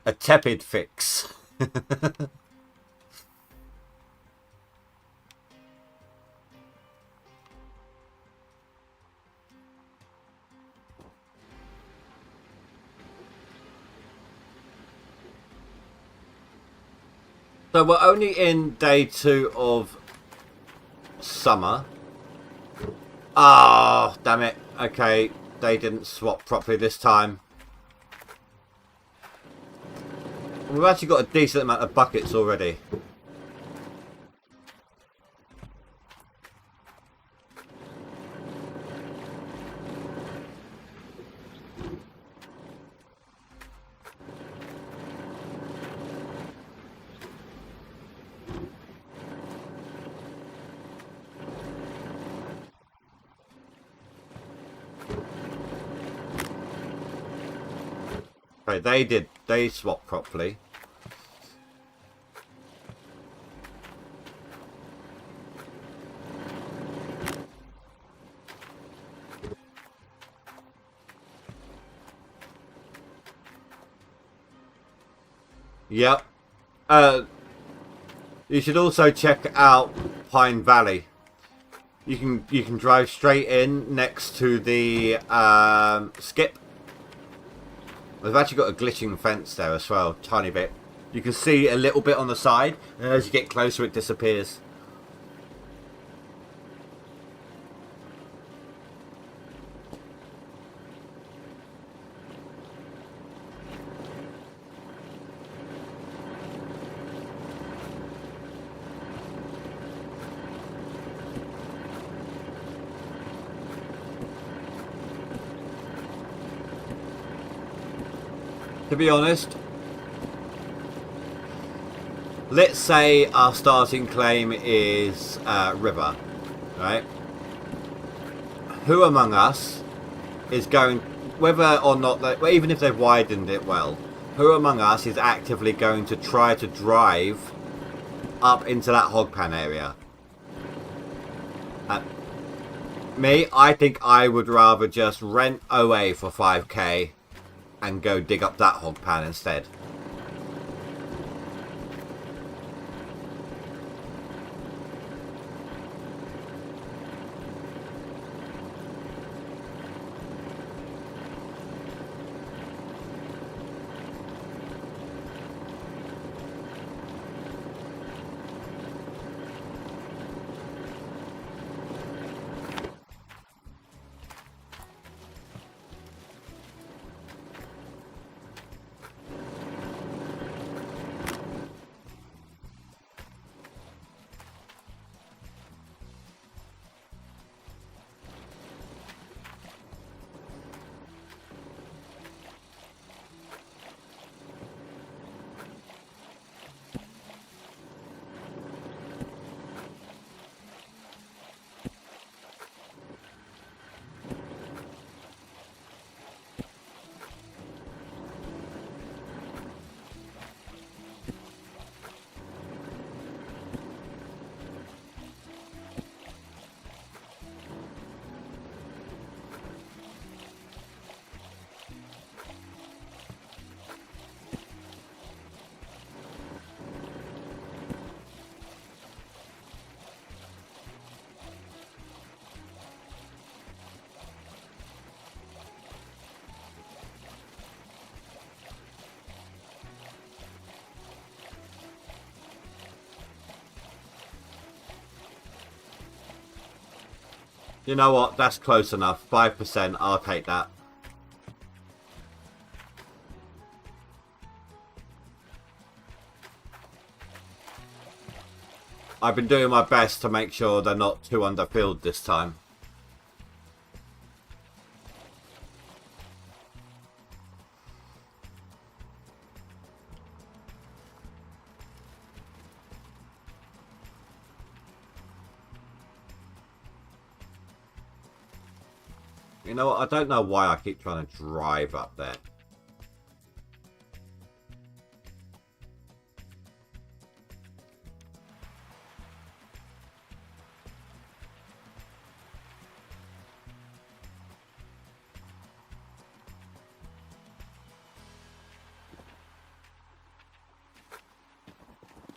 A tepid fix. So we're only in day 2 of summer. Ah, oh, damn it. Okay, they didn't swap properly this time. We've actually got a decent amount of buckets already. Okay, they swapped properly. Yep. You should also check out Pine Valley. You can drive straight in next to the skip. We've actually got a glitching fence there as well, tiny bit. You can see a little bit on the side, and as you get closer, it disappears. To be honest, let's say our starting claim is River, right? Who among us is going, whether or not, well, even if they've widened it well, who among us is actively going to try to drive up into that hog pan area? Me, I think I would rather just rent OA for 5k and go dig up that hog pan instead. You know what? That's close enough. 5%. I'll take that. I've been doing my best to make sure they're not too underfilled this time. You know what? I don't know why I keep trying to drive up there.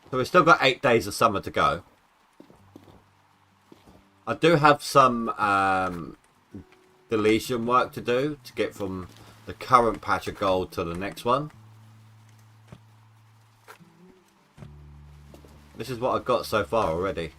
So we've still got 8 days of summer to go. I do have some deletion work to do to get from the current patch of gold to the next one. This is what I've got so far already.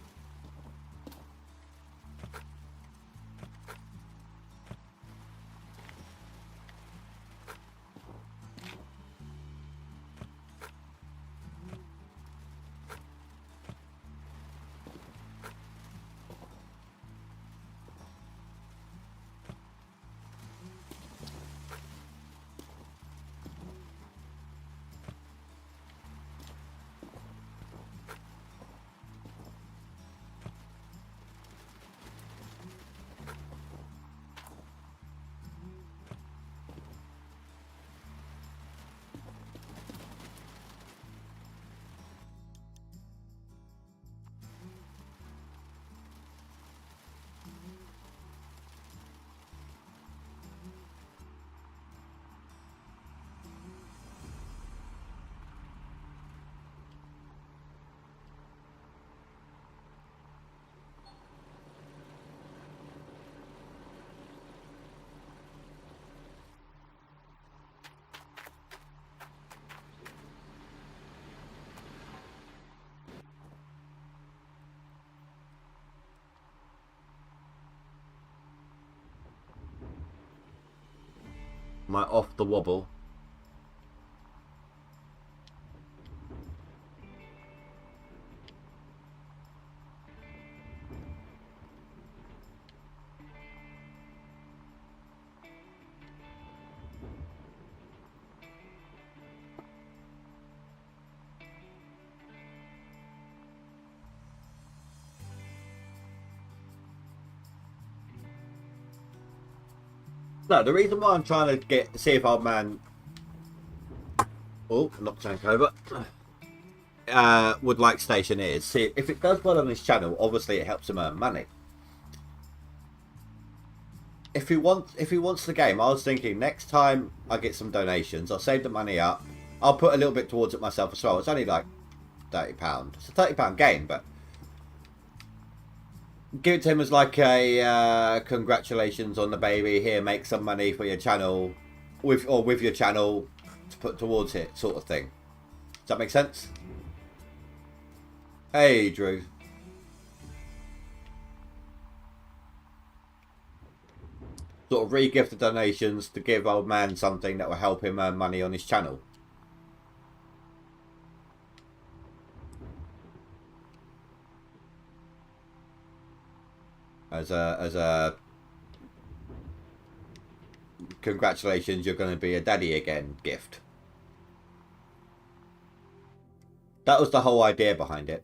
Am I off the wobble? No, the reason why I'm trying to see if Old Man, oh, knocked tank over, would like Station is, see if it does well on his channel. Obviously, it helps him earn money. If he wants the game, I was thinking next time I get some donations, I'll save the money up. I'll put a little bit towards it myself as well. It's only like £30. It's a £30 game, but give it to him as like a congratulations on the baby. Here, make some money for your channel, with your channel to put towards it, sort of thing. Does that make sense? Hey, Drew. Sort of re-gift the donations to give Old Man something that will help him earn money on his channel. As a congratulations, you're going to be a daddy again gift. That was the whole idea behind it.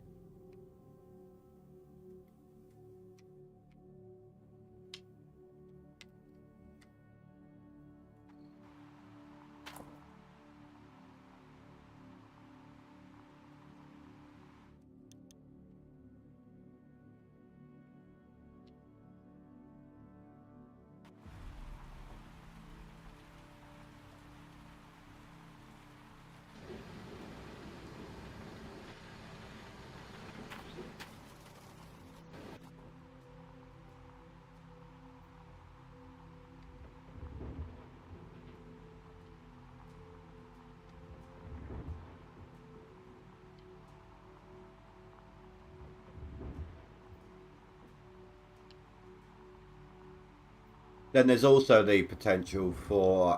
Then there's also the potential for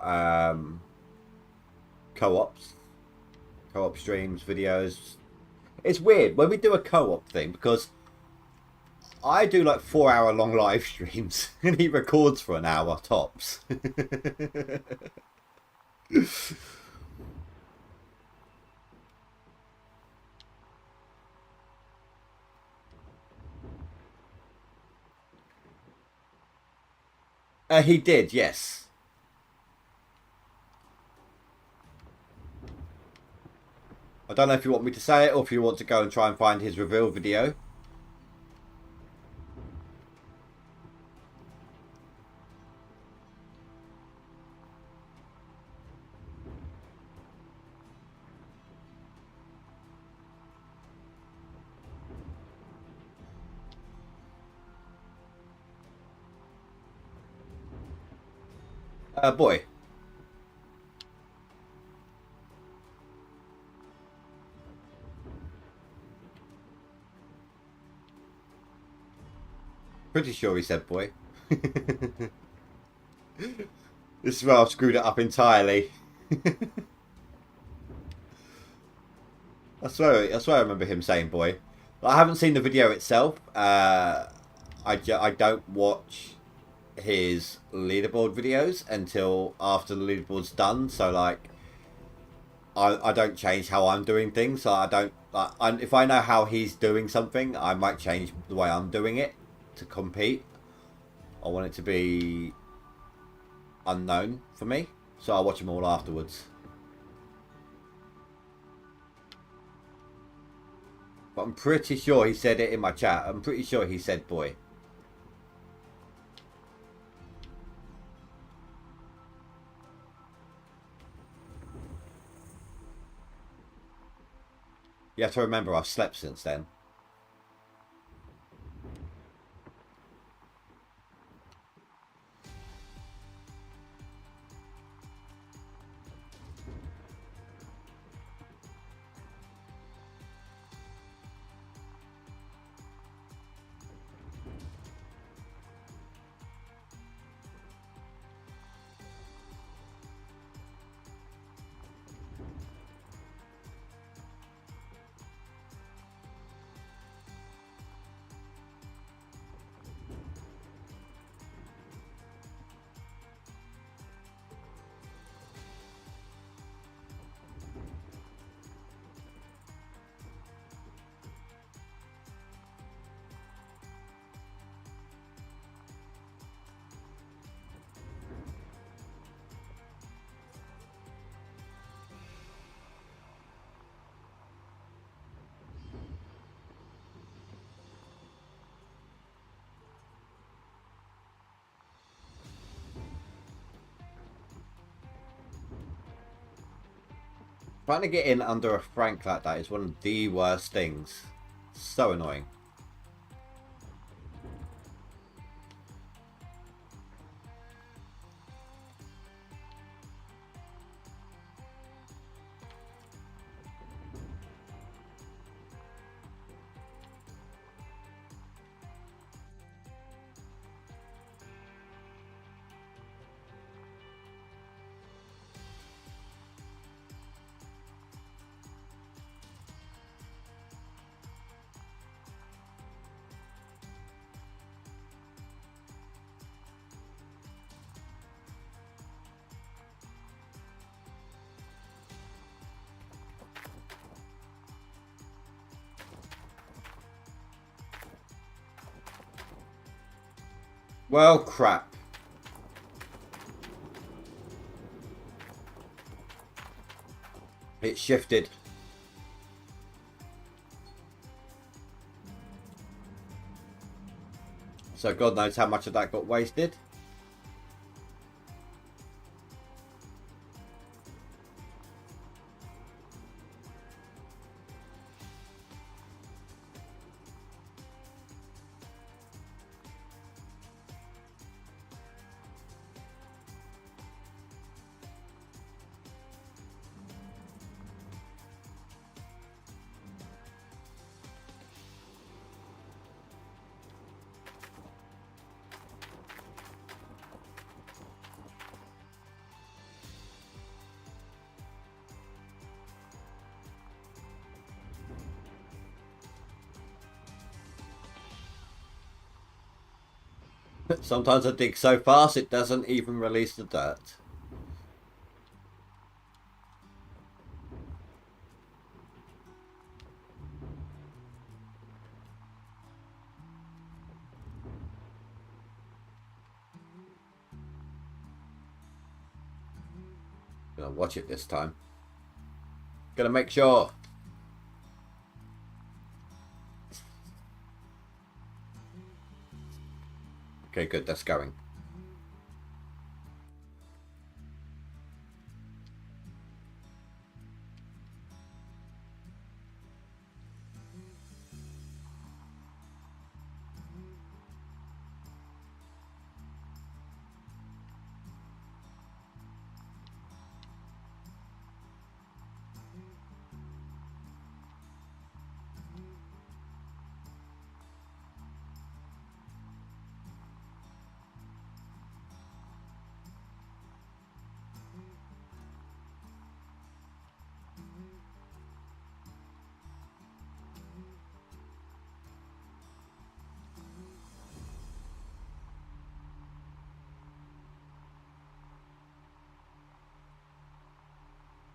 co-op streams, videos. It's weird when we do a co-op thing because I do like 4 hour long live streams and he records for an hour tops. He did, yes. I don't know if you want me to say it or if you want to go and try and find his reveal video. Boy. Pretty sure he said boy. This is where I've screwed it up entirely. I swear I remember him saying boy. I haven't seen the video itself. I don't watch his leaderboard videos until after the leaderboard's done. So like, I don't change how I'm doing things. So I don't. If I know how he's doing something, I might change the way I'm doing it to compete. I want it to be unknown for me, so I'll watch them all afterwards. But I'm pretty sure he said it in my chat. I'm pretty sure he said boy. You have to remember I've slept since then. Trying to get in under a Frank like that is one of the worst things. So annoying. Well, crap. It shifted. So God knows how much of that got wasted. Sometimes I dig so fast it doesn't even release the dirt. Gonna watch it this time. Gonna make sure. Okay, good, that's going.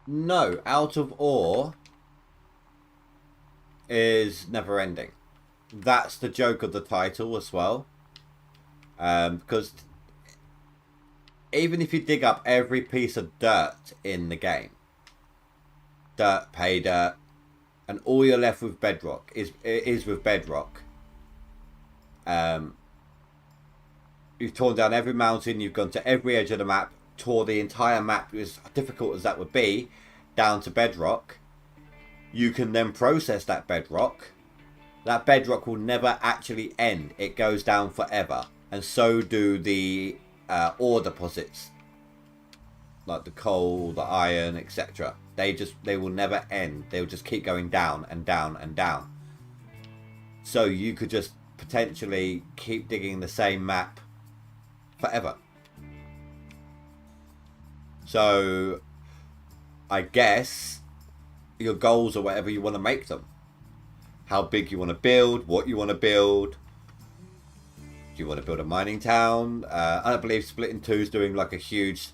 No, Out of Ore is never ending. That's the joke of the title as well. Because even if you dig up every piece of dirt in the game, dirt, pay dirt, and all you're left with bedrock is with bedrock. You've torn down every mountain, you've gone to every edge of the map, tore the entire map, as difficult as that would be, down to bedrock. You can then process that bedrock. That bedrock will never actually end. It goes down forever. And so do the ore deposits. Like the coal, the iron, etc. They will never end. They'll just keep going down and down and down. So you could just potentially keep digging the same map forever. So I guess your goals or whatever you want to make them. How big you want to build, what you want to build. Do you want to build a mining town? I believe Split in Two is doing like a huge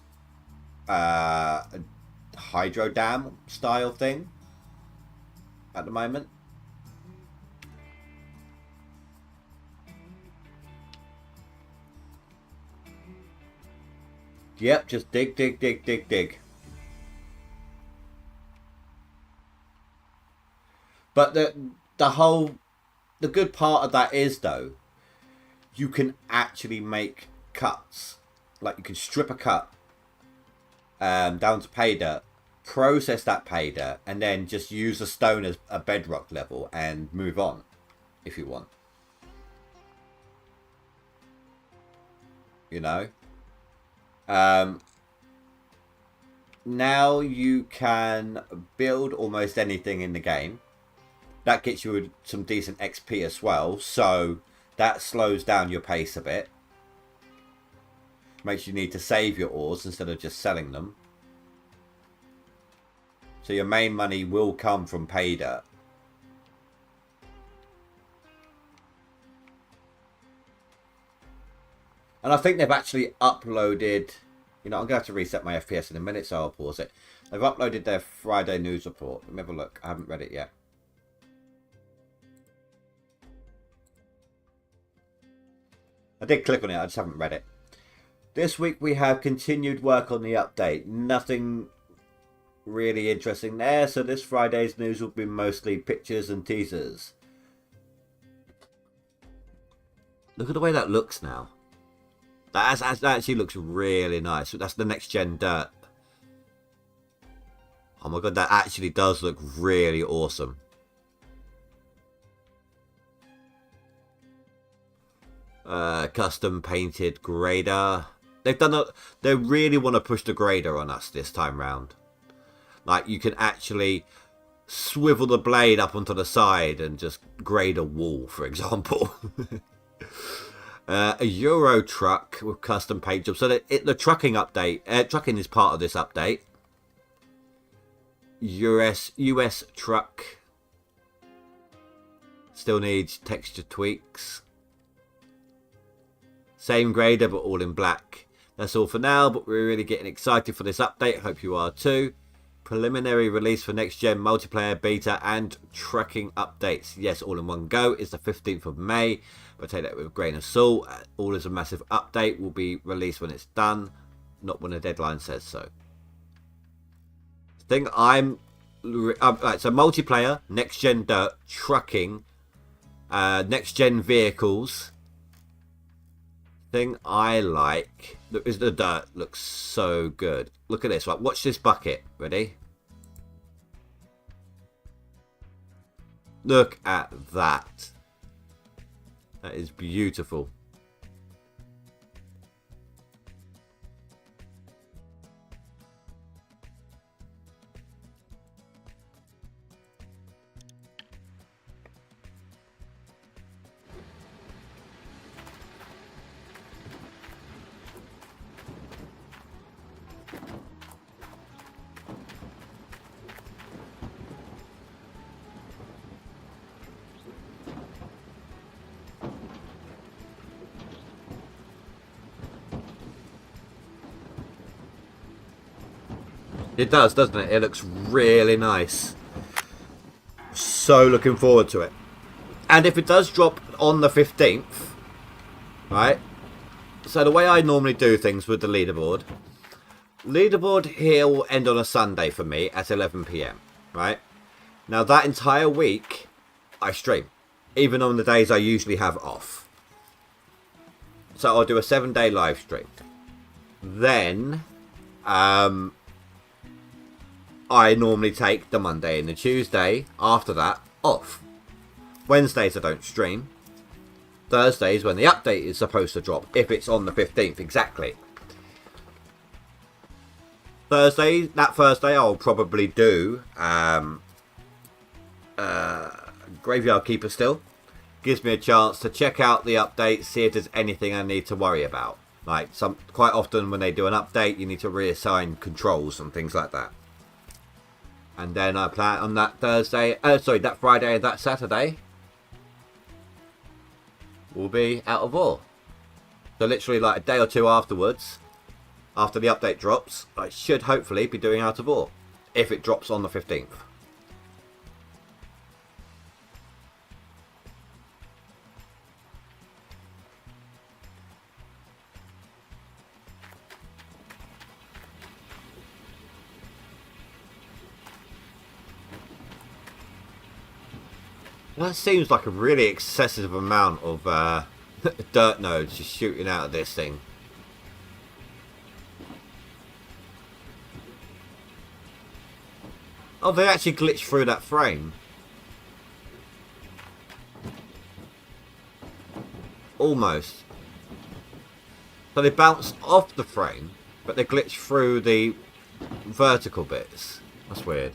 hydro dam style thing at the moment. Yep, just dig, dig, dig, dig, dig. But the good part of that is though, you can actually make cuts. Like you can strip a cut down to pay dirt, process that pay dirt, and then just use a stone as a bedrock level and move on if you want. You know? Now you can build almost anything in the game. That gets you some decent XP as well, so that slows down your pace a bit. Makes you need to save your ores instead of just selling them. So your main money will come from pay dirt. And I think they've actually uploaded... You know, I'm going to have to reset my FPS in a minute, so I'll pause it. They've uploaded their Friday news report. Let me have a look. I haven't read it yet. I did click on it, I just haven't read it. This week we have continued work on the update. Nothing really interesting there, so this Friday's news will be mostly pictures and teasers. Look at the way that looks now. That actually looks really nice. That's the next gen dirt. Oh my god, that actually does look really awesome. Custom painted grader. They really want to push the grader on us this time round. Like you can actually swivel the blade up onto the side and just grade a wall, for example. A Euro truck with custom paint jobs. So the trucking update, trucking is part of this update. US truck still needs texture tweaks. Same grader, but all in black. That's all for now, but we're really getting excited for this update. I hope you are too. Preliminary release for next gen multiplayer beta and tracking updates. Yes, all in one go. It's the 15th of May, but take that with a grain of salt. All is a massive update. Will be released when it's done, not when a deadline says so. Thing I'm right, so multiplayer, next gen dirt, trucking, next gen vehicles. Thing I like is the dirt looks so good. Look at this. Right, watch this bucket. Ready? Look at that. That is beautiful. It does, doesn't it? It looks really nice. So looking forward to it. And if it does drop on the 15th, right? So the way I normally do things with the leaderboard here will end on a Sunday for me at 11 PM, right? Now that entire week, I stream. Even on the days I usually have off. So I'll do a 7-day live stream. Then, I normally take the Monday and the Tuesday after that off. Wednesdays I don't stream. Thursdays when the update is supposed to drop, if it's on the 15th exactly. That Thursday I'll probably do Graveyard Keeper still. Gives me a chance to check out the update, see if there's anything I need to worry about. Like quite often when they do an update, you need to reassign controls and things like that. And then I plan on that that Friday and that Saturday will be Out of War. So literally like a day or two afterwards, after the update drops, I should hopefully be doing Out of War. If it drops on the 15th. That seems like a really excessive amount of dirt nodes just shooting out of this thing. Oh, they actually glitched through that frame. Almost. So they bounced off the frame, but they glitched through the vertical bits. That's weird.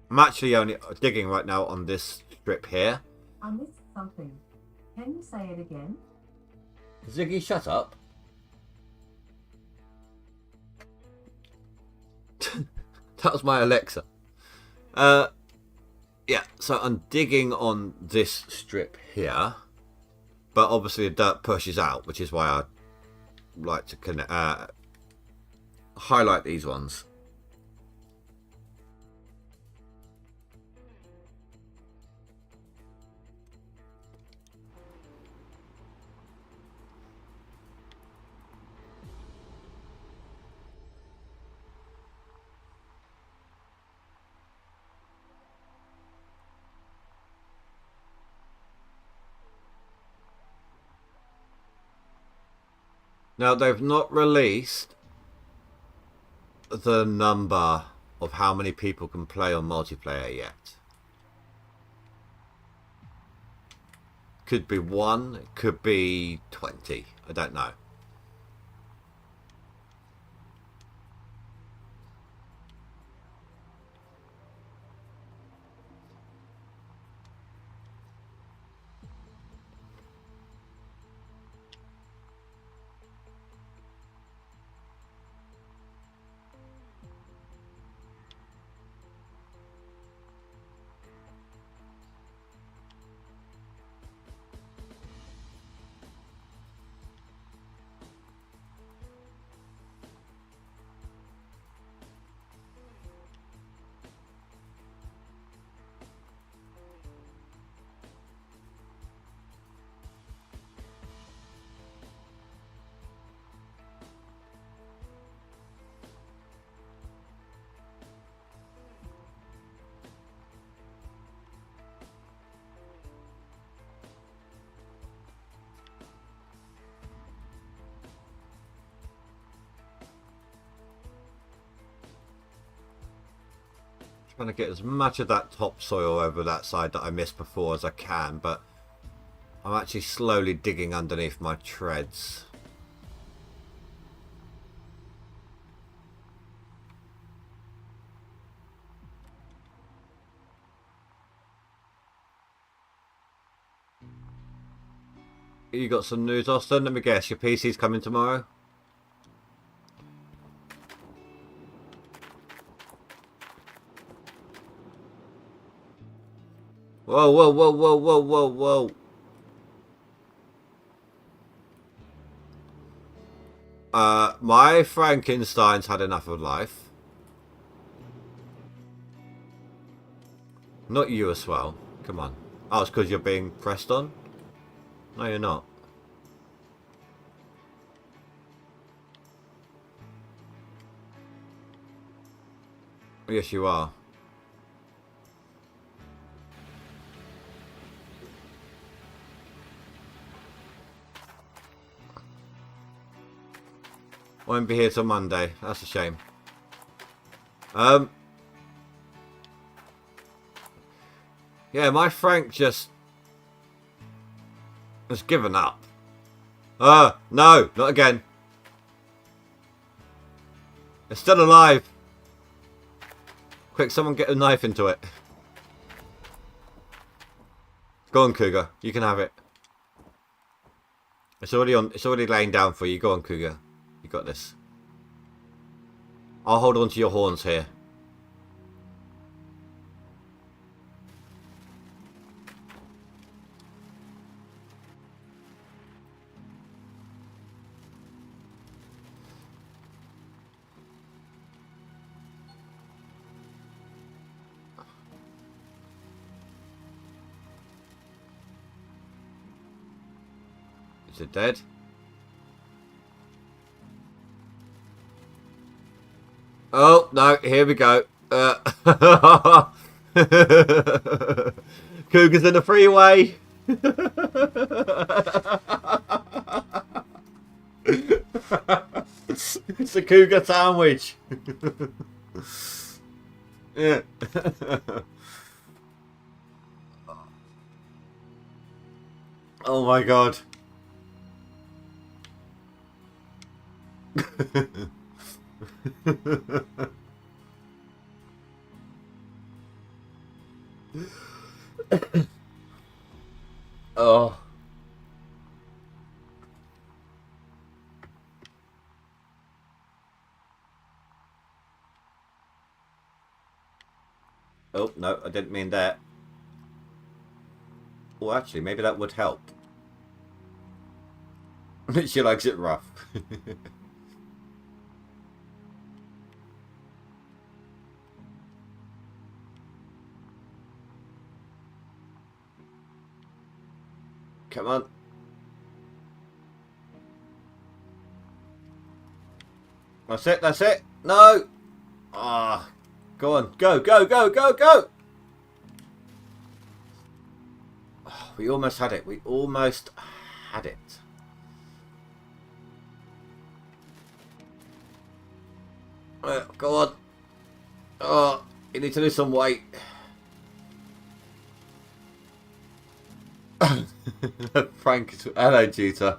I'm actually only digging right now on this strip here. I missed something. Can you say it again? Ziggy, shut up. That was my Alexa. Yeah, so I'm digging on this strip here. But obviously the dirt pushes out, which is why I like to highlight these ones. Now, they've not released the number of how many people can play on multiplayer yet. Could be 1, it could be 20. I don't know. Trying to get as much of that topsoil over that side that I missed before as I can, but I'm actually slowly digging underneath my treads. You got some news, Austin? Let me guess, your PC's coming tomorrow? Whoa, whoa, whoa, whoa, whoa, whoa, whoa. My Frankenstein's had enough of life. Not you as well. Come on. Oh, it's because you're being pressed on? No, you're not. Yes, you are. Won't be here till Monday. That's a shame. Yeah, my Frank just has given up. No, not again. It's still alive. Quick, someone get a knife into it. Go on, Cougar. You can have it. It's already laying down for you. Go on, Cougar. You got this. I'll hold on to your horns here. Is it dead? Oh, no, here we go. Cougar's in the freeway. It's a cougar sandwich. Yeah. Oh my god. Oh. Oh, no, I didn't mean that. Well, actually, maybe that would help. She likes it rough. Come on. That's it, that's it. No! Ah, go on. Go, go, go, go, go! Oh, we almost had it. We almost had it. Go on. Oh, you need to lose some weight. Frank, hello, Jeter.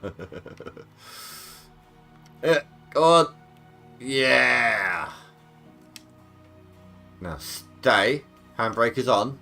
Yeah, go on. Yeah. Now stay. Handbrake is on.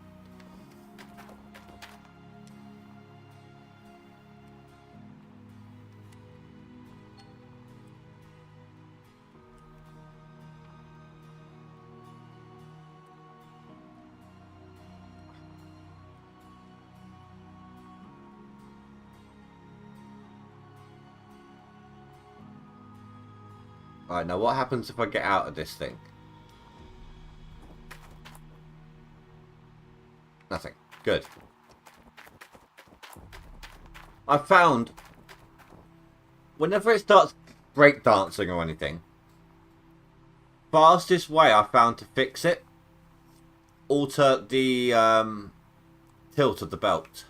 Alright, now what happens if I get out of this thing? Nothing. Good. I found whenever it starts breakdancing or anything, fastest way I found to fix it, alter the tilt of the belt.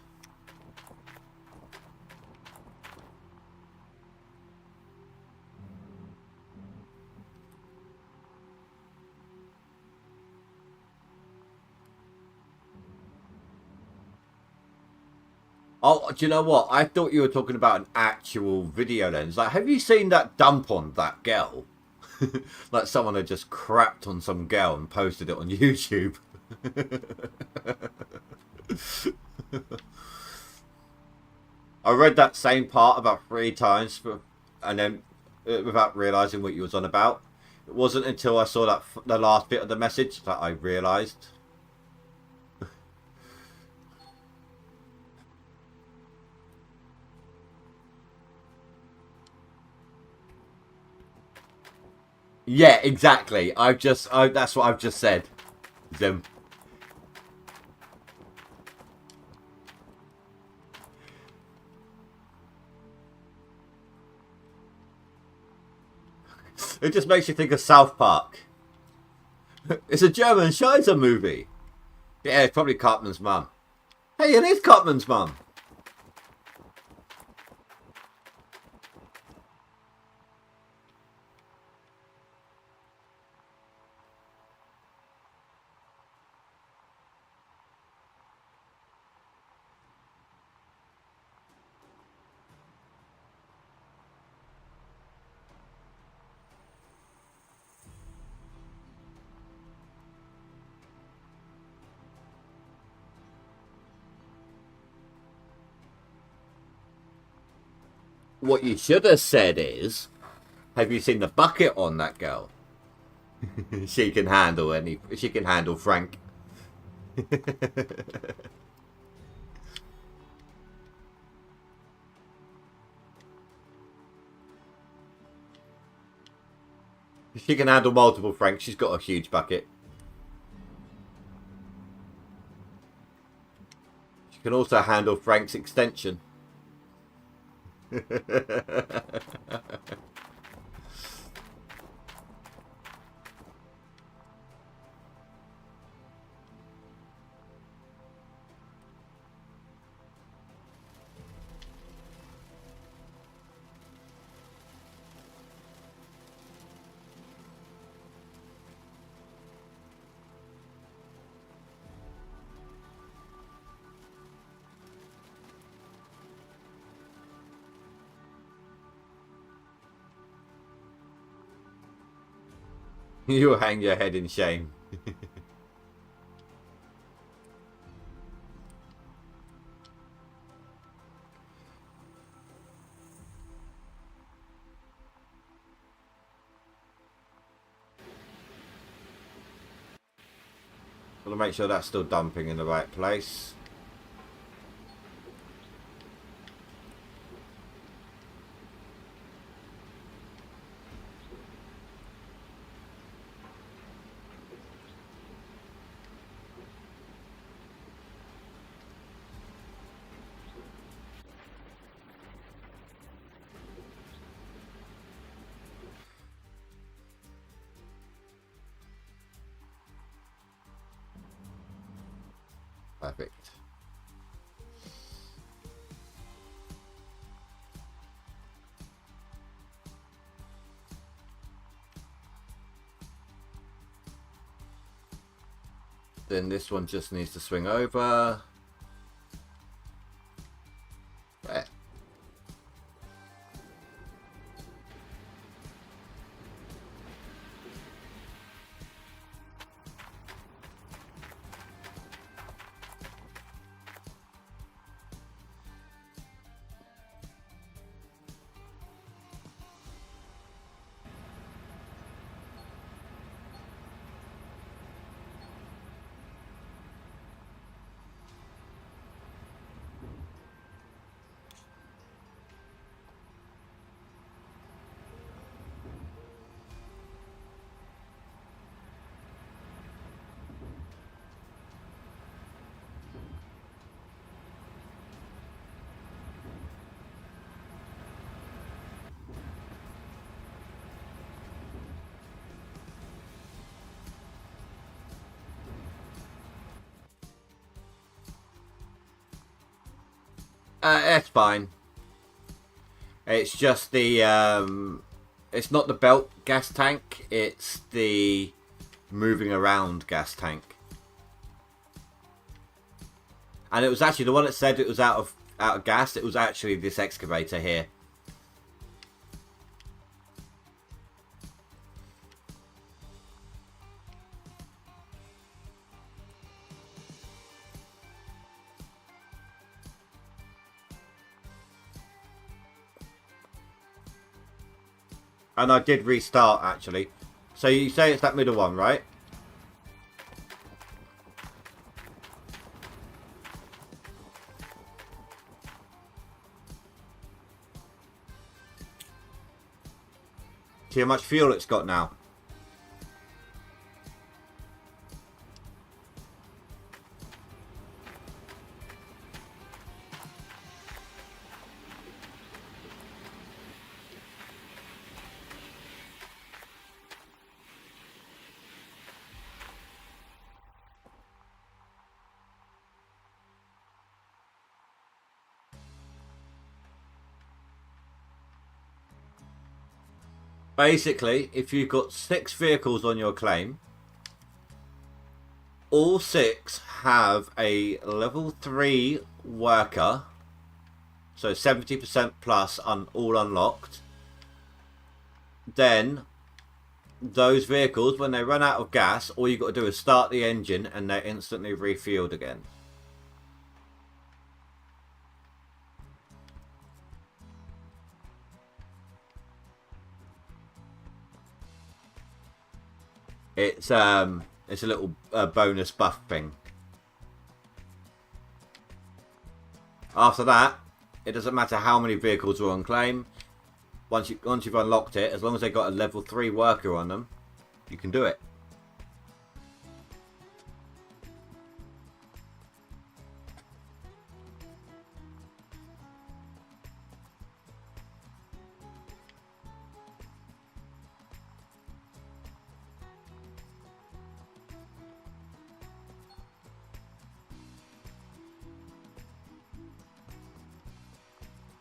Oh, do you know what? I thought you were talking about an actual video lens. Like, have you seen that dump on that girl? Like someone had just crapped on some girl and posted it on YouTube. I read that same part about 3 times, and then without realising what you was on about. It wasn't until I saw the last bit of the message that I realised. Yeah, exactly. That's what I've just said. Zim. It just makes you think of South Park. It's a German Scheiser movie. Yeah, it's probably Cartman's mum. Hey, it is Cartman's mum. What you should have said is, have you seen the bucket on that girl? She can handle She can handle Frank. She can handle multiple Franks. She's got a huge bucket. She can also handle Frank's extension. You'll hang your head in shame. Gotta make sure that's still dumping in the right place. Perfect. Then this one just needs to swing over. There. That's fine. It's just the it's not the belt gas tank, it's the moving around gas tank. And it was actually the one that said it was out of out of gas. It was actually this excavator here. And I did restart, actually. So you say it's that middle one, right? See how much fuel it's got now. Basically, if you've got 6 vehicles on your claim, all 6 have a level 3 worker, so 70% plus all unlocked. Then those vehicles, when they run out of gas, all you've got to do is start the engine and they're instantly refueled again. It's a little bonus buff thing. After that, it doesn't matter how many vehicles are on claim. Once you've unlocked it, as long as they've got a level 3 worker on them, you can do it.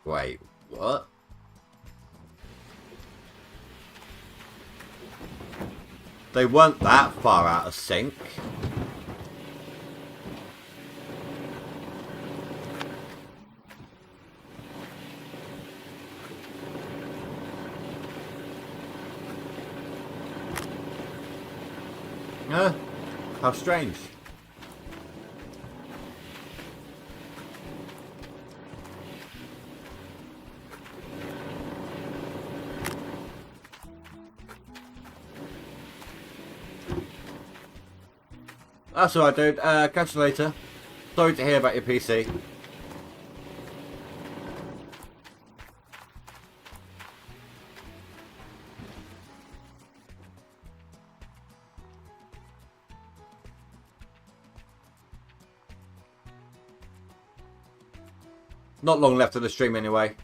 Wait, what? They weren't that far out of sync. How strange. That's alright, dude. Catch you later. Sorry to hear about your PC. Not long left of the stream anyway.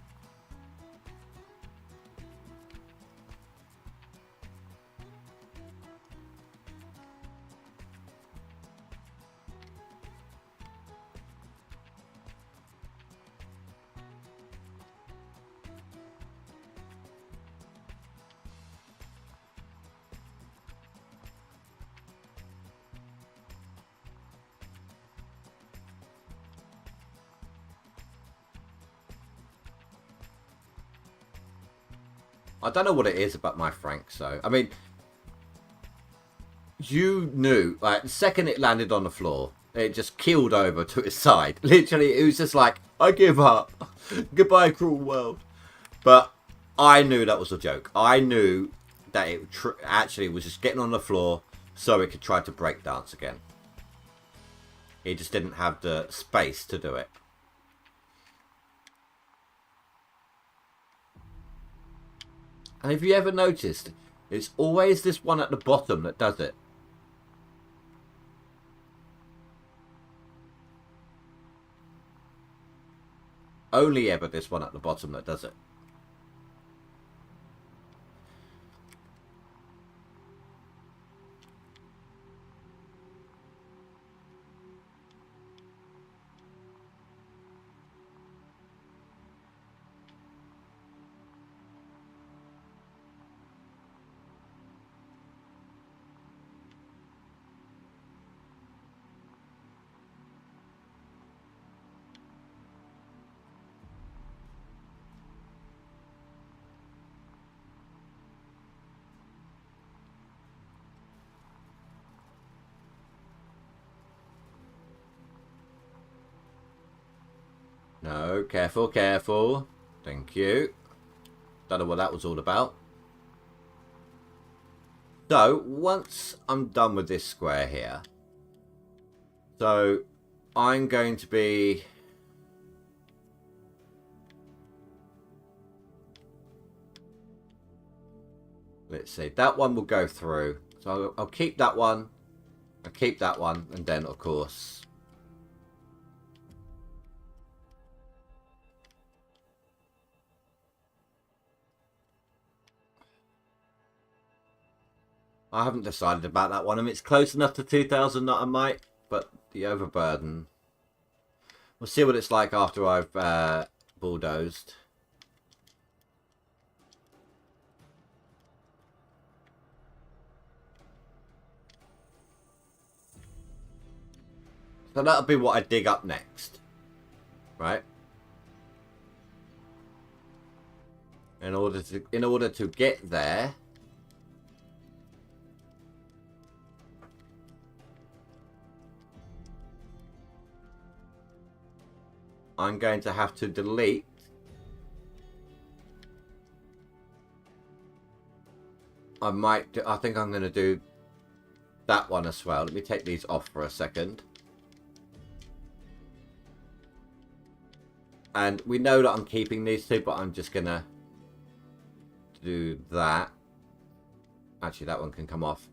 I don't know what it is about my Frank, so... I mean... You knew, like, the second it landed on the floor, it just keeled over to its side. Literally, it was just like, I give up. Goodbye, cruel world. But I knew that was a joke. I knew that it actually was just getting on the floor so it could try to break dance again. It just didn't have the space to do it. And have you ever noticed, it's always this one at the bottom that does it. Only ever this one at the bottom that does it. No, careful, careful. Thank you. Don't know what that was all about. So, once I'm done with this square here, so I'm going to be... Let's see, that one will go through. So I'll keep that one. I'll keep that one, and then, of course... I haven't decided about that one. I mean, it's close enough to 2,000 that I might, but the overburden... We'll see what it's like after I've bulldozed. So that'll be what I dig up next. Right? In order to get there... I'm going to have to delete I think I'm going to do that one as well. Let me take these off for a second. And we know that I'm keeping these two, but I'm just going to do that. Actually, that one can come off.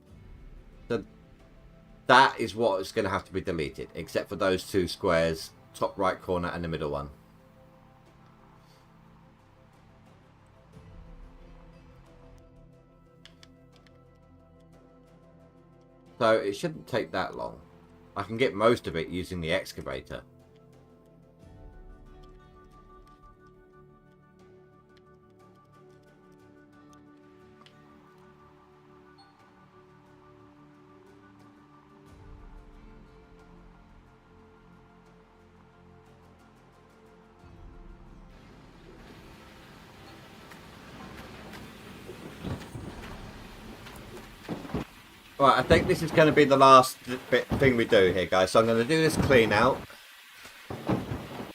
So that is what is going to have to be deleted, except for those two squares. Top right corner and the middle one. So it shouldn't take that long. I can get most of it using the excavator. Right, I think this is going to be the last thing we do here, guys. So I'm going to do this clean out.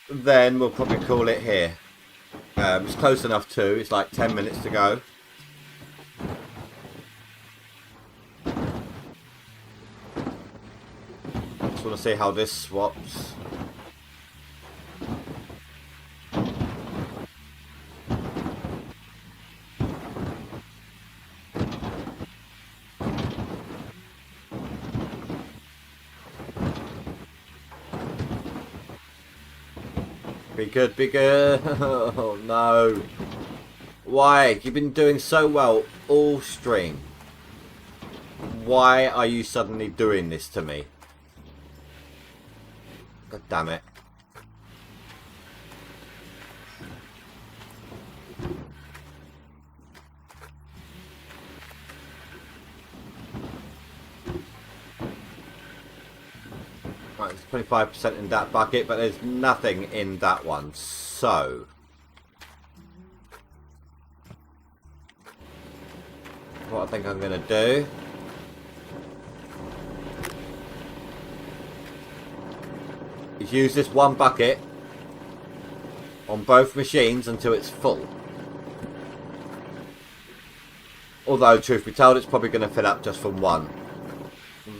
Then we'll probably call it here. It's close enough too. It's like 10 minutes to go. Just want to see how this swaps. Be good, be good. Oh no. Why? You've been doing so well all stream. Why are you suddenly doing this to me? God damn it. Right, there's 25% in that bucket, but there's nothing in that one. So... what I think I'm going to do... is use this one bucket on both machines until it's full. Although, truth be told, it's probably going to fill up just from one.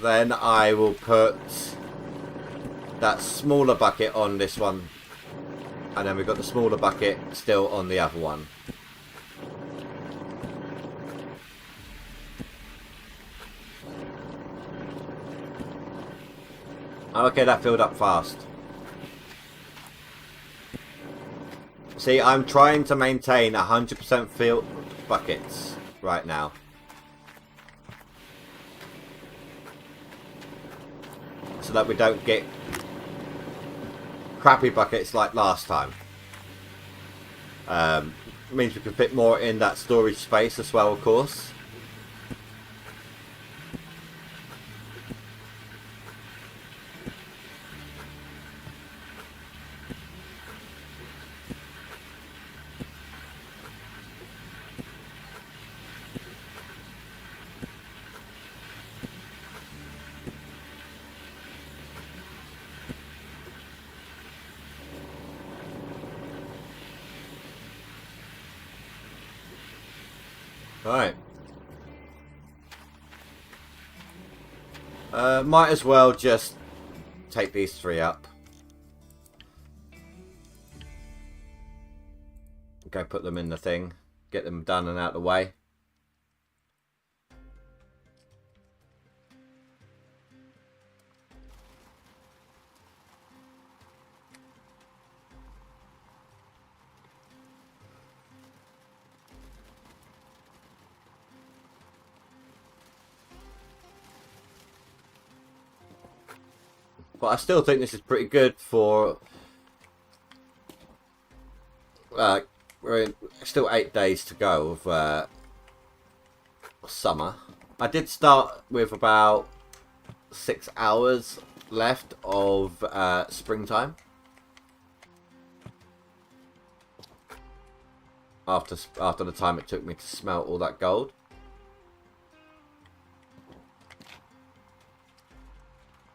Then I will put that smaller bucket on this one. And then we've got the smaller bucket still on the other one. Okay, that filled up fast. See, I'm trying to maintain 100% filled buckets right now. So that we don't get crappy buckets like last time. Means we can fit more in that storage space as well, of course. Right. Might as well just take these 3 up. Go put them in the thing. Get them done and out of the way. But I still think this is pretty good for... we're in, still 8 days to go of summer. I did start with about 6 hours left of springtime. After the time it took me to smelt all that gold.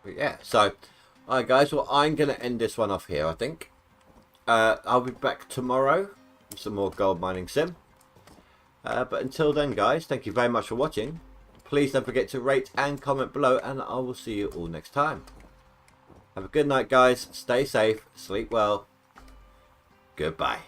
But yeah, so... Alright guys, well I'm going to end this one off here, I think. I'll be back tomorrow with some more gold mining sim. But until then guys, thank you very much for watching. Please don't forget to rate and comment below, and I will see you all next time. Have a good night guys, stay safe, sleep well. Goodbye.